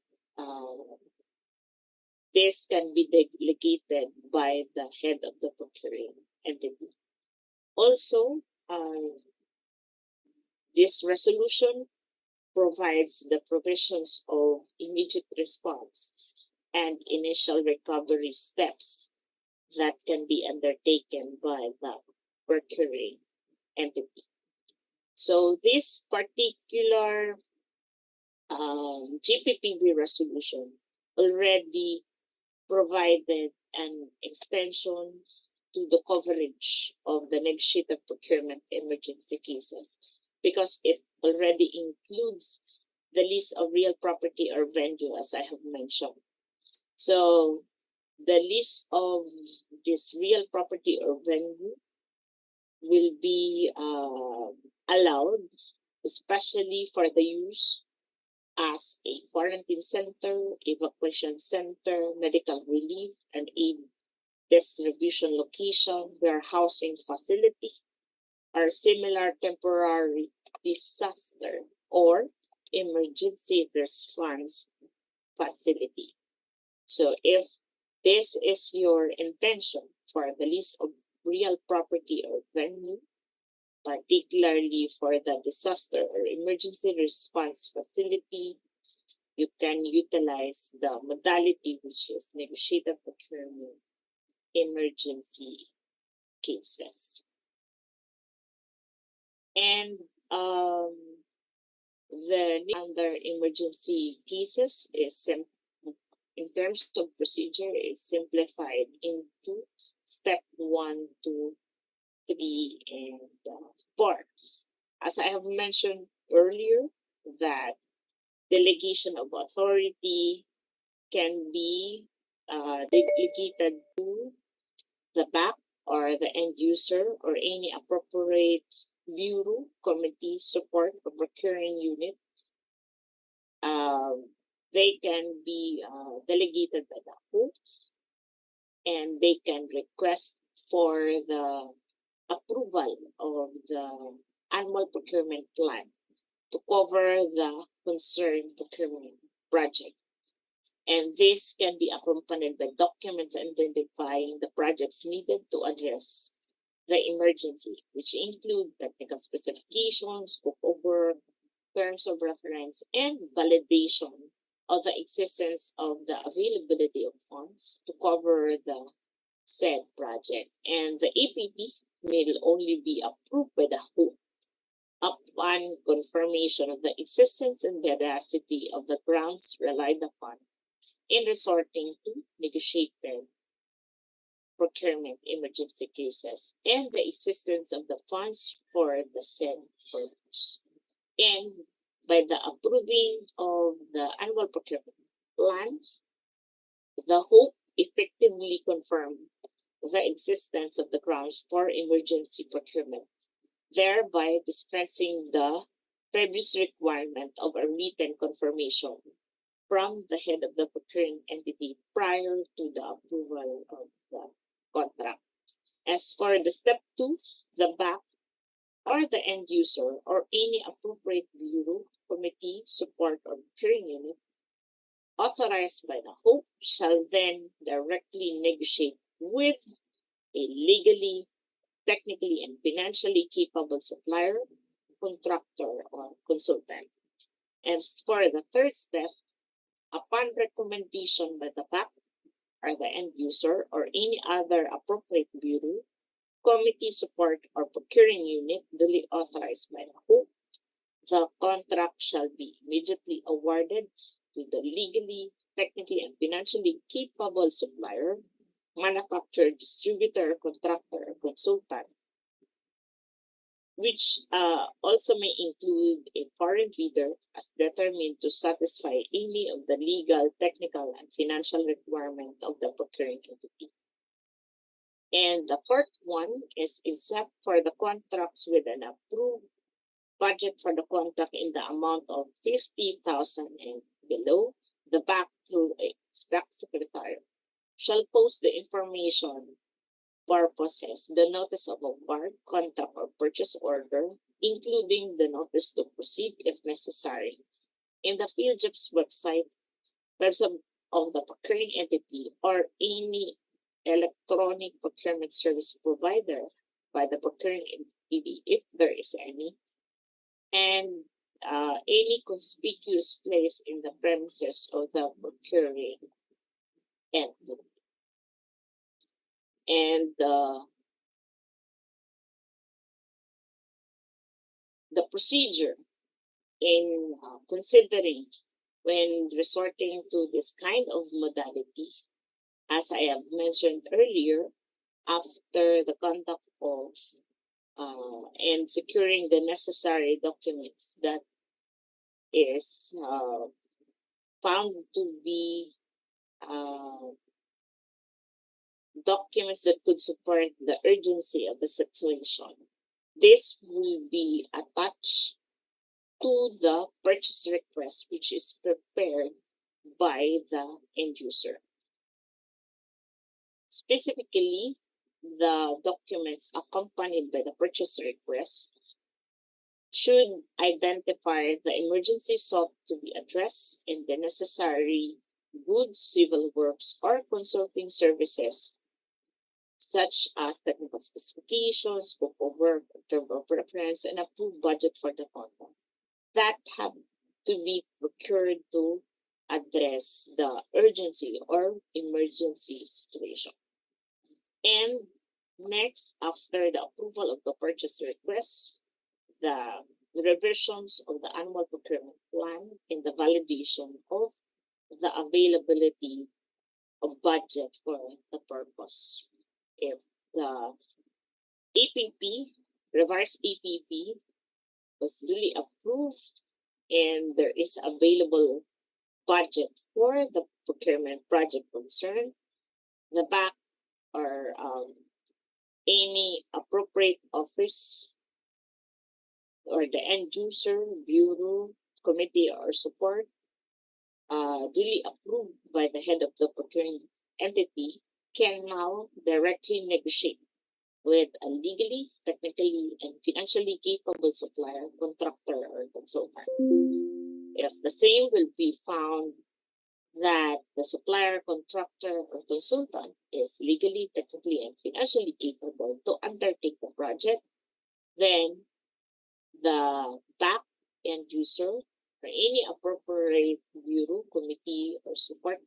S4: this can be delegated by the head of the procuring entity. Also, this resolution provides the provisions of immediate response and initial recovery steps that can be undertaken by the procuring entity. So this particular GPPB resolution already provided an extension to the coverage of the negotiated procurement emergency cases because it already includes the list of real property or venue, as I have mentioned. So the list of this real property or venue will be allowed, especially for the use as a quarantine center, evacuation center, medical relief, and aid distribution location, warehousing facility, or similar temporary disaster or emergency response facility. So if this is your intention for the lease of real property or venue, particularly for the disaster or emergency response facility, you can utilize the modality which is negotiated procurement emergency cases. And the under emergency cases is in terms of procedure is simplified into step 1, 2, 3, and 4. As I have mentioned earlier, that delegation of authority can be delegated to the BAC or the end user or any appropriate bureau, committee, support, or procuring unit. They can be delegated by the WHO, and they can request for the approval of the annual procurement plan to cover the concerned procurement project. And this can be accompanied by documents identifying the projects needed to address the emergency, which include technical specifications, scope of work, terms of reference, and validation of the existence of the availability of funds to cover the said project. And the APP will only be approved by the WHO upon confirmation of the existence and veracity of the grounds relied upon in resorting to negotiated procurement emergency cases and the existence of the funds for the said purpose. And by the approving of the annual procurement plan, the HOPE effectively confirmed the existence of the grounds for emergency procurement, thereby dispensing the previous requirement of a written confirmation from the head of the procuring entity prior to the approval of the contract. As for the step 2, the BAC or the end user or any appropriate bureau, committee, support, or procuring unit authorized by the HOPE shall then directly negotiate with a legally, technically, and financially capable supplier, contractor, or consultant. As for the third step, upon recommendation by the BAC or the end user or any other appropriate bureau, committee, support, or procuring unit duly authorized by the HOPE, the contract shall be immediately awarded to the legally, technically, and financially capable supplier, manufacturer, distributor, contractor, or consultant, which also may include a foreign bidder as determined to satisfy any of the legal, technical, and financial requirement of the procuring entity. And the fourth one is except for the contracts with an approved budget for the contract in the amount of 50,000 and below, the BAC through its BAC secretary shall post the information purposes, the notice of award, contract, or purchase order, including the notice to proceed if necessary, in the PhilJEP's website of the procuring entity or any electronic procurement service provider by the procuring entity, if there is any, and any conspicuous place in the premises of the procuring entity. And the procedure in considering when resorting to this kind of modality, as I have mentioned earlier, after the conduct of and securing the necessary documents that is found to be documents that could support the urgency of the situation. This will be attached to the purchase request, which is prepared by the end user. Specifically, the documents accompanied by the purchase request should identify the emergency sought to be addressed and the necessary goods, civil works, or consulting services, such as technical specifications, scope of work, term of reference, and approved budget for the contract that have to be procured to address the urgency or emergency situation. And next, after the approval of the purchase request, the revisions of the annual procurement plan and the validation of the availability of budget for the purpose. If the APP, revised APP, was duly approved and there is available budget for the procurement project concerned, the back or any appropriate office or the end user, bureau, committee, or support duly approved by the head of the procuring entity can now directly negotiate with a legally, technically, and financially capable supplier, contractor, or consultant. If the same will be found that the supplier, contractor, or consultant is legally, technically, and financially capable to undertake the project, then the back end user or any appropriate bureau, committee, or support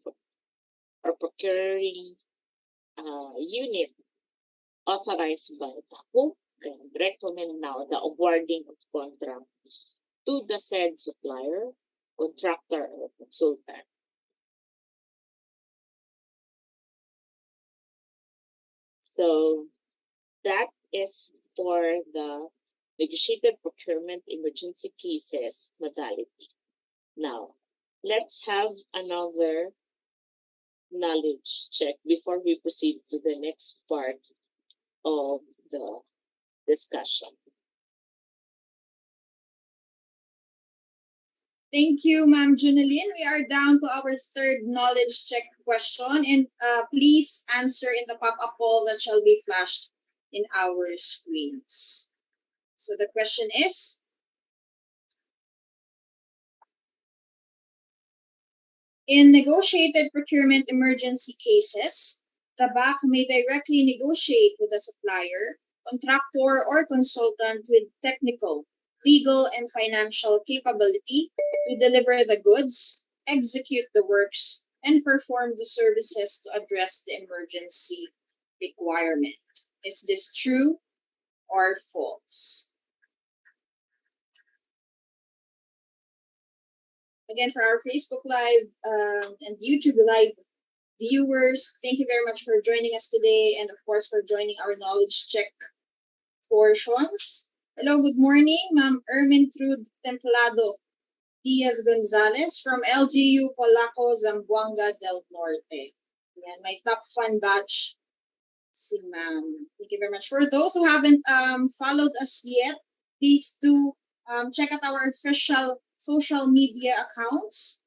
S4: or procuring unit authorized by TACO can recommend now the awarding of contract to the said supplier, contractor, or consultant. So that is for the negotiated procurement emergency cases modality. Now, let's have another knowledge check before we proceed to the next part of the discussion.
S3: Thank you, Ma'am Junaline. We are down to our third knowledge check question, and please answer in the pop-up poll that shall be flashed in our screens. So the question is, in negotiated procurement emergency cases, the BAC may directly negotiate with the supplier, contractor, or consultant with technical, legal, and financial capability to deliver the goods, execute the works, and perform the services to address the emergency requirement. Is this true or false? Again, for our Facebook Live and YouTube Live viewers, thank you very much for joining us today, and of course for joining our knowledge check portions. Hello, good morning, Ma'am Ermintrude Templado Diaz Gonzalez from LGU Polaco, Zamboanga del Norte. Yan, my top fan batch, si Ma'am. Thank you very much. For those who haven't followed us yet, please do check out our official social media accounts,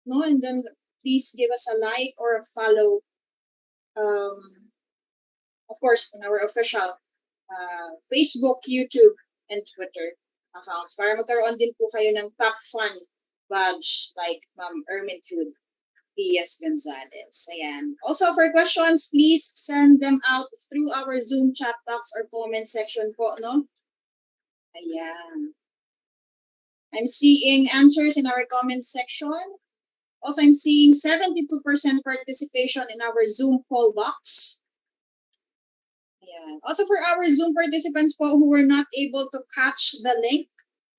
S3: no, and then please give us a like or a follow, of course, in our official Facebook, YouTube, and Twitter accounts para magkaroon din po kayo ng top fan badge like Ma'am Ermintrude Diaz Gonzalez. Ayan. Also, for questions, please send them out through our Zoom chat box or comment section po, no? Ayan. I'm seeing answers in our comment section. Also, I'm seeing 72% participation in our Zoom poll box. Yeah. Also, for our Zoom participants po who were not able to catch the link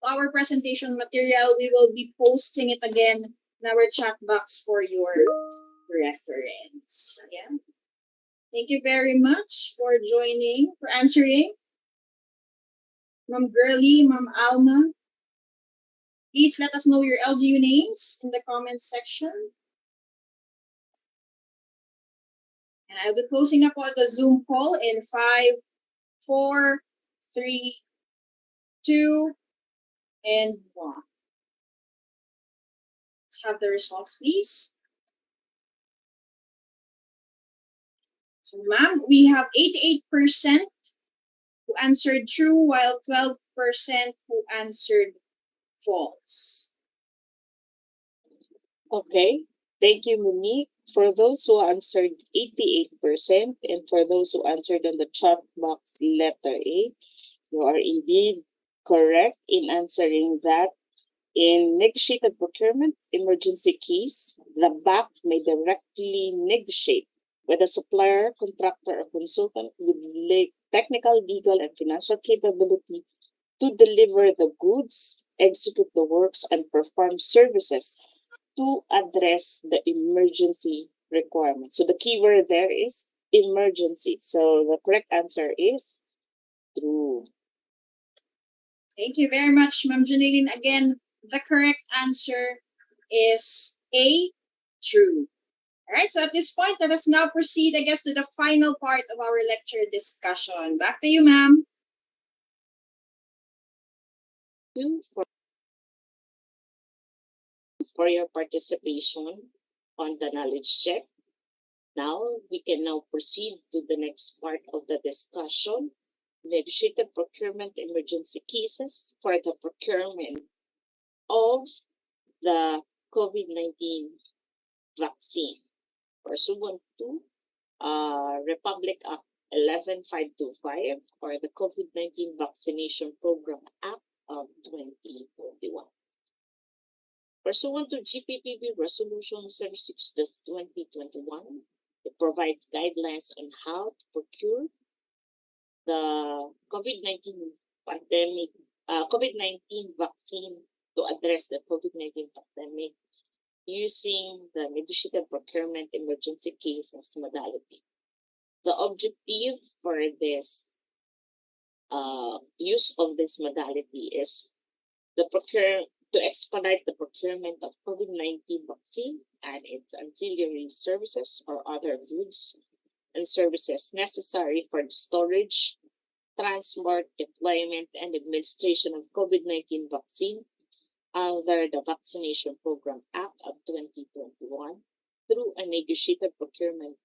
S3: to our presentation material, we will be posting it again in our chat box for your reference. Yeah. Thank you very much for joining, for answering. Ma'am Girly, Ma'am Alma. Please let us know your LGU names in the comments section. And I'll be closing up on the Zoom call in 5, 4, 3, 2, and 1. Let's have the results, please. So, ma'am, we have 88% who answered true, while 12% who answered false.
S4: Okay, thank you, Monique. For those who answered 88% and for those who answered on the chat box letter A, you are indeed correct in answering that. In negotiated procurement emergency case, the BAC may directly negotiate with a supplier, contractor, or consultant with technical, legal, and financial capability to deliver the goods, execute the works, and perform services to address the emergency requirements. So the key word there is emergency. So the correct answer is true.
S3: Thank you very much, Ma'am Janine. Again, the correct answer is A, true. All right, so at this point, let us now proceed, I guess, to the final part of our lecture discussion. Back to you, ma'am.
S4: For your participation on the knowledge check. Now, we can now proceed to the next part of the discussion, negotiated procurement emergency cases for the procurement of the COVID-19 vaccine pursuant to Republic Act 11525 or the COVID-19 Vaccination Program Act of 2021. Pursuant to GPPB Resolution 06-2021, it provides guidelines on how to procure the COVID-19 pandemic, COVID-19 vaccine to address the COVID-19 pandemic using the negotiated procurement emergency cases modality. The objective for this use of this modality is to expedite the procurement of COVID-19 vaccine and its ancillary services or other goods and services necessary for the storage, transport, deployment, and administration of COVID-19 vaccine under the Vaccination Program Act of 2021 through a negotiated procurement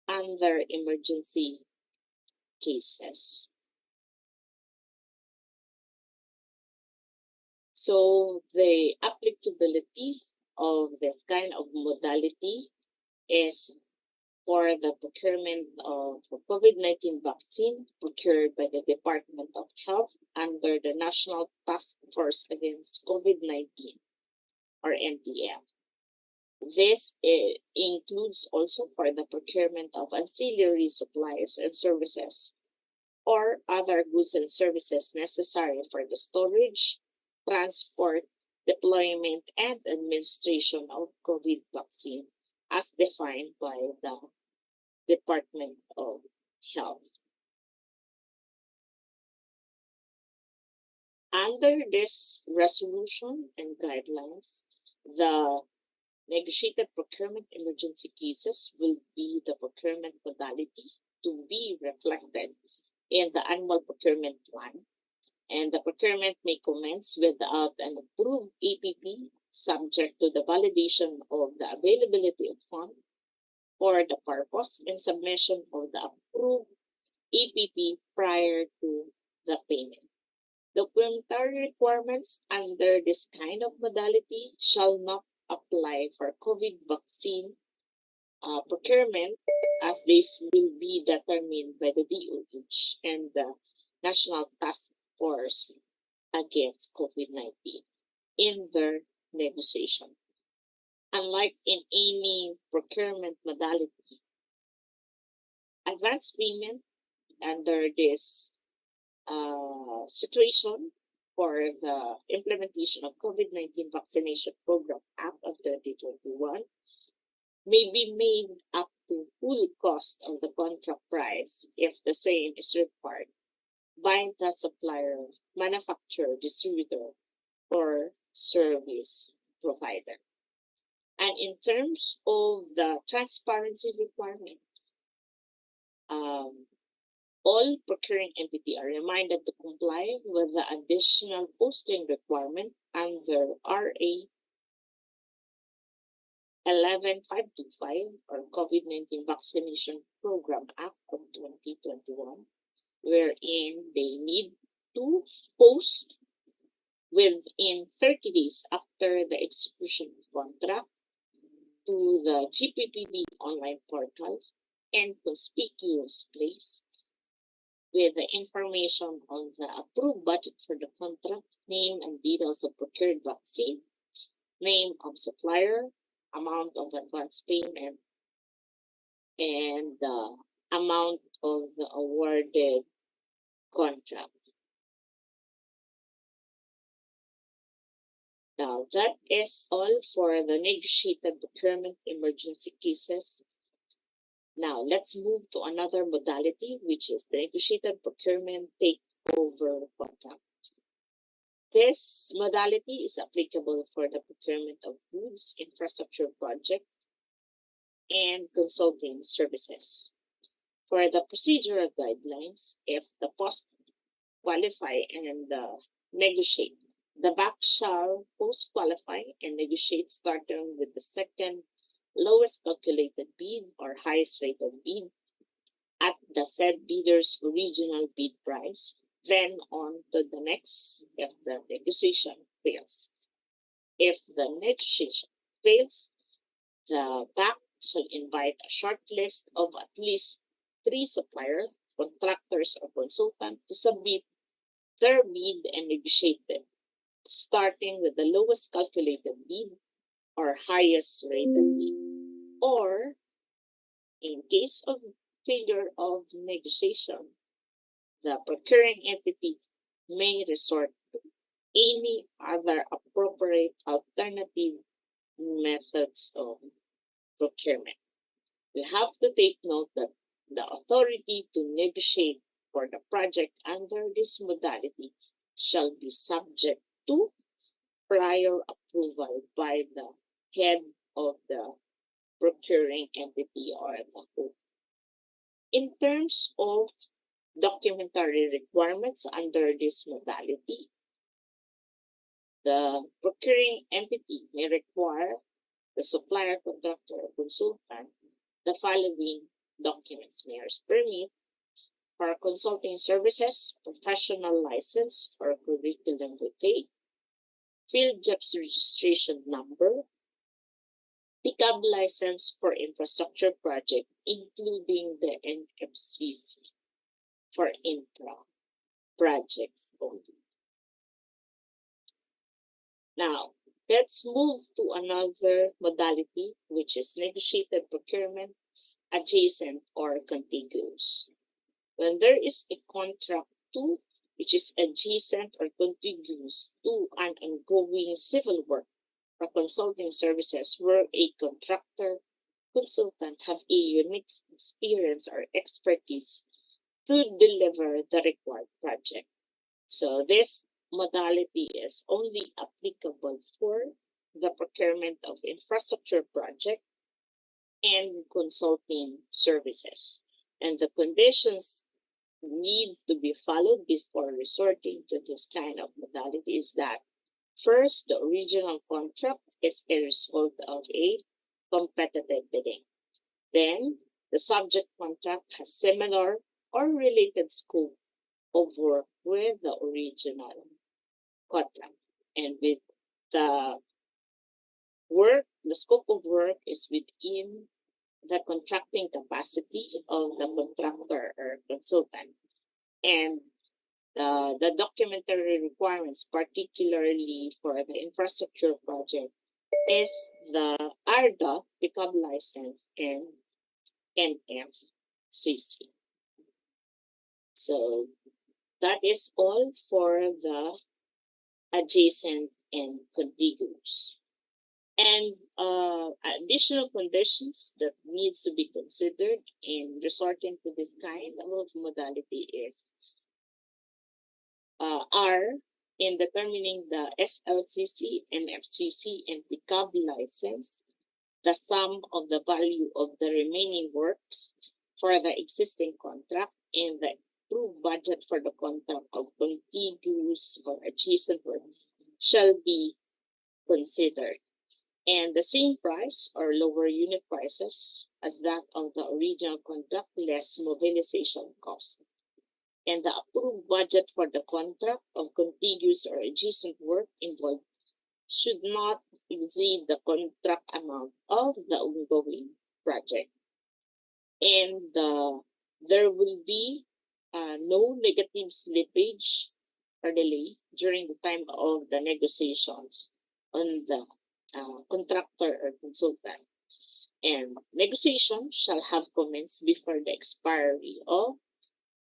S4: under emergency cases. So the applicability of this kind of modality is for the procurement of COVID-19 vaccine procured by the Department of Health under the National Task Force Against COVID-19 or NTF. This includes also for the procurement of ancillary supplies and services or other goods and services necessary for the storage, transport, deployment, and administration of COVID vaccine as defined by the Department of Health. Under this resolution and guidelines, the negotiated procurement emergency cases will be the procurement modality to be reflected in the annual procurement plan, and the procurement may commence without an approved APP subject to the validation of the availability of funds for the purpose and submission of the approved APP prior to the payment. Documentary requirements under this kind of modality shall not apply for COVID vaccine procurement, as this will be determined by the DOH and the National Task Force Against COVID-19 in their negotiation. Unlike in any procurement modality, advance payment under this situation for the implementation of COVID-19 Vaccination Program Act of 2021 may be made up to full cost of the contract price if the same is required by the supplier, manufacturer, distributor, or service provider. And in terms of the transparency requirement, all procuring entity are reminded to comply with the additional posting requirement under RA 11525 or COVID-19 Vaccination Program Act of 2021, wherein they need to post within 30 days after the execution of contract to the GPPB online portal and conspicuous place with the information on the approved budget for the contract, name and details of procured vaccine, name of supplier, amount of advance payment, and the amount of the awarded contract. Now, that is all for the negotiated procurement emergency cases. Now, let's move to another modality, which is the negotiated procurement takeover contract. This modality is applicable for the procurement of goods, infrastructure project, and consulting services. For the procedural guidelines, if the post qualify and negotiate, the back shall post qualify and negotiate starting with the second lowest calculated bid or highest rated bid at the said bidder's original bid price, then on to the next if the negotiation fails. If the negotiation fails, the back shall invite a short list of at least 3 suppliers, contractors, or consultants to submit their bid and negotiate it, starting with the lowest calculated bid or highest rated bid. Or, in case of failure of negotiation, the procuring entity may resort to any other appropriate alternative methods of procurement. We have to take note that the authority to negotiate for the project under this modality shall be subject to prior approval by the head of the procuring entity or the whole. In terms of documentary requirements under this modality, the procuring entity may require the supplier, contractor, or consultant the following documents: mayor's permit for consulting services, professional license or curriculum vitae, field jobs registration number, pickup license for infrastructure project, including the NFCC for infra projects only. Now, let's move to another modality, which is negotiated procurement adjacent or contiguous. When there is a contract to which is adjacent or contiguous to an ongoing civil work or consulting services where a contractor consultant have a unique experience or expertise to deliver the required project. So this modality is only applicable for the procurement of infrastructure project and consulting services. And the conditions needs to be followed before resorting to this kind of modality is that first, the original contract is a result of a competitive bidding. Then, the subject contract has similar or related scope of work with the original contract. And with the work, the scope of work is within the contracting capacity of the contractor or consultant. And the documentary requirements, particularly for the infrastructure project, is the ARDA pickup license and NFCC. So that is all for the adjacent and contiguous. And additional conditions that needs to be considered in resorting to this kind of modality is are in determining the SLCC, NFCC, and pickup license, the sum of the value of the remaining works for the existing contract and the approved budget for the contract of contiguous or adjacent work shall be considered. and the same price or lower unit prices as that of the original contract, less mobilization cost. And the approved budget for the contract of contiguous or adjacent work involved should not exceed the contract amount of the ongoing project. And there will be no negative slippage or delay during the time of the negotiations on the contractor or consultant. And negotiation shall have commenced before the expiry of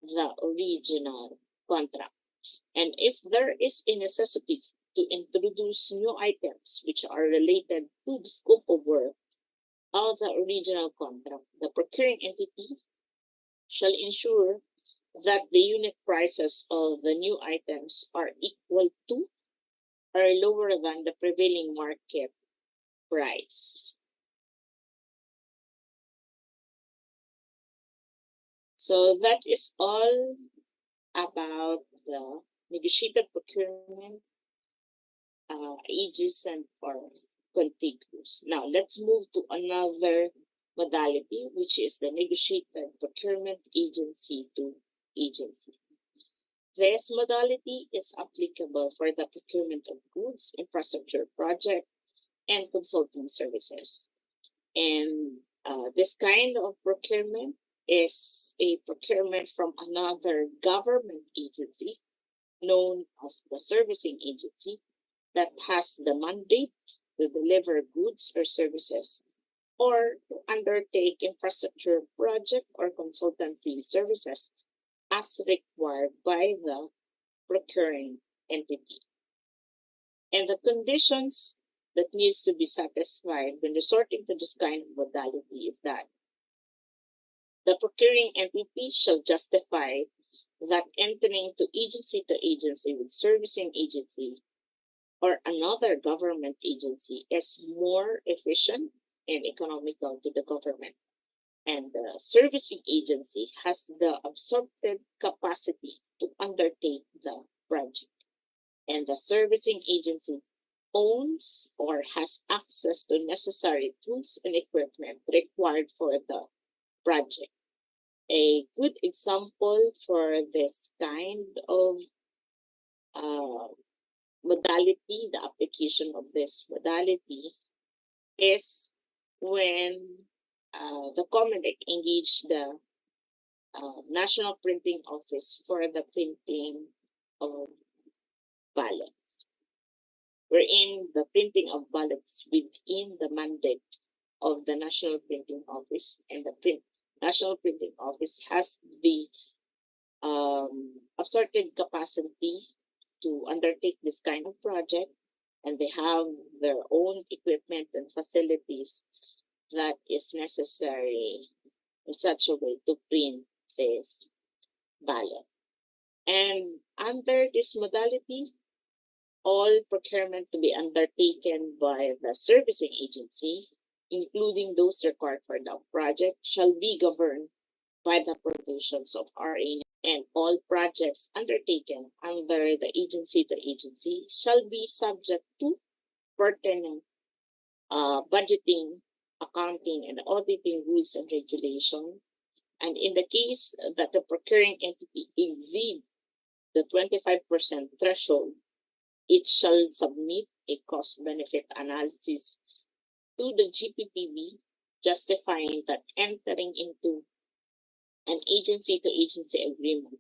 S4: the original contract. And if there is a necessity to introduce new items which are related to the scope of work of the original contract, the procuring entity shall ensure that the unit prices of the new items are equal to or lower than the prevailing market price. So that is all about the negotiated procurement adjacent or contiguous. Now let's move to another modality, which is the negotiated procurement agency to agency. This modality is applicable for the procurement of goods, infrastructure project, and consulting services. And this kind of procurement is a procurement from another government agency known as the servicing agency that has the mandate to deliver goods or services or to undertake infrastructure project or consultancy services as required by the procuring entity. And the conditions that needs to be satisfied when resorting to this kind of modality is that the procuring entity shall justify that entering to agency with servicing agency or another government agency is more efficient and economical to the government. And the servicing agency has the absorptive capacity to undertake the project. And the servicing agency owns or has access to necessary tools and equipment required for the project. A good example for this kind of modality, the application of this modality, is when the Comelec engaged the National Printing Office for the printing of ballots, wherein the printing of ballots within the mandate of the National Printing Office, and the National Printing Office has the absorptive capacity to undertake this kind of project, and they have their own equipment and facilities that is necessary in such a way to print this ballot. And under this modality, all procurement to be undertaken by the servicing agency, including those required for the project, shall be governed by the provisions of RA, and all projects undertaken under the agency to agency shall be subject to pertinent budgeting, accounting, and auditing rules and regulations. And in the case that the procuring entity exceed the 25% threshold, it shall submit a cost-benefit analysis to the GPPB, justifying that entering into an agency-to-agency agreement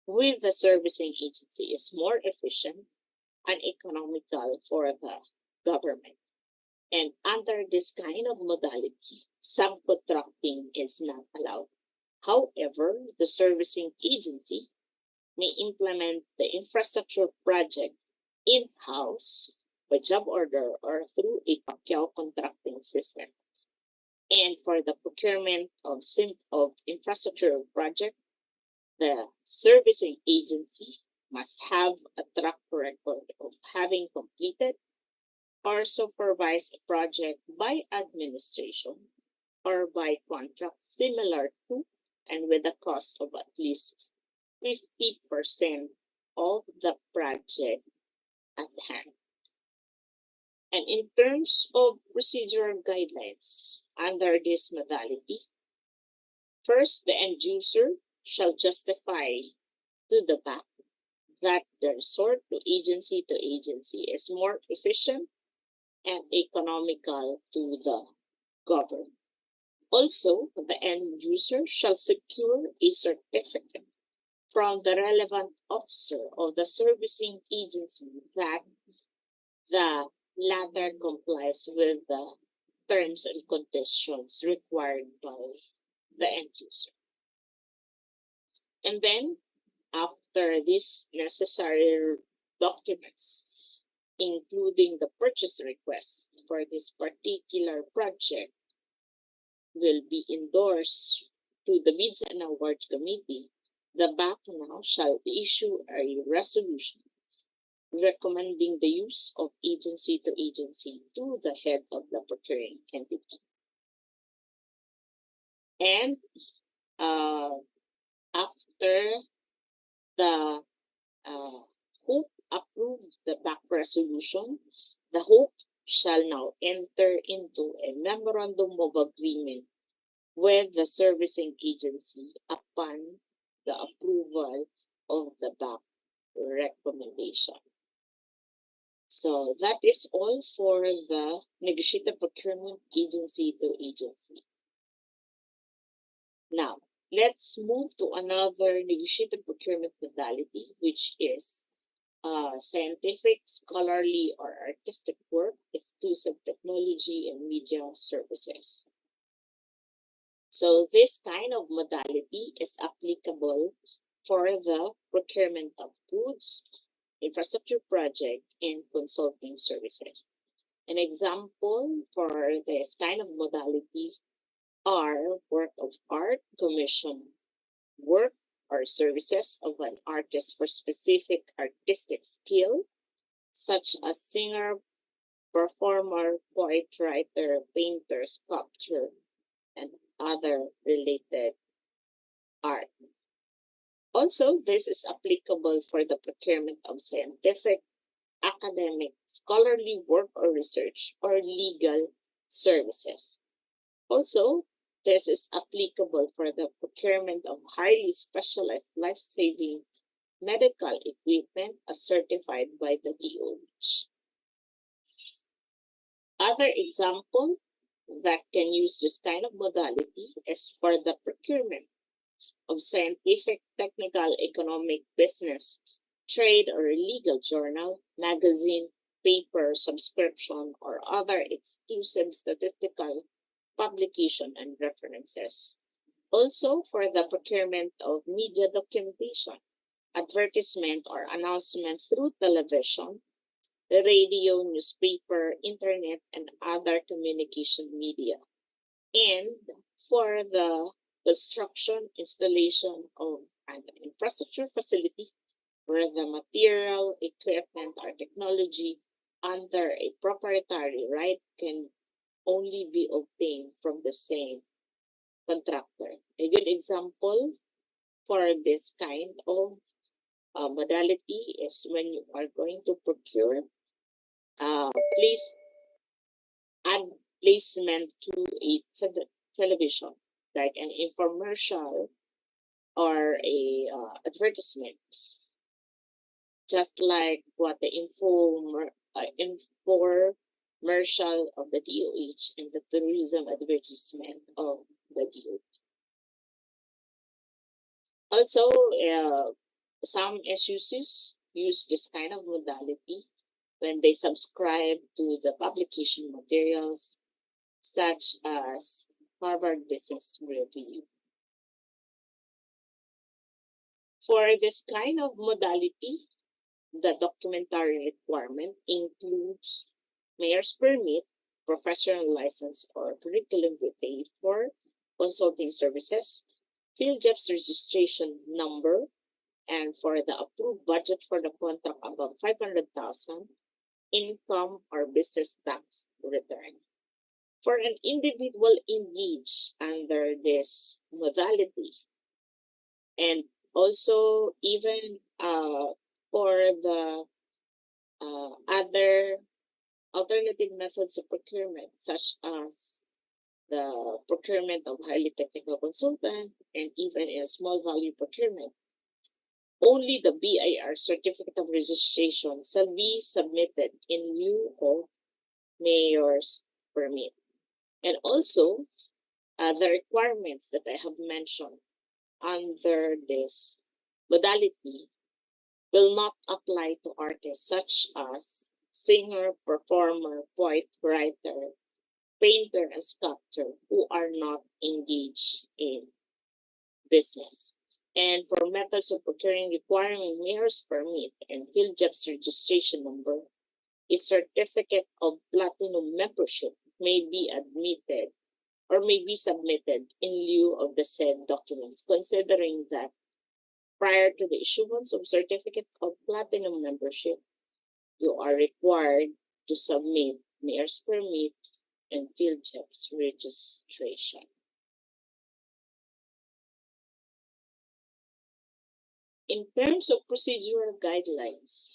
S4: with the servicing agency is more efficient and economical for the government. And under this kind of modality, subcontracting is not allowed. However, the servicing agency may implement the infrastructure project in-house by job order or through a Pacquiao contracting system. And for the procurement of infrastructure project, the servicing agency must have a track record of having completed or supervised a project by administration or by contract similar to and with a cost of at least 50% of the project at hand. And in terms of procedural guidelines under this modality, first, the end user shall justify to the bank that the resort to agency is more efficient and economical to the government. Also, the end user shall secure a certificate from the relevant officer of the servicing agency that the latter complies with the terms and conditions required by the end user. And then, after these necessary documents, including the purchase request for this particular project, will be endorsed to the Bids and Awards Committee, the bank now shall issue a resolution recommending the use of agency to the head of the procuring entity. And after the HOPE approved the back resolution, the HOPE shall now enter into a memorandum of agreement with the servicing agency upon the approval of the back recommendation. So that is all for the negotiated procurement agency to agency. Now, let's move to another negotiated procurement modality, which is scientific, scholarly, or artistic work, exclusive technology, and media services. So this kind of modality is applicable for the procurement of goods, infrastructure project, and consulting services. An example for this kind of modality are work of art, commission work, or services of an artist for specific artistic skill, such as singer, performer, poet, writer, painter, sculptor, and other related art. Also, this is applicable for the procurement of scientific, academic, scholarly work or research, or legal services. Also, this is applicable for the procurement of highly specialized life-saving medical equipment as certified by the DOH. Other example that can use this kind of modality is for the procurement of scientific, technical, economic, business, trade, or legal journal, magazine, paper, subscription, or other exclusive statistical publication and references. Also, for the procurement of media documentation, advertisement or announcement through television, radio, newspaper, internet, and other communication media. And for the construction, installation of an infrastructure facility where the material, equipment, or technology under a proprietary right can only be obtained from the same contractor. A good example for this kind of modality is when you are going to procure place ad placement to a television, like an infomercial or a advertisement, just like what the infomercial of the DOH and the tourism advertisement of the DOH. Also, some SUCs use this kind of modality when they subscribe to the publication materials, such as Harvard Business Review. For this kind of modality, the documentary requirement includes mayor's permit, professional license, or curriculum vitae for consulting services, field jobs registration number, and for the approved budget for the contract above 500,000, income or business tax return. For an individual engaged under this modality, and also even for the other Alternative methods of procurement, such as the procurement of highly technical consultant and even in small value procurement. Only the BIR certificate of registration shall be submitted in lieu of mayor's permit. And also, the requirements that I have mentioned under this modality will not apply to artists such as singer, performer, poet, writer, painter, and sculptor who are not engaged in business. And for methods of procuring requiring mayor's permit and field jobs registration number, a certificate of platinum membership may be admitted or may be submitted in lieu of the said documents, considering that prior to the issuance of certificate of platinum membership, you are required to submit mayor's permit and field jobs registration. In terms of procedural guidelines,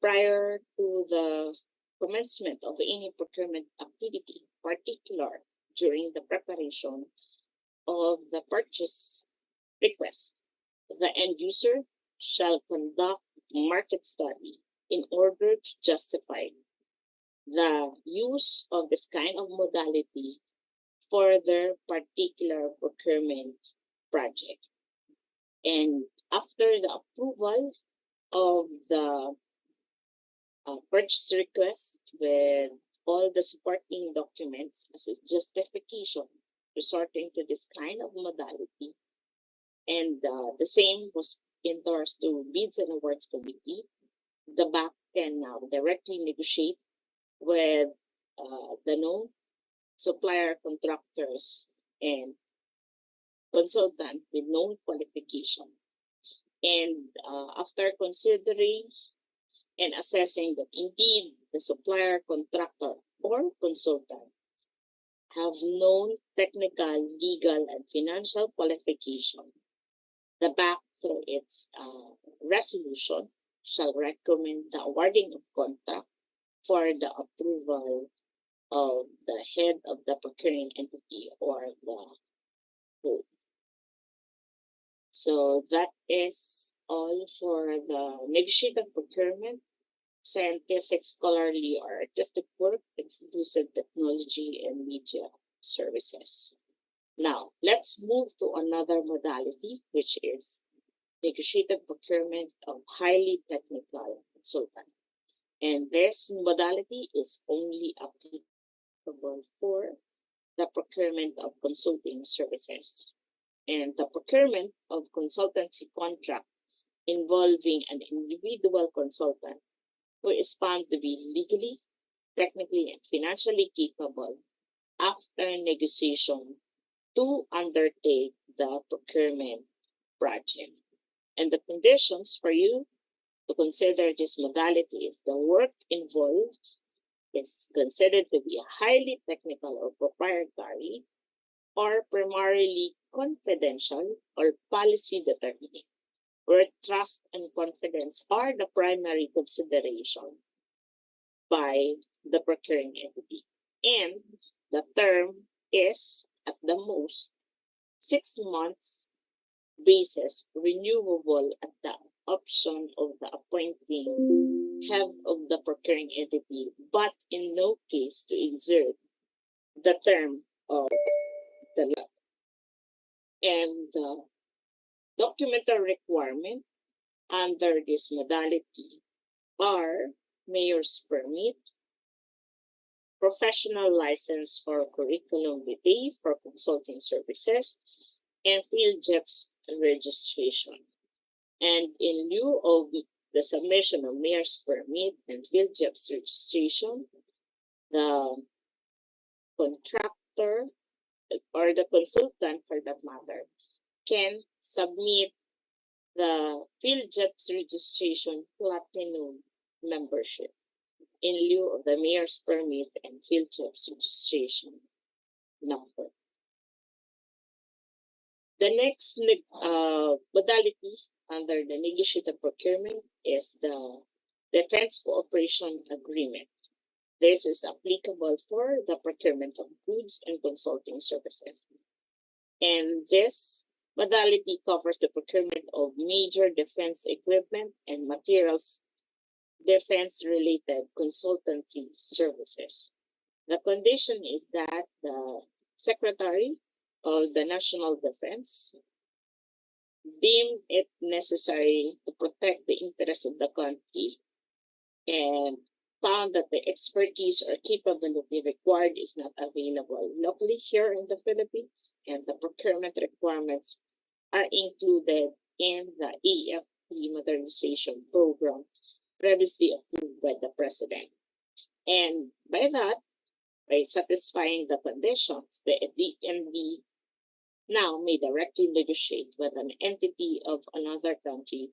S4: prior to the commencement of any procurement activity, particular during the preparation of the purchase request, the end user shall conduct market study in order to justify the use of this kind of modality for their particular procurement project. And after the approval of the purchase request with all the supporting documents as a justification resorting to this kind of modality, and the same was endorsed to Bids and Awards Committee, the bank can now directly negotiate with the known supplier contractors and consultant with known qualification. And after considering and assessing that indeed the supplier, contractor, or consultant have known technical, legal, and financial qualification, the bank, through its resolution, shall recommend the awarding of contract for the approval of the head of the procuring entity or the board. So that is all for the negotiated procurement, scientific, scholarly, or artistic work, exclusive technology, and media services. Now, let's move to another modality, which is negotiated procurement of highly technical consultant. And this modality is only applicable for the procurement of consulting services. And the procurement of consultancy contract involving an individual consultant who is found to be legally, technically, and financially capable after negotiation to undertake the procurement project. And the conditions for you to consider this modality is the work involved is considered to be highly technical or proprietary or primarily confidential or policy determining, where trust and confidence are the primary consideration by the procuring entity. And the term is at the most 6 months basis, renewable at the option of the appointing head of the procuring entity, but in no case to exert the term of the law. And the documentary requirement under this modality are mayor's permit, professional license or curriculum vitae for consulting services, and field jobs registration. And in lieu of the submission of mayor's permit and field jobs registration, the contractor or the consultant, for that matter, can submit the field jobs registration platinum membership in lieu of the mayor's permit and field jobs registration number. The next modality under the negotiated procurement is the Defense Cooperation Agreement. This is applicable for the procurement of goods and consulting services. And this modality covers the procurement of major defense equipment and materials, defense-related consultancy services. The condition is that the Secretary of the National Defense deemed it necessary to protect the interests of the country and found that the expertise or capability required is not available locally here in the Philippines, and the procurement requirements are included in the AFP modernization program previously approved by the President. And by that, by satisfying the conditions, the DND now may directly negotiate with an entity of another country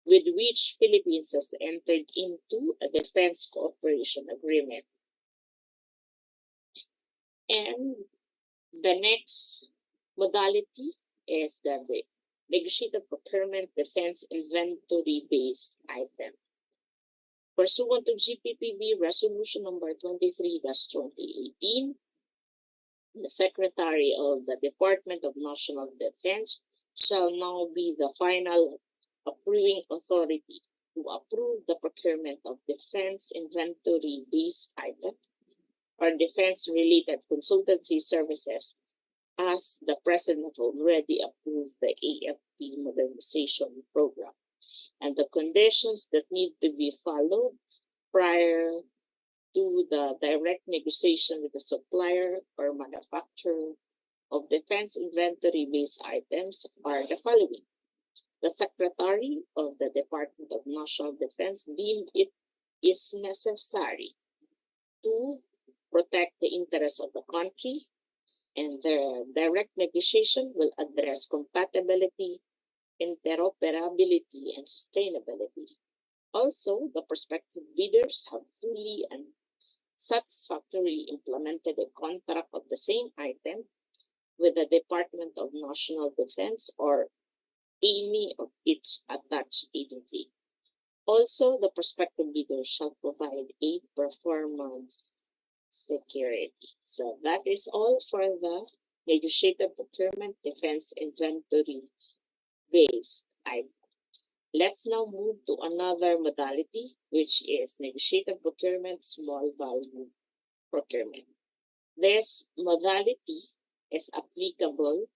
S4: with which Philippines has entered into a defense cooperation agreement. And the next modality is the negotiated procurement defense inventory-based item. Pursuant to GPPB Resolution number 23-2018, the Secretary of the Department of National Defense shall now be the final approving authority to approve the procurement of defense inventory-based items or defense-related consultancy services, as the President already approved the AFP modernization program, and the conditions that need to be followed prior to the direct negotiation with the supplier or manufacturer of defense inventory-based items are the following. The Secretary of the Department of National Defense deemed it is necessary to protect the interests of the country, and the direct negotiation will address compatibility, interoperability, and sustainability. Also, the prospective bidders have fully and satisfactorily implemented a contract of the same item with the Department of National Defense or any of its attached agency. Also, the prospective bidder shall provide a performance security. So that is all for the negotiated procurement defense inventory-based item. Let's now move to another modality, which is negotiated procurement small value procurement. This modality is applicable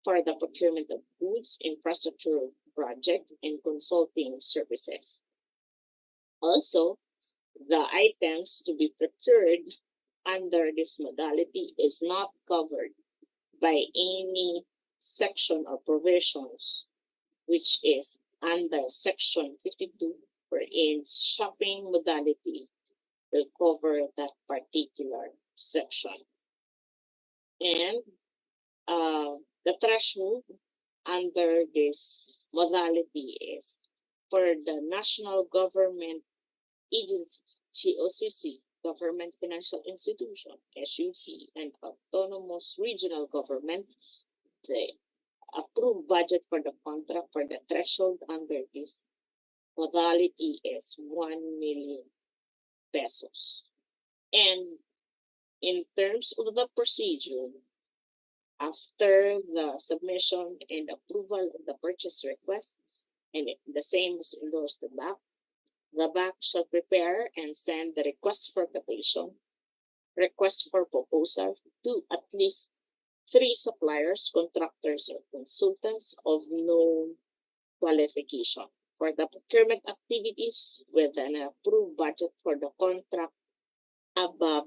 S4: for the procurement of goods, infrastructure project, and consulting services. Also, the items to be procured under this modality is not covered by any section or provisions, which is under Section 52, wherein shopping modality will cover that particular section. And the threshold under this modality is for the national government agency, GOCC, government financial institution, SUC, and autonomous regional government, the approved budget for the contract for the threshold under this modality is 1 million pesos. And in terms of the procedure, after the submission and approval of the purchase request, and the same is endorsed the bank shall prepare and send the request for quotation, request for proposal to at least 3 suppliers, contractors, or consultants of known qualification for the procurement activities with an approved budget for the contract above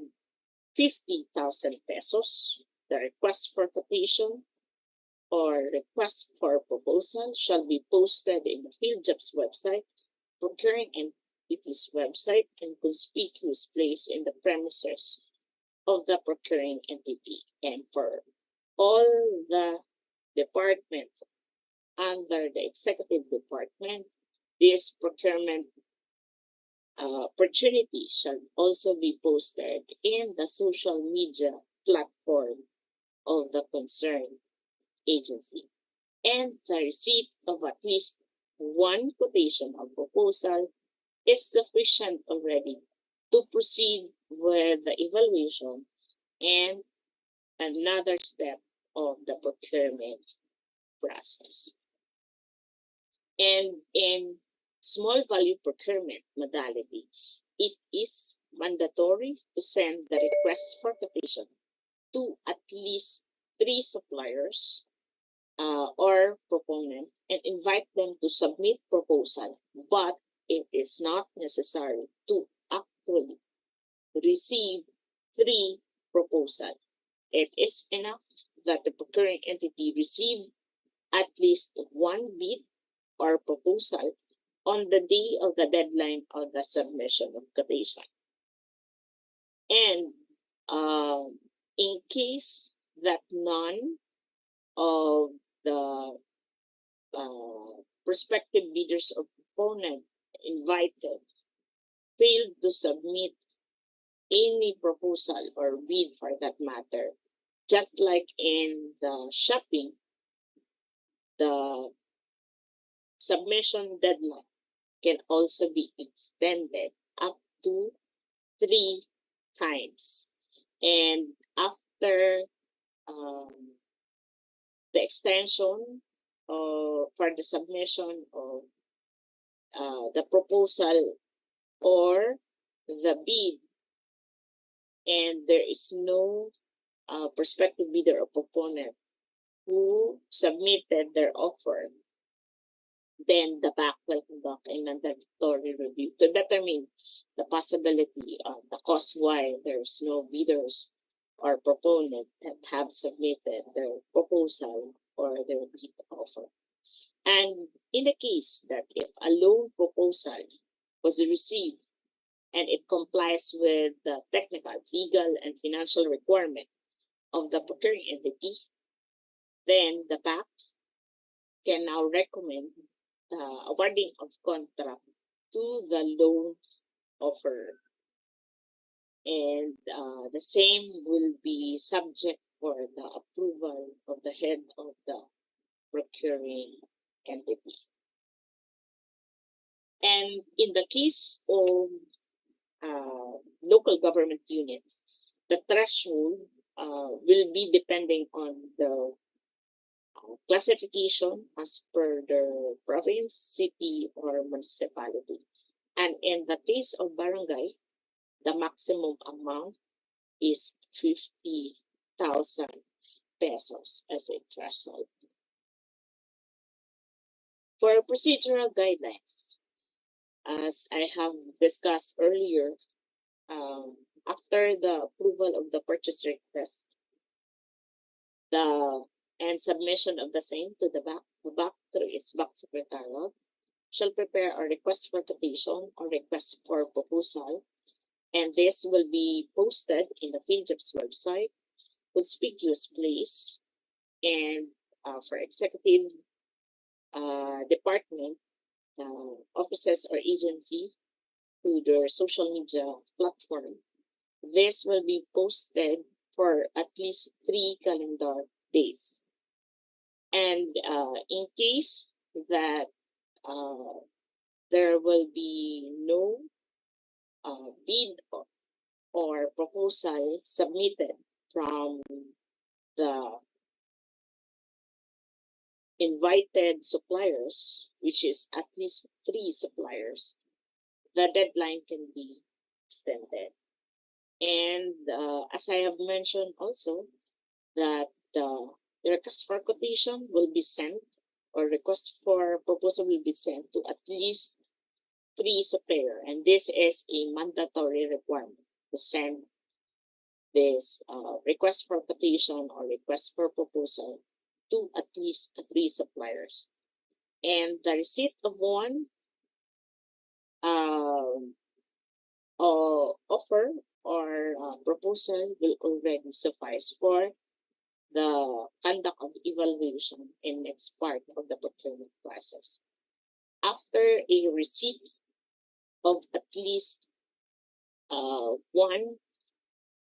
S4: 50,000 pesos. The request for quotation or request for proposal shall be posted in the Field Jobs website, procuring entity's website, and conspicuous place in the premises of the procuring entity. And for all the departments under the executive department, this procurement opportunity shall also be posted in the social media platform of the concerned agency. And the receipt of at least 1 quotation or proposal is sufficient already to proceed with the evaluation and another step of the procurement process. And in small value procurement modality, it is mandatory to send the request for quotation to at least 3 suppliers or proponent and invite them to submit proposal, but it is not necessary to actually receive 3 proposals. It is enough that the procuring entity receive at least 1 bid or proposal on the day of the deadline of the submission of quotation. And in case that none of the prospective bidders or proponent invited failed to submit any proposal or bid for that matter, just like in the shopping, the submission deadline can also be extended up to 3 times. And after the extension for the submission of the proposal or the bid, and there is no prospective bidder or proponent who submitted their offer, then the BAC will conduct a mandatory review to determine the possibility of the cause why there's no bidders or proponent that have submitted their proposal or their bid offer. And in the case that if a loan proposal was received and it complies with the technical, legal, and financial requirement of the procuring entity, then the BAC can now recommend the awarding of contract to the loan offerer. And the same will be subject for the approval of the head of the procuring entity. And in the case of local government units, the threshold will be depending on the classification as per the province, city, or municipality. And in the case of barangay, the maximum amount is 50,000 pesos as a threshold. For procedural guidelines, as I have discussed earlier, after the approval of the purchase request, and submission of the same to the BAC through its BAC secretariat shall prepare a request for quotation or request for proposal, and this will be posted in the PhilJobs website, conspicuous place, and for executive department, offices or agency to their social media platform. This will be posted for at least 3 calendar days. And in case that there will be no bid or proposal submitted from the invited suppliers, which is at least 3 suppliers, the deadline can be extended. And as I have mentioned also, that the request for quotation will be sent, or request for proposal will be sent to at least 3 suppliers, and this is a mandatory requirement to send this request for quotation or request for proposal to at least 3 suppliers. And the receipt of one offer or proposal will already suffice for the conduct of evaluation in next part of the procurement process. After a receipt of at least one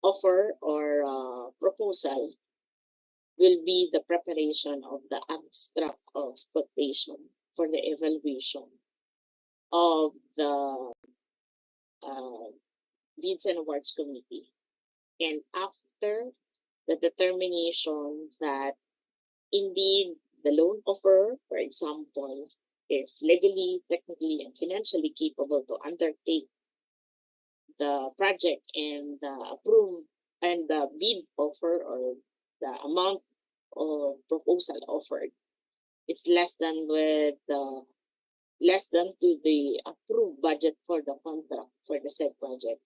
S4: offer or proposal will be the preparation of the abstract of quotation for the evaluation of the Bids and Awards Committee. And after the determination that indeed the loan offerer, for example, is legally, technically, and financially capable to undertake the project, and the approved and the bid offer or the amount of proposal offered is less than to the approved budget for the contract for the said project,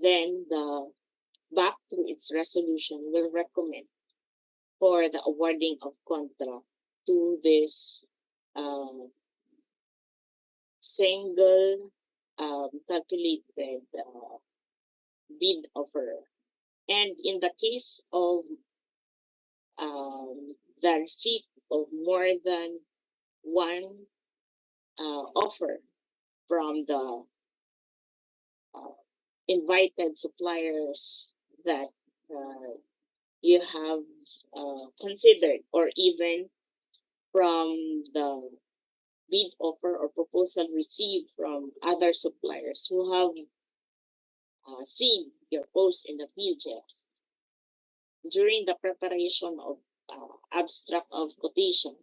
S4: then the BAC through its resolution will recommend for the awarding of contract to this single calculated bid offer. And in the case of the receipt of more than one offer from the invited suppliers that you have considered, or even from the bid offer or proposal received from other suppliers who have seen your post in the PhilJEPs, during the preparation of abstract of quotation,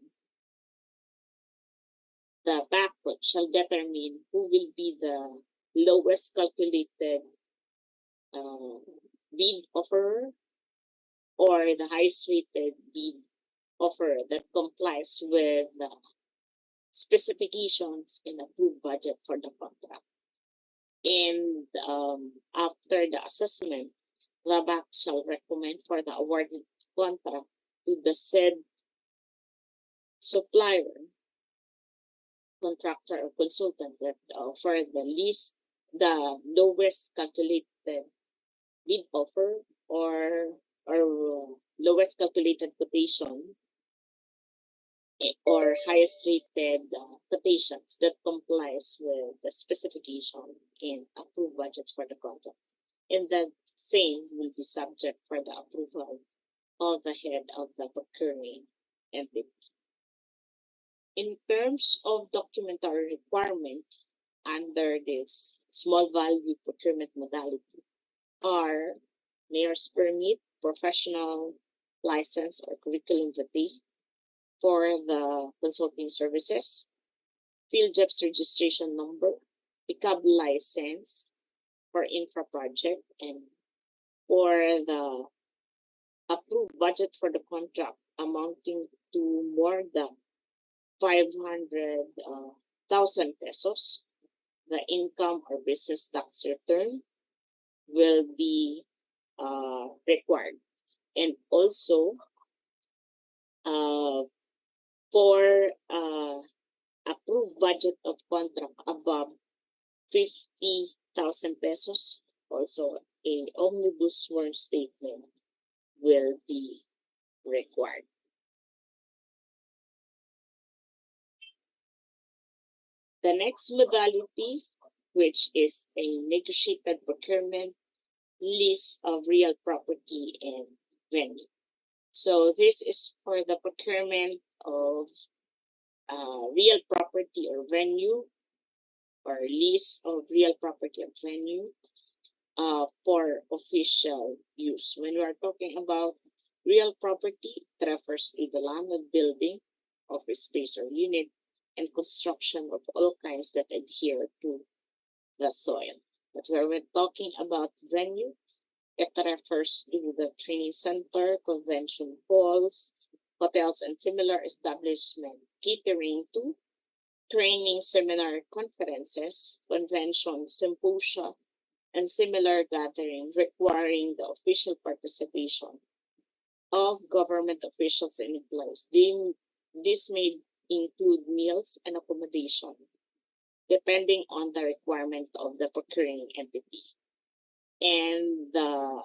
S4: the BAC shall determine who will be the lowest calculated bid offerer or the highest rated bid offerer that complies with the specifications in approved budget for the contract. And after the assessment, the BAC shall recommend for the awarded contract to the said supplier, contractor, or consultant that offer the lowest calculated bid offer or lowest calculated quotation or highest rated quotations that complies with the specification in approved budget for the contract. And the same will be subject for the approval of the head of the procuring entity. In terms of documentary requirement under this small value procurement modality are mayor's permit, professional license or curriculum vitae for the consulting services, PhilJEPs registration number, PICAB license for infra project, and for the approved budget for the contract amounting to more than 500,000 pesos, the income or business tax return will be required. And also for approved budget of contract above 50,000 pesos, also a omnibus sworn statement will be required. The next modality, which is a negotiated procurement, list of real property and venue. So this is for the procurement of real property or venue, or list of real property or venue for official use. When we are talking about real property, it refers to the land or building, office space or unit, and construction of all kinds that adhere to the soil. But when we're talking about venue, it refers to the training center, convention halls, hotels, and similar establishments catering to training, seminar, conferences, conventions, symposia, and similar gatherings requiring the official participation of government officials and employees. This may include meals and accommodation, depending on the requirement of the procuring entity. And the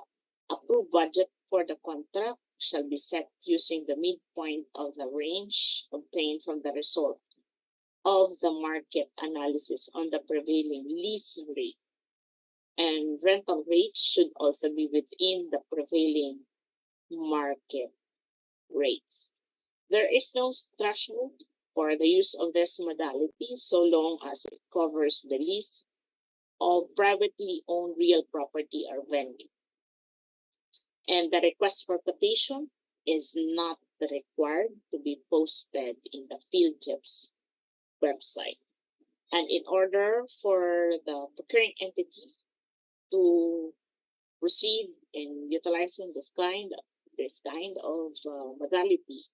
S4: approved budget for the contract shall be set using the midpoint of the range obtained from the result of the market analysis on the prevailing lease rate. And rental rates should also be within the prevailing market rates. There is no threshold for the use of this modality so long as it covers the lease of privately owned real property or venue. And the request for quotation is not required to be posted in the PhilJEP's website. And in order for the procuring entity to proceed in utilizing this kind of modality,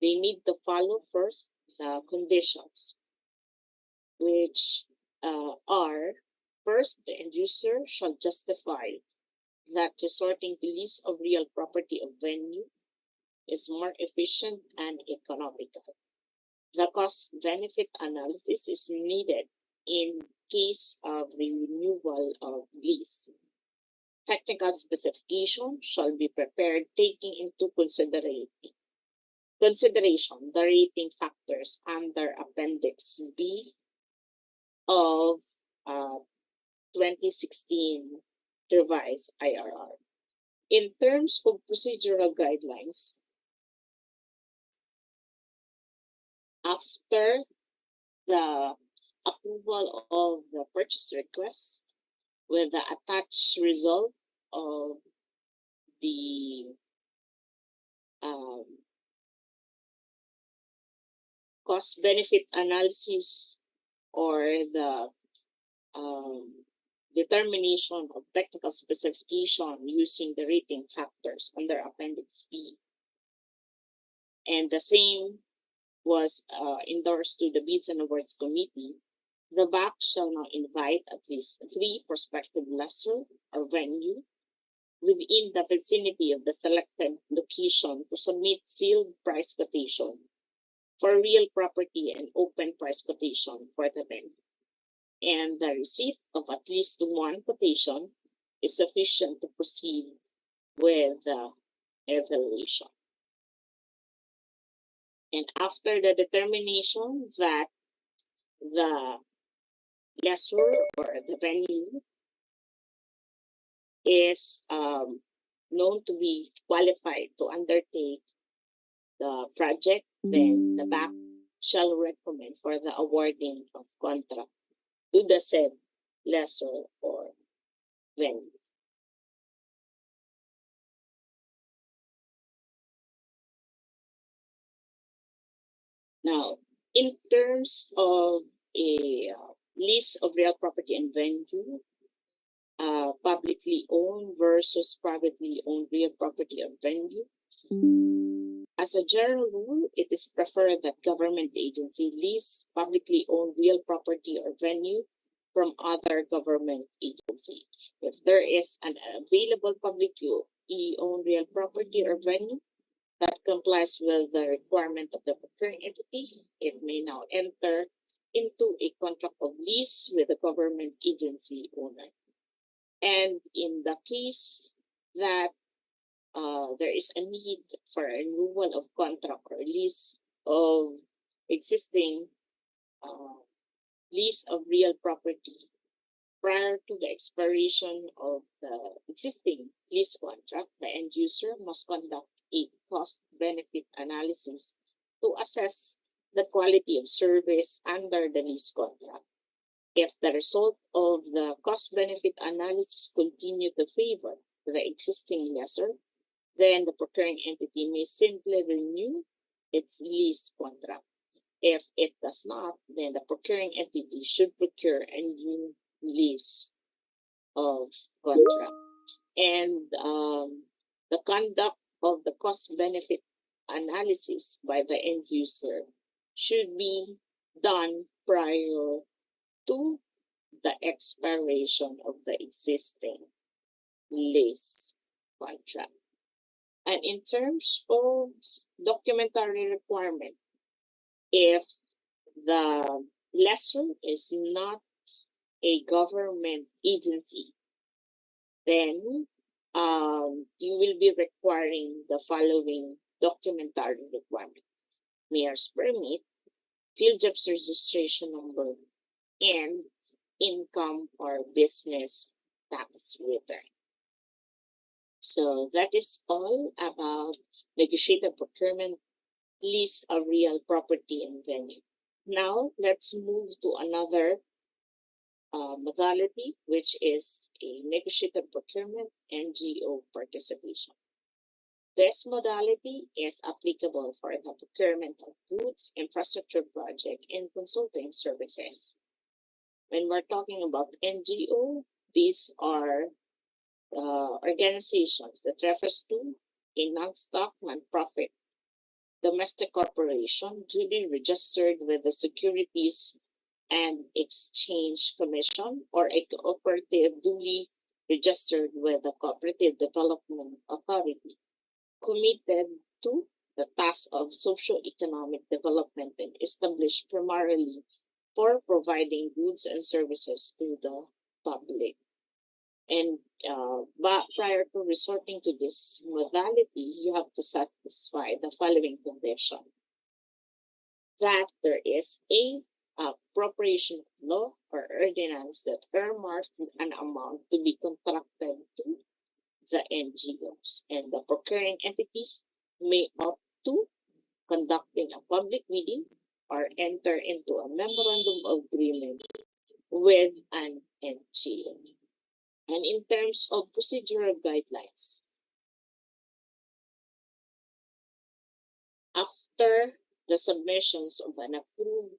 S4: they need to follow first the conditions, which are first, the end user shall justify that resorting to lease of real property of venue is more efficient and economical. The cost-benefit analysis is needed in case of the renewal of lease. Technical specification shall be prepared taking into consideration the rating factors under Appendix B of 2016 revised IRR. In terms of procedural guidelines, after the approval of the purchase request with the attached result of the cost-benefit analysis or the determination of technical specification using the rating factors under Appendix B. And the same was endorsed to the Bids and Awards Committee. The VAC shall now invite at least 3 prospective lessor or venue within the vicinity of the selected location to submit sealed price quotation for real property and open price quotation for the venue. And the receipt of at least 1 quotation is sufficient to proceed with the evaluation. And after the determination that the lessor or the venue is known to be qualified to undertake the project, then the BAC shall recommend for the awarding of contract to the said lessor or venue. Now, in terms of a lease of real property and venue, publicly owned versus privately owned real property or venue, as a general rule, it is preferred that government agency lease publicly owned real property or venue from other government agency. If there is an available publicly owned real property or venue that complies with the requirement of the procuring entity, it may now enter into a contract of lease with the government agency owner. And in the case that there is a need for a renewal of contract or lease of existing lease of real property prior to the expiration of the existing lease contract, the end user must conduct a cost-benefit analysis to assess the quality of service under the lease contract. If the result of the cost-benefit analysis continue to favor the existing lessor, then the procuring entity may simply renew its lease contract. If it does not, then the procuring entity should procure a new lease of contract. And the conduct of the cost-benefit analysis by the end user should be done prior to the expiration of the existing lease contract. And in terms of documentary requirement, if the lessor is not a government agency, then you will be requiring the following documentary requirements: mayor's permit, PhilJEP's registration number, and income or business tax return. So that is all about negotiated procurement, lease of real property and venue. Now let's move to another modality, which is a negotiated procurement NGO participation. This modality is applicable for the procurement of goods, infrastructure project, and consulting services. When we're talking about NGO, these are organizations that refers to a non-stock, non-profit domestic corporation duly registered with the Securities and Exchange Commission, or a cooperative duly registered with the Cooperative Development Authority, committed to the task of socio-economic development and established primarily for providing goods and services to the public. And but prior to resorting to this modality, you have to satisfy the following condition: that there is a appropriation of law or ordinance that earmarks an amount to be contracted to the NGOs, and the procuring entity may opt to conducting a public meeting or enter into a memorandum of agreement with an NGO. And in terms of procedural guidelines, after the submissions of an approved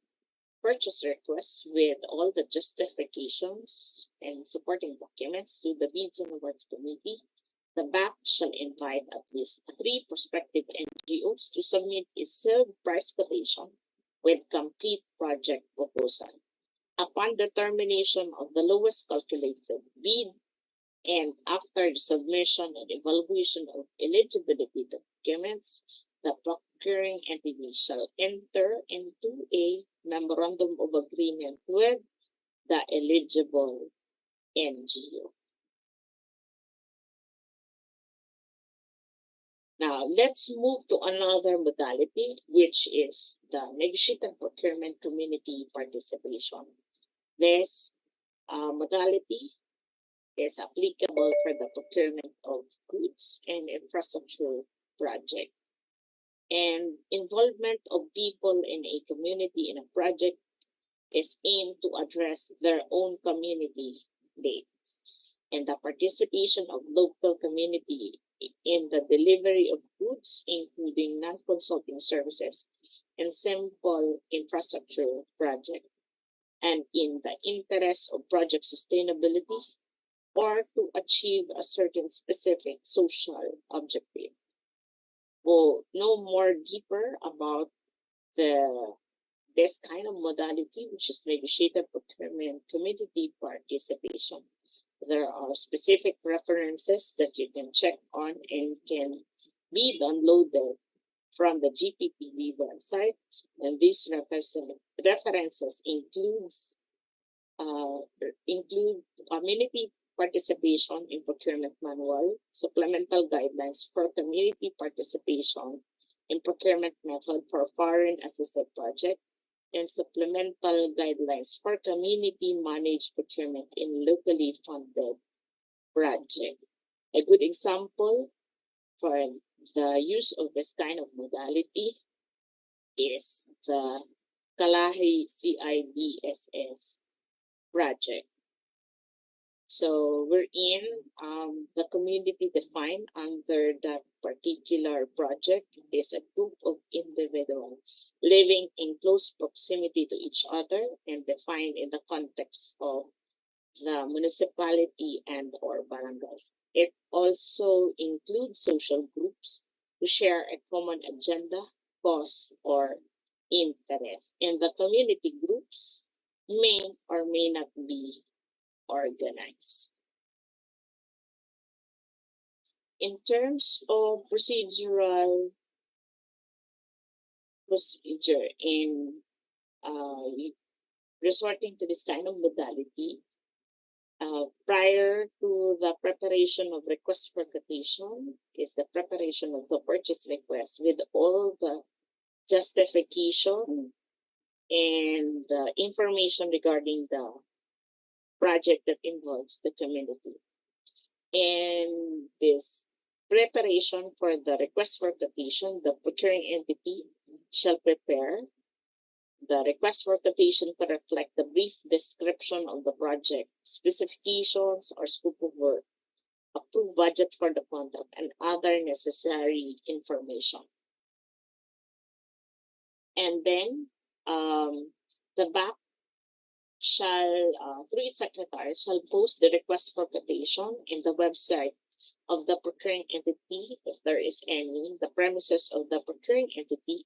S4: purchase request with all the justifications and supporting documents to the Bids and Awards Committee, the BAC shall invite at least 3 prospective NGOs to submit a sealed price quotation with complete project proposal. Upon determination of the lowest calculated bid, and after the submission and evaluation of eligibility documents, the procuring entity shall enter into a memorandum of agreement with the eligible NGO. Now, let's move to another modality, which is the negotiated procurement community participation. This modality is applicable for the procurement of goods and infrastructure project. And involvement of people in a community in a project is aimed to address their own community needs, and the participation of local community in the delivery of goods, including non-consulting services and simple infrastructure project, and in the interest of project sustainability or to achieve a certain specific social objective. We'll know more deeper about this kind of modality, which is negotiated procurement community participation. There are specific references that you can check on and can be downloaded from the GPPB website. And these references include community participation in procurement manual, supplemental guidelines for community participation in procurement method for foreign assisted project, and supplemental guidelines for community managed procurement in locally funded project. A good example for the use of this kind of modality is the Kalahi CIDSS project. So we're in the community defined under that particular project is a group of individuals living in close proximity to each other and defined in the context of the municipality and or barangay. It also includes social groups who share a common agenda, cause, or interest. And the community groups may or may not be organized. In terms of procedure in resorting to this kind of modality, prior to the preparation of request for quotation is the preparation of the purchase request with all the justification and the information regarding the project that involves the community. And this preparation for the request for quotation, the procuring entity shall prepare The request for quotation to reflect the brief description of the project, specifications or scope of work, approved budget for the contract, and other necessary information. And then the BAC shall, through its secretary, shall post the request for quotation in the website of the procuring entity, if there is any, the premises of the procuring entity,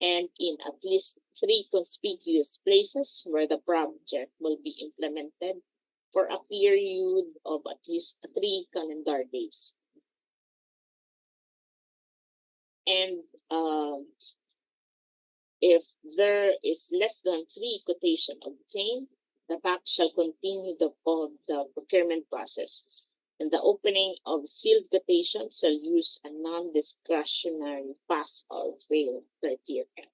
S4: and in at least 3 conspicuous places where the project will be implemented for a period of at least 3 calendar days. And if there is less than 3 quotation obtained, the BAC shall continue the procurement process. And the opening of sealed quotation shall use a non-discretionary pass or fail criteria.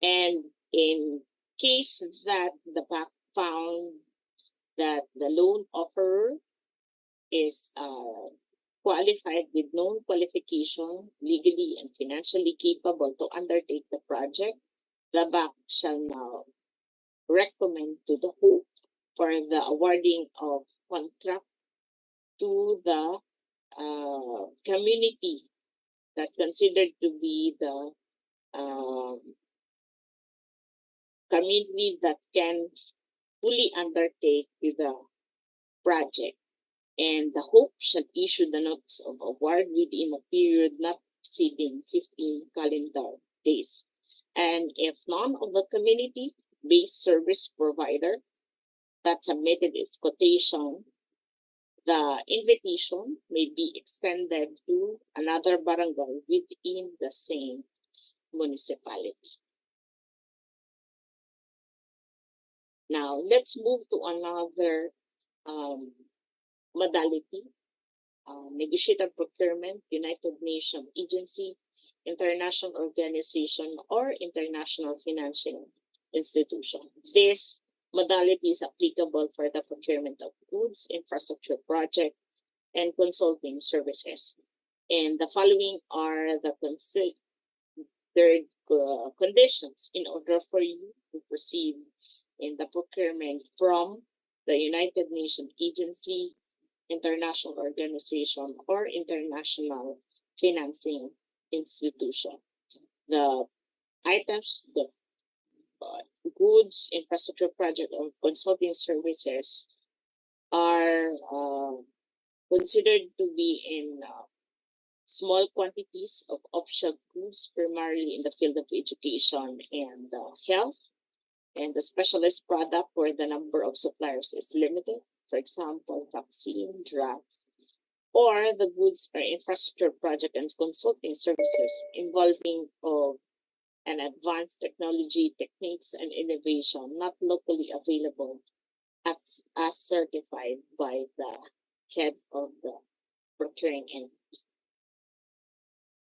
S4: And in case that the BAC found that the loan offerer is qualified with known qualification, legally and financially capable to undertake the project, the BAC shall now recommend to the HOPE for the awarding of contract to the community that considered to be the community that can fully undertake the project. And the HOPE shall issue the notice of award within a period not exceeding 15 calendar days. And if none of the community-based service provider that submitted its quotation, the invitation may be extended to another barangay within the same municipality. Now, let's move to another modality, negotiated procurement, United Nations agency, international organization, or international financial institution. This modality is applicable for the procurement of goods, infrastructure project, and consulting services. And the following are the considered conditions in order for you to proceed in the procurement from the United Nations agency, international organization, or international financing institution. The items, the goods, infrastructure project, or consulting services are considered to be in small quantities of off-shelf goods, primarily in the field of education and health, and the specialist product where the number of suppliers is limited, for example, vaccine, drugs, or the goods or infrastructure project and consulting services involving of an advanced technology, techniques, and innovation not locally available as certified by the head of the procuring entity.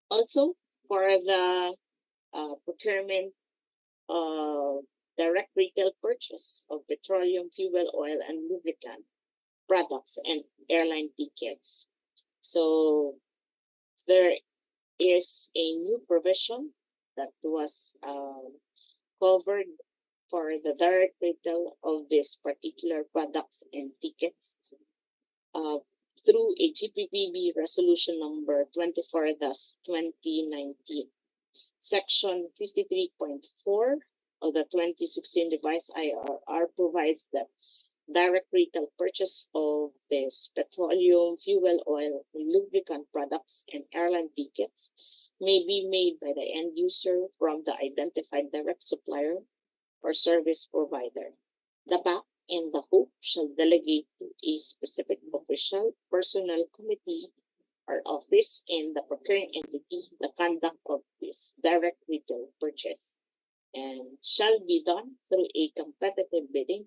S4: Also, for the procurement of direct retail purchase of petroleum, fuel, oil, and lubricant products and airline tickets. So there is a new provision that was covered for the direct retail of these particular products and tickets through a GPPB resolution number 24-2019. Section 53.4 of the 2016 revised IRR provides that direct retail purchase of this petroleum, fuel, oil, lubricant products, and airline tickets may be made by the end user from the identified direct supplier or service provider. The BAC and the HOPE shall delegate to a specific official, personnel committee, or office in the procuring entity the conduct of this direct retail purchase, and shall be done through a competitive bidding,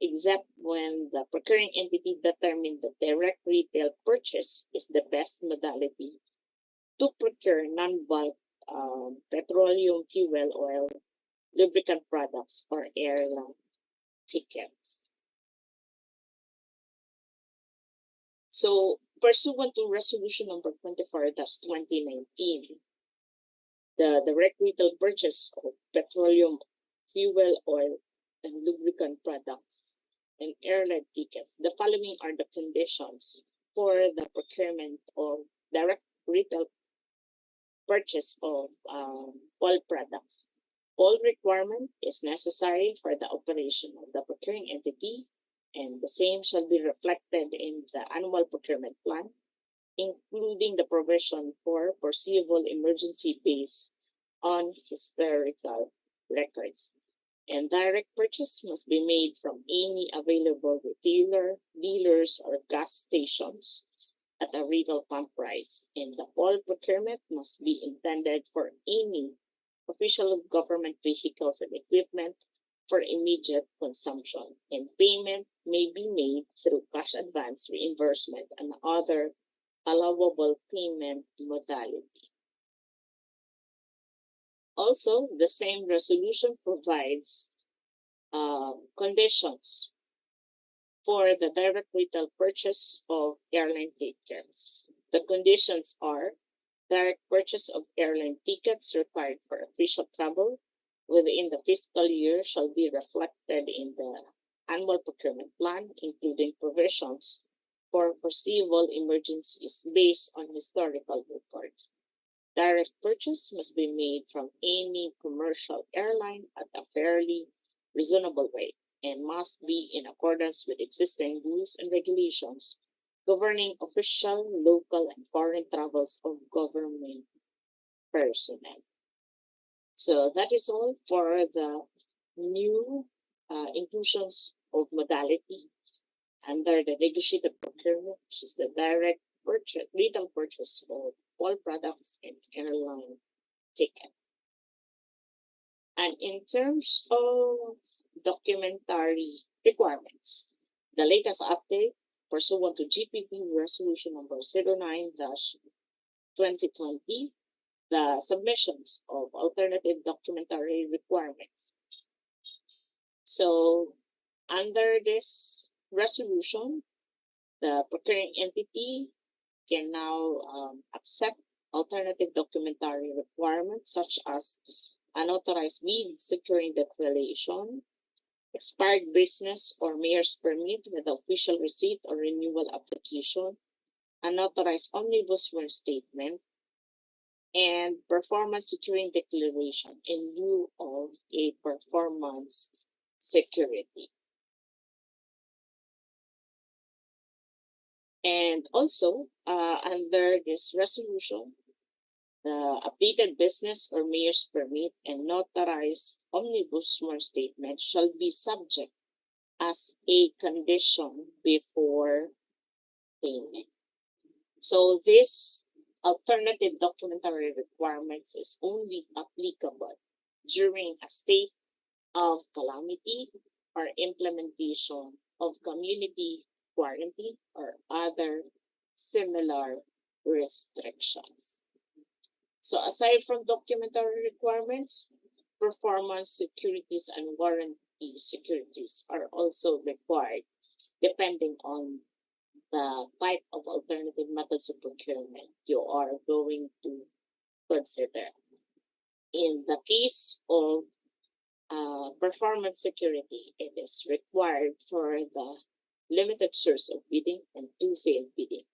S4: except when the procuring entity determined that direct retail purchase is the best modality to procure non-bulk petroleum, fuel, oil, lubricant products, or airline tickets. So, pursuant to Resolution number 24-2019, the direct retail purchase of petroleum, fuel oil, and lubricant products, and airline tickets. The following are the conditions for the procurement of direct retail purchase of oil products. All requirement is necessary for the operation of the procuring entity, and the same shall be reflected in the annual procurement plan, including the provision for foreseeable emergency based on historical records. And direct purchase must be made from any available retailer, dealers, or gas stations at a retail pump price. And the all procurement must be intended for any official government vehicles and equipment for immediate consumption. And payment may be made through cash advance reimbursement and other allowable payment modality. Also, the same resolution provides conditions for the direct retail purchase of airline tickets. The conditions are direct purchase of airline tickets required for official travel within the fiscal year shall be reflected in the annual procurement plan, including provisions for foreseeable emergencies based on historical records. Direct purchase must be made from any commercial airline at a fairly reasonable rate and must be in accordance with existing rules and regulations governing official, local, and foreign travels of government personnel. So that is all for the new inclusions of modality under the negotiated procurement, which is the direct purchase, retail purchase of all products and airline ticket. And in terms of documentary requirements, the latest update pursuant to GPP Resolution number 09-2020, the submissions of alternative documentary requirements. So under this resolution, the procuring entity can now accept alternative documentary requirements such as unauthorized bid securing declaration, expired business or mayor's permit with official receipt or renewal application, unauthorized omnibus sworn statement, and performance securing declaration in lieu of a performance security. And also, under this resolution, the updated business or mayor's permit and notarized omnibus sworn statement shall be subject as a condition before payment. So this alternative documentary requirements is only applicable during a state of calamity or implementation of community quarantine or other similar restrictions. So aside from documentary requirements, performance securities and warranty securities are also required depending on the type of alternative methods of procurement you are going to consider. In the case of performance security, it is required for the limited source of bidding and two failed bidding.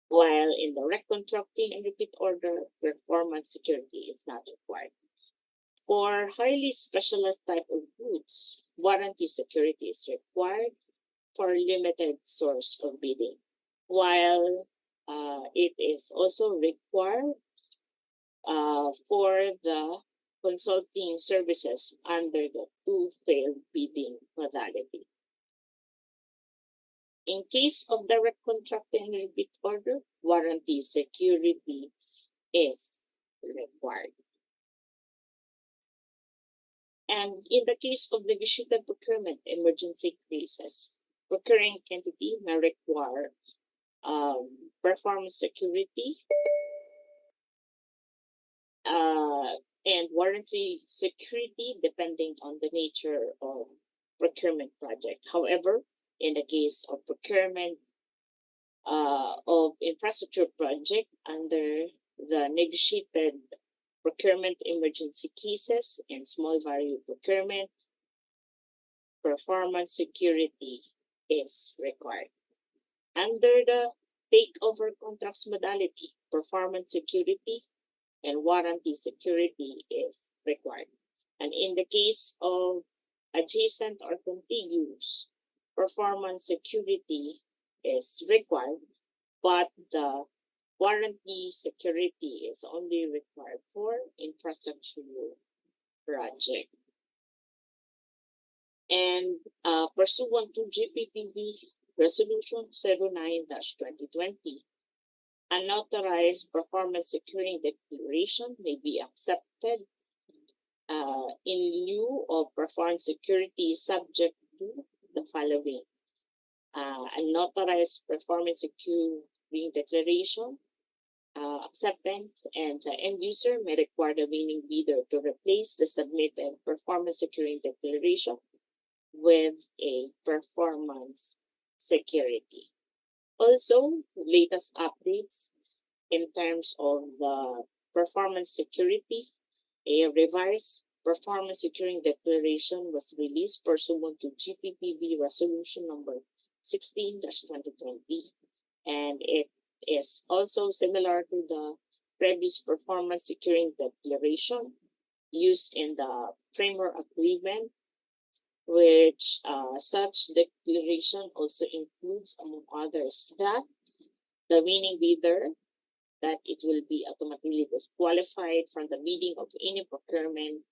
S4: While in the recontracting and repeat order, performance security is not required. For highly specialized type of goods, warranty security is required for limited source of bidding, while it is also required for the consulting services under the two failed bidding modality. In case of direct contracting and repeat order, warranty security is required. And in the case of negotiated procurement emergency cases, procuring entity may require performance security and warranty security depending on the nature of procurement project. However, in the case of procurement of infrastructure project under the negotiated procurement emergency cases and small value procurement, performance security is required. Under the takeover contracts modality, performance security and warranty security is required. And in the case of adjacent or contiguous, performance security is required, but the warranty security is only required for infrastructure project. And pursuant to GPPB Resolution 09-2020, unauthorized performance securing declaration may be accepted in lieu of performance security subject to the following. Unauthorized performance securing declaration acceptance, and the end user may require the winning bidder to replace the submitted performance securing declaration with a performance security. Also, latest updates in terms of the performance security, a revised performance securing declaration was released pursuant to GPPB Resolution number 16-2020, and it is also similar to the previous performance securing declaration used in the framework agreement, which such declaration also includes, among others, that the winning bidder, that it will be automatically disqualified from the bidding of any procurement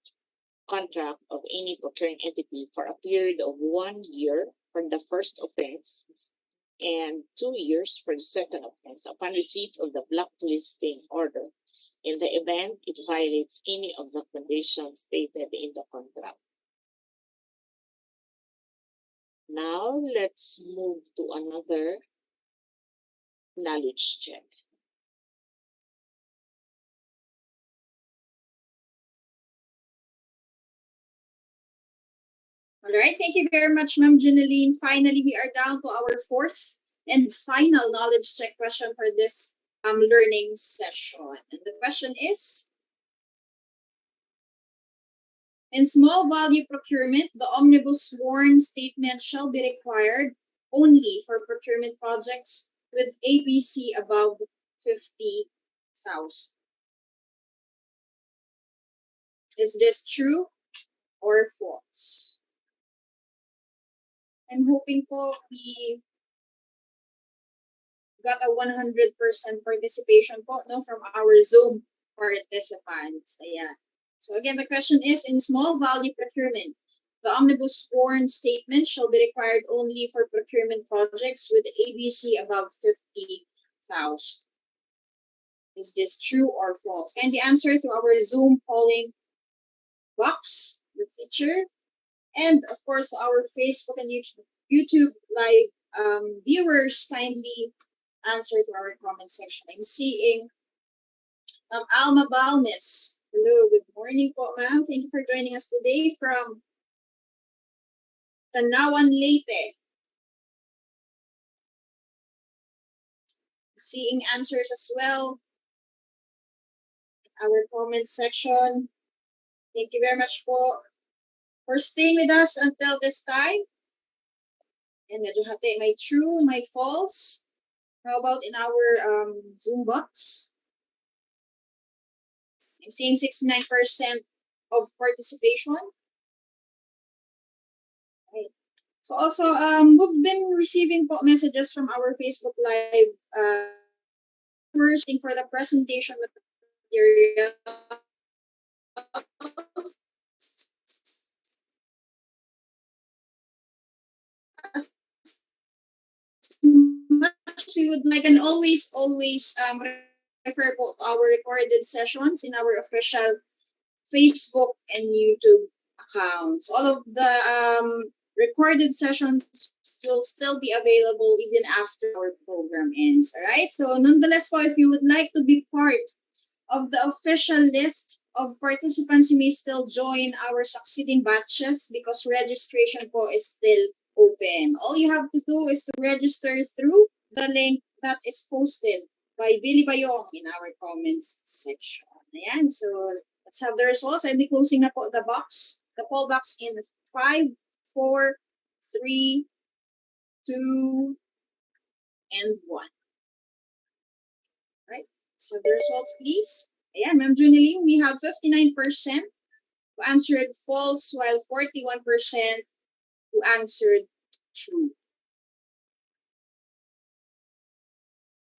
S4: contract of any procuring entity for a period of 1 year for the first offense and 2 years for the second offense upon receipt of the blacklisting order in the event it violates any of the conditions stated in the contract. Now, let's move to another knowledge check.
S3: All right, thank you very much, Ma'am Junaline. Finally, we are down to our fourth and final knowledge check question for this learning session. And the question is, in small value procurement, the omnibus sworn statement shall be required only for procurement projects with ABC above 50,000. Is this true or false? I'm hoping po we got a 100% participation po, no, from our Zoom participants. Ayan. So again, the question is, in small value procurement, the omnibus sworn statement shall be required only for procurement projects with ABC above 50,000. Is this true or false? Kindly answer through our Zoom polling box, the feature, and of course our Facebook and YouTube live viewers, kindly answer through our comment section. I'm seeing Alma Balmes. Hello, good morning po, ma'am. Thank you for joining us today from Tanawan, Leyte. Seeing answers as well in our comment section. Thank you very much po for staying with us until this time. And medyo hati, may true, may false. How about in our Zoom box? I'm seeing 69% of participation. Right. So also, we've been receiving messages from our Facebook Live for the presentation material. Much we would like, and always refer to our recorded sessions in our official Facebook and YouTube accounts. All of the recorded sessions will still be available even after our program ends. All right. So nonetheless, if you would like to be part of the official list of participants, you may still join our succeeding batches because registration is still open. All you have to do is to register through the link that is posted by Billy Bayong in our comments section. Ayan, so let's have the results. I'll be closing na po the poll box in 5, 4, 3, 2, and 1. Right, so the results please. Ayan, Ma'am Juneline, we have 59% who answered false while 41% who answered true.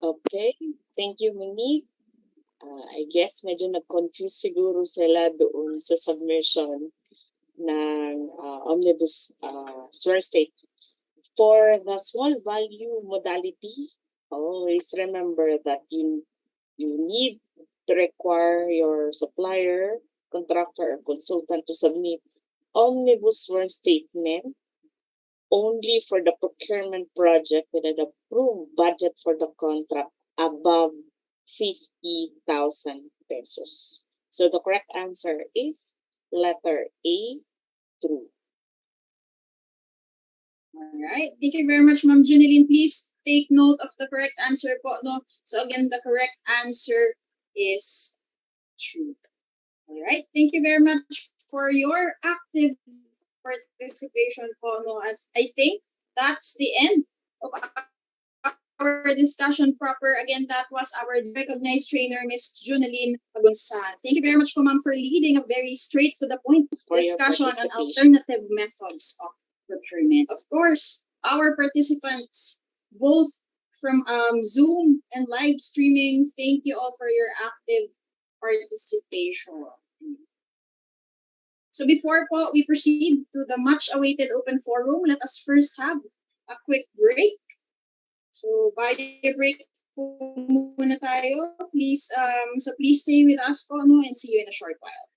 S5: Okay, thank you, Monique. I guess medyo nag-confuse siguro sila doon sa submission ng omnibus swear state. For the small value modality, always remember that you need to require your supplier, contractor, or consultant to submit omnibus sworn statement only for the procurement project with an approved budget for the contract above 50,000 pesos. So the correct answer is letter A, true.
S3: All right, thank you very much, Ma'am Juneline. Please take note of the correct answer po, no? So again, the correct answer is true. All right, thank you very much for your active participation po, no? As I think that's the end of our discussion proper. Again, that was our recognized trainer, Miss Juneline Pagunsan. Thank you very much po, ma'am, for leading a very straight to the point discussion on alternative methods of procurement. Of course, our participants, both from Zoom and live streaming, thank you all for your active participation. So before po we proceed to the much-awaited open forum, let us first have a quick break. So by the break po muna tayo. Please stay with us po, no, and see you in a short while.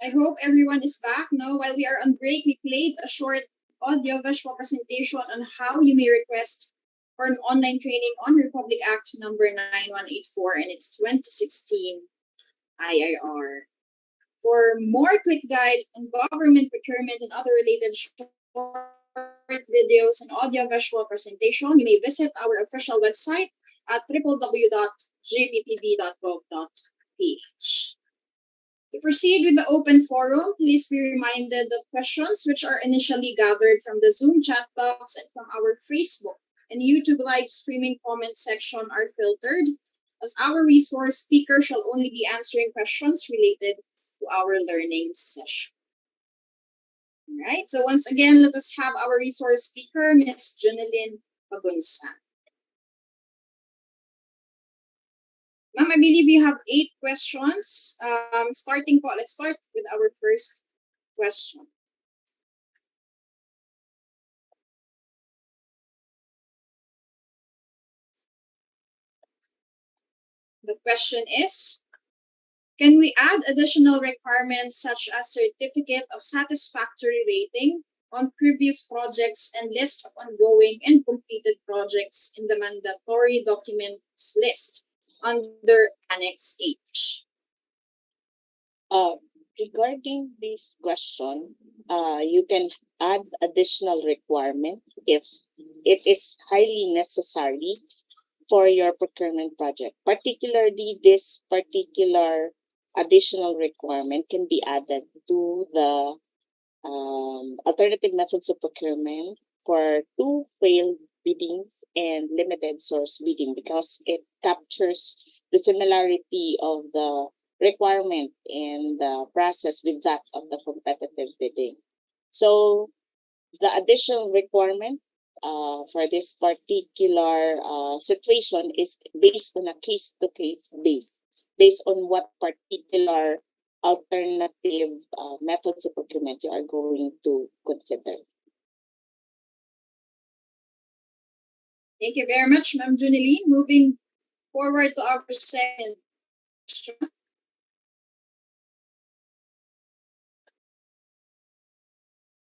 S3: I hope everyone is back. Now, while we are on break, we played a short audio-visual presentation on how you may request for an online training on Republic Act number 9184 and its 2016 IRR. For more quick guide on government procurement and other related short videos and audio-visual presentation, you may visit our official website at www.jptv.gov.ph. To proceed with the open forum, please be reminded that questions which are initially gathered from the Zoom chat box and from our Facebook and YouTube live streaming comment section are filtered, as our resource speaker shall only be answering questions related to our learning session. All right, so once again, let us have our resource speaker, Ms. Junelyn Pagunsa. Ma'am, I believe we have 8 questions. Let's start with our first question. The question is, can we add additional requirements such as certificate of satisfactory rating on previous projects and list of ongoing and completed projects in the mandatory documents list under Annex H?
S5: Regarding this question, you can add additional requirement if it is highly necessary for your procurement project. Particularly, this particular additional requirement can be added to the alternative methods of procurement for 2 failed biddings and limited source bidding, because it captures the similarity of the requirement and the process with that of the competitive bidding. So the additional requirement for this particular situation is based on a case-to-case based on what particular alternative methods of procurement you are going to consider.
S3: Thank you very much, Ma'am Junelyn. Moving forward to our second question.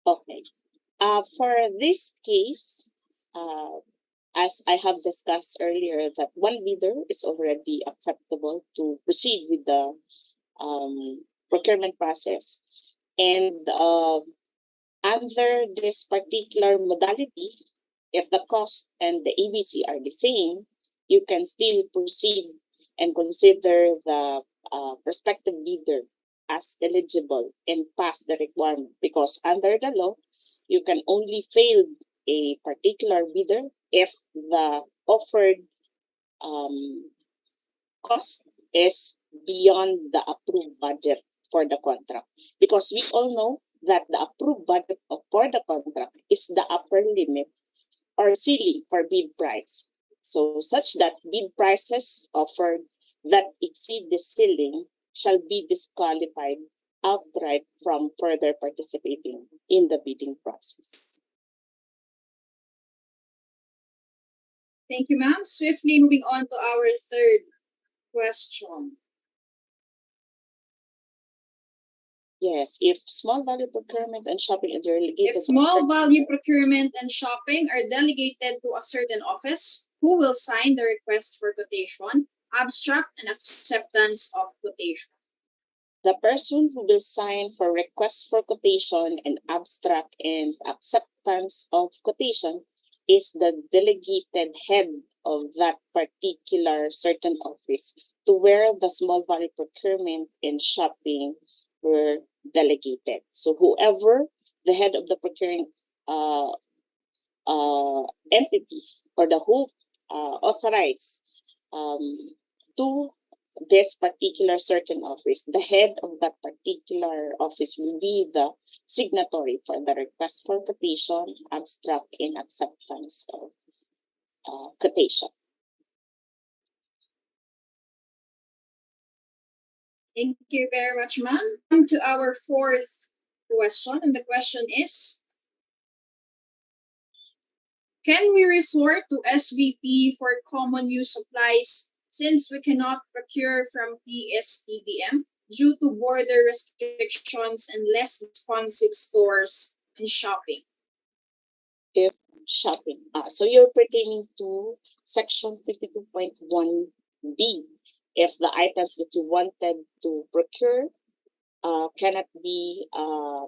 S5: Okay. For this case, as I have discussed earlier, that one bidder is already acceptable to proceed with the procurement process. And under this particular modality, if the cost and the ABC are the same, you can still proceed and consider the prospective bidder as eligible and pass the requirement, because under the law, you can only fail a particular bidder if the offered cost is beyond the approved budget for the contract. Because we all know that the approved budget for the contract is the upper limit or ceiling for bid price. So such that bid prices offered that exceed the ceiling shall be disqualified outright from further participating in the bidding process.
S3: Thank you, ma'am. Swiftly moving on to our third question.
S5: Yes, if small value procurement and shopping are delegated.
S3: If small value procurement and shopping are delegated to a certain office, who will sign the request for quotation, abstract, and acceptance of quotation?
S5: The person who will sign for request for quotation and abstract and acceptance of quotation is the delegated head of that particular certain office to where the small value procurement and shopping were delegated. So whoever the head of the procuring entity or the who authorized to this particular certain office, the head of that particular office will be the signatory for the request for quotation, abstract, and acceptance of quotation.
S3: Thank you very much, ma'am. On to our fourth question, and the question is, can we resort to SVP for common use supplies since we cannot procure from PSTBM due to border restrictions and less responsive stores and shopping?
S5: If shopping. So you're pertaining to section 52.1B. If the items that you wanted to procure cannot be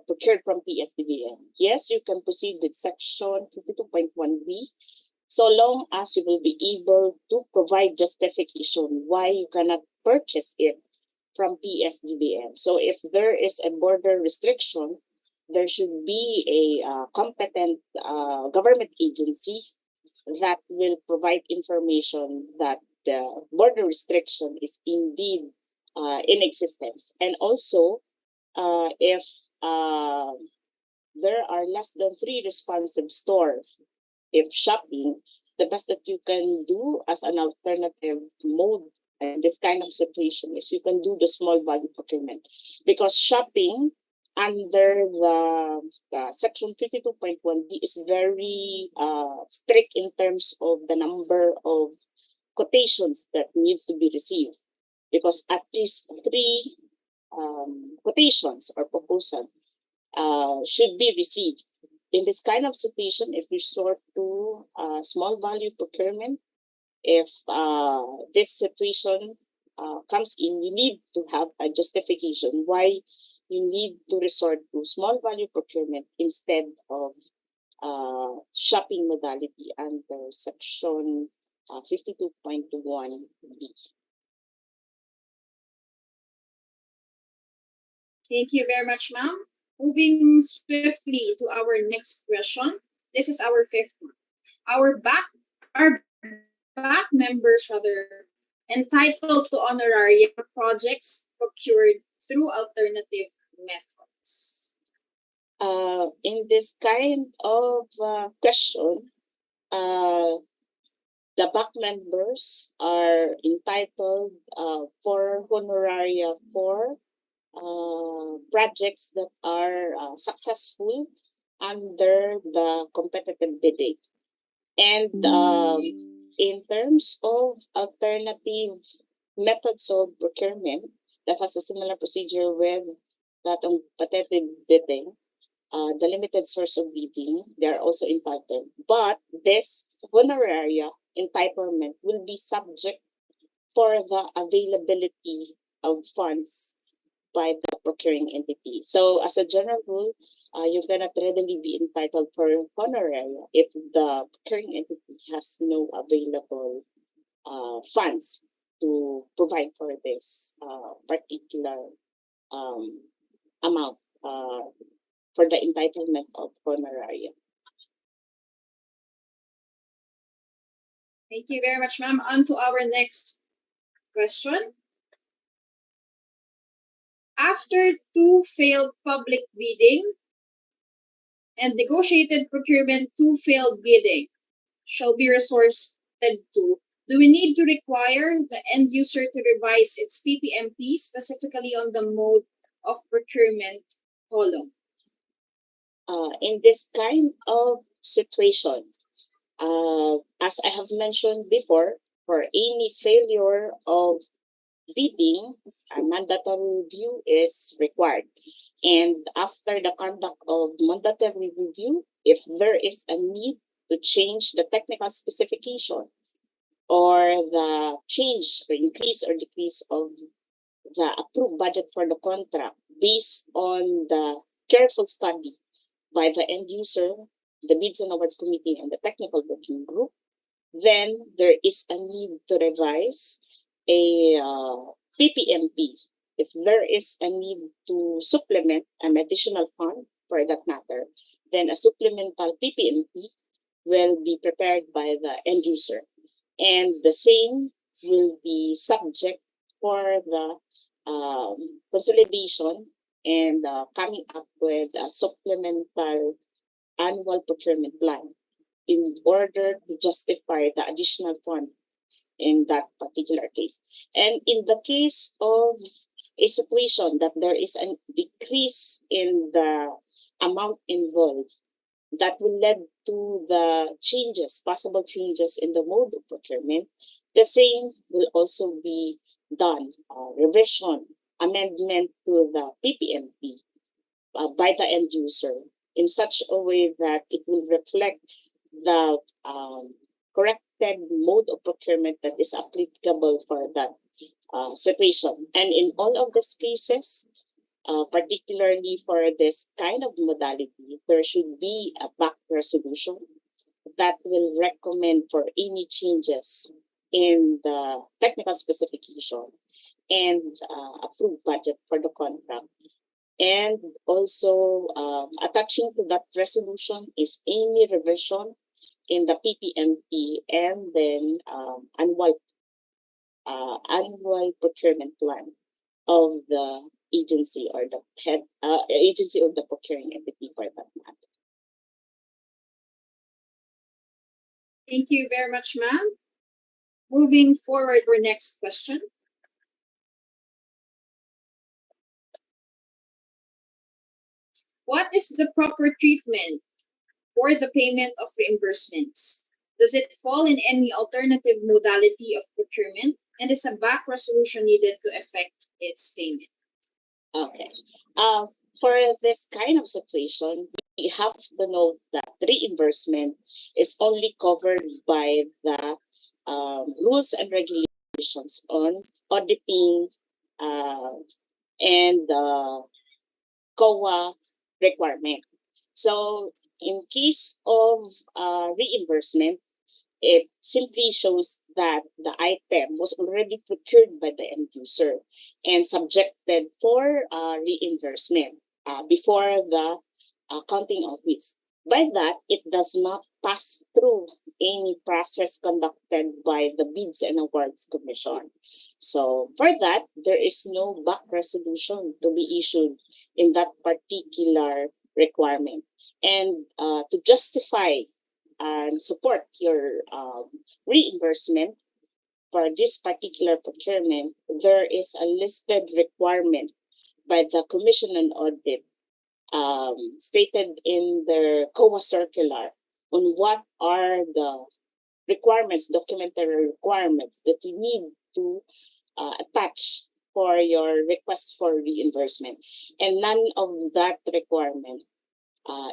S5: procured from PSDBM. Yes, you can proceed with section 52.1B so long as you will be able to provide justification why you cannot purchase it from PSDBM. So if there is a border restriction, there should be a competent government agency that will provide information that the border restriction is indeed in existence. And also, if there are less than 3 responsive stores, if shopping, the best that you can do as an alternative mode in this kind of situation is you can do the small value procurement, because shopping under the section 52.1B is very strict in terms of the number of quotations that needs to be received, because at least 3 quotations or proposal should be received. In this kind of situation, if you resort to small value procurement, if this situation comes in, you need to have a justification why you need to resort to small value procurement instead of shopping modality under section 52.1B.
S3: Thank you very much, ma'am. Moving swiftly to our next question. This is our fifth one. Our back members entitled to honorarium for projects procured through alternative methods.
S5: In this kind of question, the back members are entitled for honoraria for projects that are successful under the competitive bidding. And in terms of alternative methods of procurement that has a similar procedure with that of competitive bidding, the limited source of bidding, they are also entitled. But this honoraria entitlement will be subject for the availability of funds by the procuring entity. So as a general rule, you cannot readily be entitled for honoraria if the procuring entity has no available funds to provide for this particular amount for the entitlement of honoraria.
S3: Thank you very much, ma'am. On to our next question. After 2 failed public bidding and negotiated procurement, 2 failed bidding shall be resorted to, do we need to require the end user to revise its PPMP specifically on the mode of procurement column?
S5: In this kind of situations, as I have mentioned before, for any failure of bidding, a mandatory review is required. And after the conduct of mandatory review, if there is a need to change the technical specification or the change or increase or decrease of the approved budget for the contract based on the careful study by the end user, the Bids and Awards Committee, and the Technical Working Group, then there is a need to revise a PPMP. If there is a need to supplement an additional fund for that matter, then a supplemental PPMP will be prepared by the end user. And the same will be subject for the consolidation and coming up with a supplemental annual procurement plan in order to justify the additional fund in that particular case. And in the case of a situation that there is a decrease in the amount involved, that will lead to the changes, possible changes in the mode of procurement, the same will also be done, revision amendment to the PPMP by the end user in such a way that it will reflect the corrected mode of procurement that is applicable for that situation. And in all of these cases, particularly for this kind of modality, there should be a back resolution that will recommend for any changes in the technical specification and approved budget for the contract. And also attaching to that resolution is any revision in the PPMP and then annual procurement plan of the agency or the head agency of the procuring entity for that matter.
S3: Thank you very much, ma'am. Moving forward, our next question. What is the proper treatment for the payment of reimbursements? Does it fall in any alternative modality of procurement? And is a back resolution needed to effect its payment?
S5: Okay. For this kind of situation, we have to note that reimbursement is only covered by the rules and regulations on auditing and COA requirement. So in case of reimbursement, it simply shows that the item was already procured by the end user and subjected for reimbursement before the accounting office. By that, it does not pass through any process conducted by the Bids and Awards Commission. So for that, there is no back resolution to be issued in that particular requirement. And to justify and support your reimbursement for this particular procurement, there is a listed requirement by the Commission on Audit stated in the COA circular on what are the requirements, documentary requirements that you need to attach for your request for reimbursement. And none of that requirement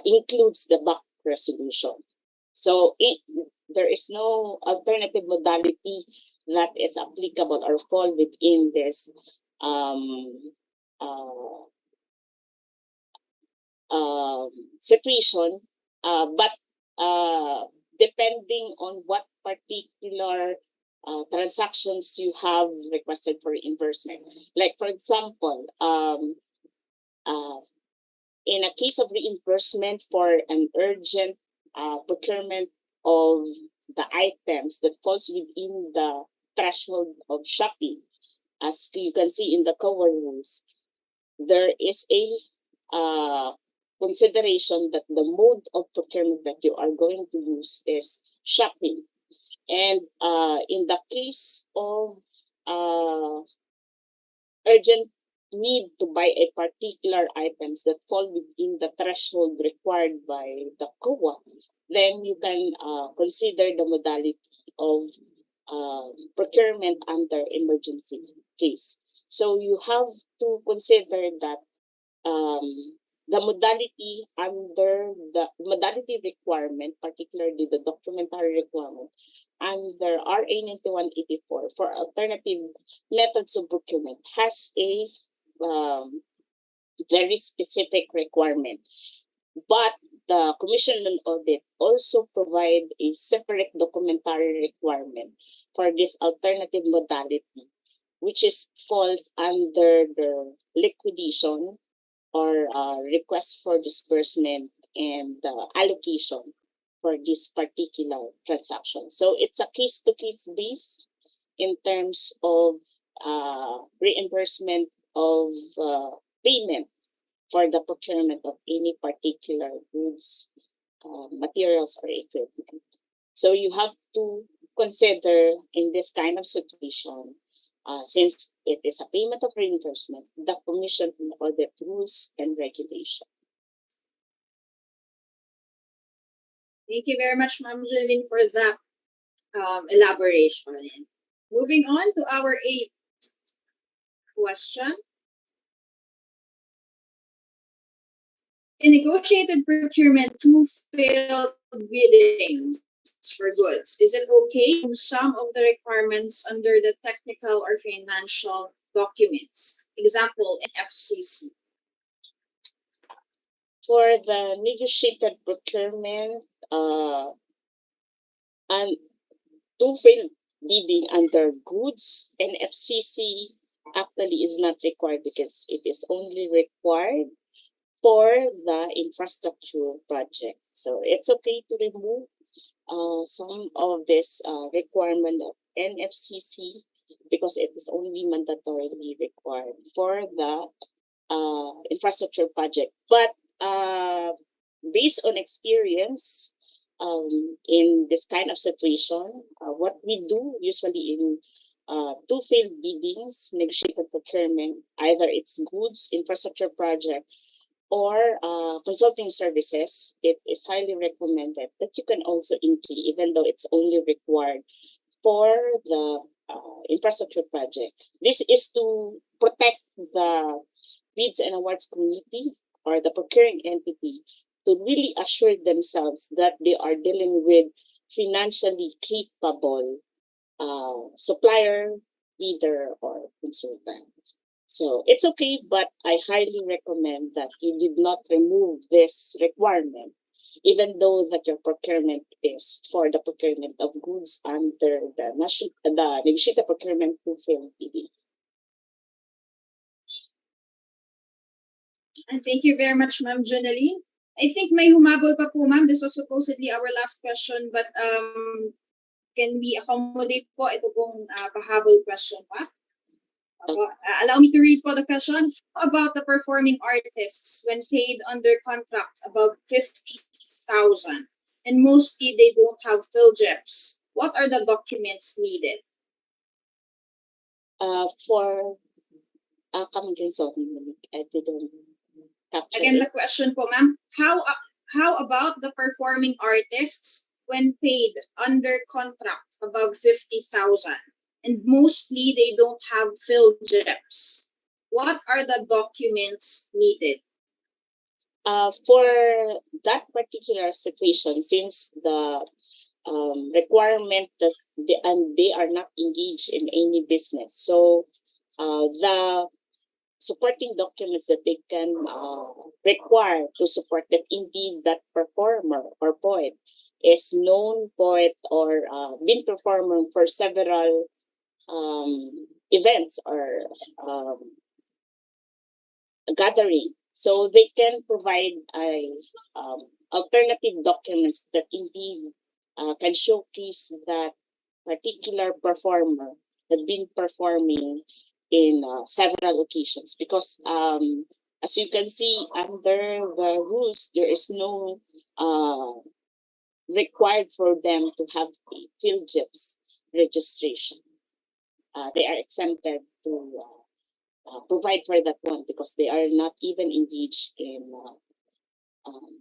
S5: includes the back resolution. So there is no alternative modality that is applicable or fall within this situation, but depending on what particular transactions you have requested for reimbursement. Like for example, in a case of reimbursement for an urgent procurement of the items that falls within the threshold of Shopee, as you can see in the COA rules, there is a consideration that the mode of procurement that you are going to use is shopping. And in the case of urgent need to buy a particular items that fall within the threshold required by the COA, then you can consider the modality of procurement under emergency case. So you have to consider that the modality under the modality requirement, particularly the documentary requirement, under RA 9184 for alternative methods of procurement has a very specific requirement. But the Commission on Audit also provide a separate documentary requirement for this alternative modality, which is falls under the liquidation or request for disbursement and allocation for this particular transaction. So it's a case-to-case base in terms of reimbursement of payment for the procurement of any particular goods, materials, or equipment. So you have to consider in this kind of situation, since it is a payment of reimbursement, the Commission on Audit rules and regulations.
S3: Thank you very much, Ma'am Jeline, for that elaboration. Moving on to our 8th question. In negotiated procurement, two failed biddings for goods. Is it okay to some of the requirements under the technical or financial documents? Example, FCC.
S5: For the negotiated procurement, and to fail bidding under goods, NFCC actually is not required because it is only required for the infrastructure project. So it's okay to remove some of this requirement of NFCC because it is only mandatorily required for the infrastructure project. But based on experience, in this kind of situation, what we do usually in two failed biddings, negotiated procurement, either it's goods, infrastructure project, or consulting services, it is highly recommended that you can also include, even though it's only required for the infrastructure project. This is to protect the bids and awards committee or the procuring entity to really assure themselves that they are dealing with financially capable supplier, bidder, or consultant. So it's okay, but I highly recommend that you did not remove this requirement, even though that your procurement is for the procurement of goods under the negotiated procurement to fail bidding.
S3: And thank you very much, Ma'am Jonaline. I think may humabol pa po, ma'am. This was supposedly our last question, but can we accommodate po ito pong pahabol question pa? Allow me to read po the question. How about the performing artists when paid under contract above 50,000 and mostly they don't have PhilJeps? What are the documents needed?
S5: For come again, sorry, I didn't capture
S3: Again,
S5: it.
S3: the question po, ma'am. How about the performing artists when paid under contract above 50,000 and mostly they don't have PhilJeps? What are the documents needed?
S5: For that particular situation, since the requirement and they are not engaged in any business, so the supporting documents that they can require to support that indeed that performer or poet is known poet or been performing for several events or gathering. So they can provide alternative documents that indeed can showcase that particular performer has been performing in several occasions. Because as you can see under the rules, there is no required for them to have a PhilJeps registration. They are exempted to provide for that one because they are not even engaged in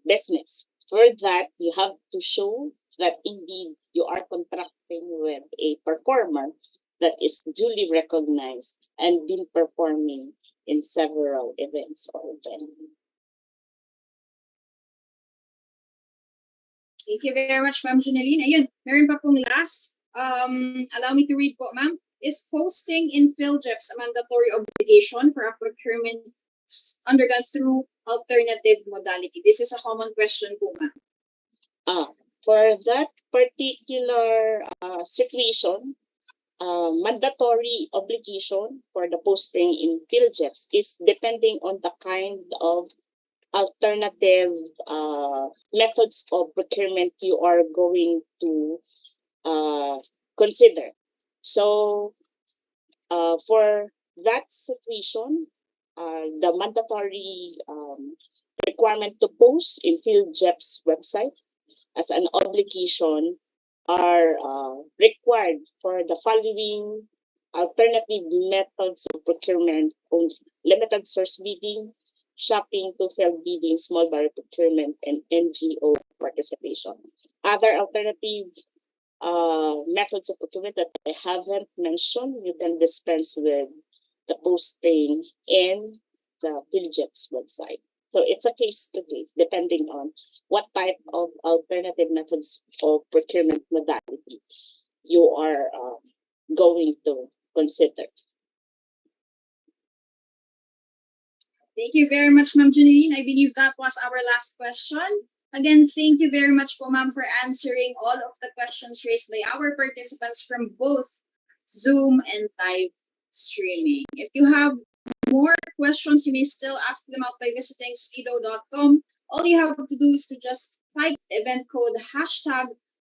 S5: business. For that, you have to show that indeed you are contracting with a performer that is duly recognized and been performing in several events or venues.
S3: Thank you very much, Ma'am Jonaline. Ayun, meron pa pong last. Allow me to read po, ma'am. Is posting in PhilJeps a mandatory obligation for a procurement undergone through alternative modality? This is a common question po, ma'am.
S5: For that particular situation, mandatory obligation for the posting in PhilJeps is depending on the kind of alternative methods of procurement you are going to consider. So for that situation, the mandatory requirement to post in PhilJeps website as an obligation are required for the following alternative methods of procurement: limited source bidding, shopping to failed bidding, small barrier procurement, and NGO participation. Other alternative methods of procurement that I haven't mentioned, you can dispense with the posting in the PhilJeps website. So it's a case to case depending on what type of alternative methods of procurement modality you are going to consider.
S3: Thank you very much, Ma'am Janine. I believe that was our last question. Again, thank you very much po, ma'am, for answering all of the questions raised by our participants from both Zoom and live streaming. If you have more questions, you may still ask them out by visiting slido.com. All you have to do is to just type the event code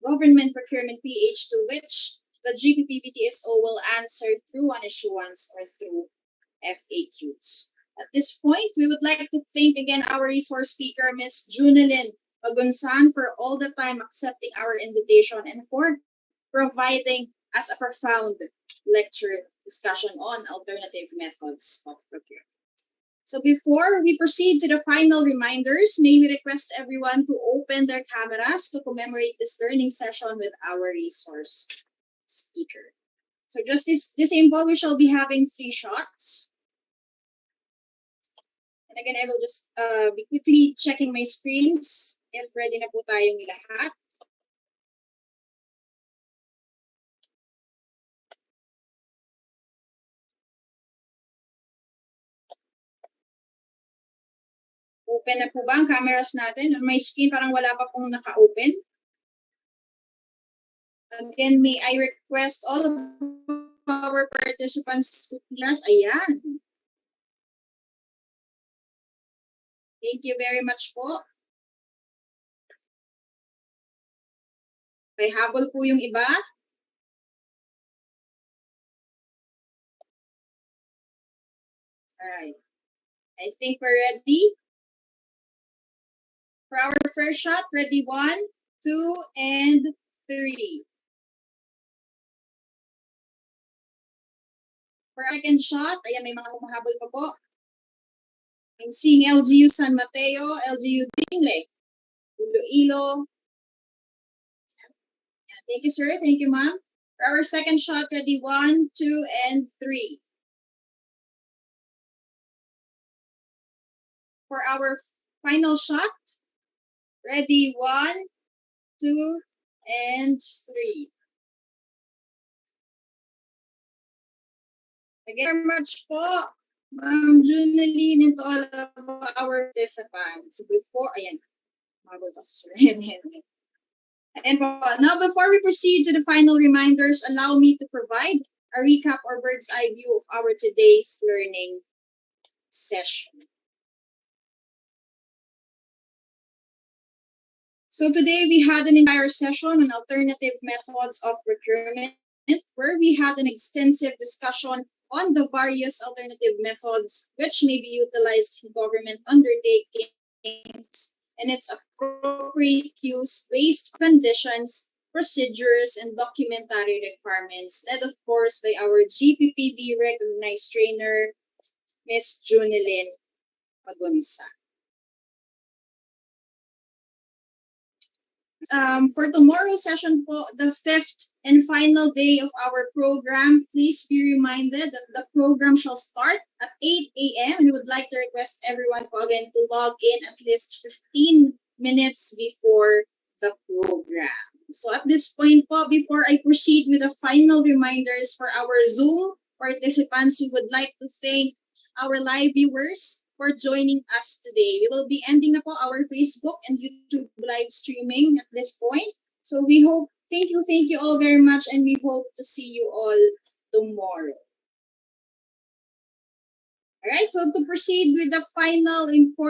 S3: #government procurement PH, to which the GPPBTSO will answer through an issuance or through FAQs. At this point, we would like to thank again our resource speaker, Ms. Junelyn Pagunsan, for all the time accepting our invitation and for providing us a profound lecture discussion on alternative methods of procurement. So before we proceed to the final reminders, may we request everyone to open their cameras to commemorate this learning session with our resource speaker. So just this info, we shall be having 3 shots. And again, I will just be quickly checking my screens if ready na po tayong lahat. Open na po ba ang cameras natin? On my screen, parang wala pa pong naka-open. Again, may I request all of our participants to please. Ayan. Thank you very much po. May habol po yung iba. Alright. I think we're ready. For our first shot, ready 1, 2, and 3. For our second shot, ayan, may mga humahabol pa po. I'm seeing LGU San Mateo, LGU Dingle, Iloilo. Thank you, sir. Thank you, ma'am. For our second shot, ready 1, 2, and 3. For our final shot, ready 1, 2, and 3. Thank you very much po, Ma'am Junelyn, and to all of our participants. Ayan, mabul pa sir. And now, before we proceed to the final reminders, allow me to provide a recap or bird's eye view of our today's learning session. So today we had an entire session on alternative methods of procurement, where we had an extensive discussion on the various alternative methods which may be utilized in government undertakings and its appropriate use based on conditions, procedures, and documentary requirements, led of course by our GPPB recognized trainer, Ms. Junelyn Pagunsan. For tomorrow's session po, the 5th and final day of our program, please be reminded that the program shall start at 8 a.m. and we would like to request everyone po again to log in at least 15 minutes before the program. So at this point po, before I proceed with the final reminders for our Zoom participants, we would like to thank our live viewers for joining us today. We will be ending na po our Facebook and YouTube live streaming at this point. So we hope, thank you all very much, and we hope to see you all tomorrow. All right, so to proceed with the final important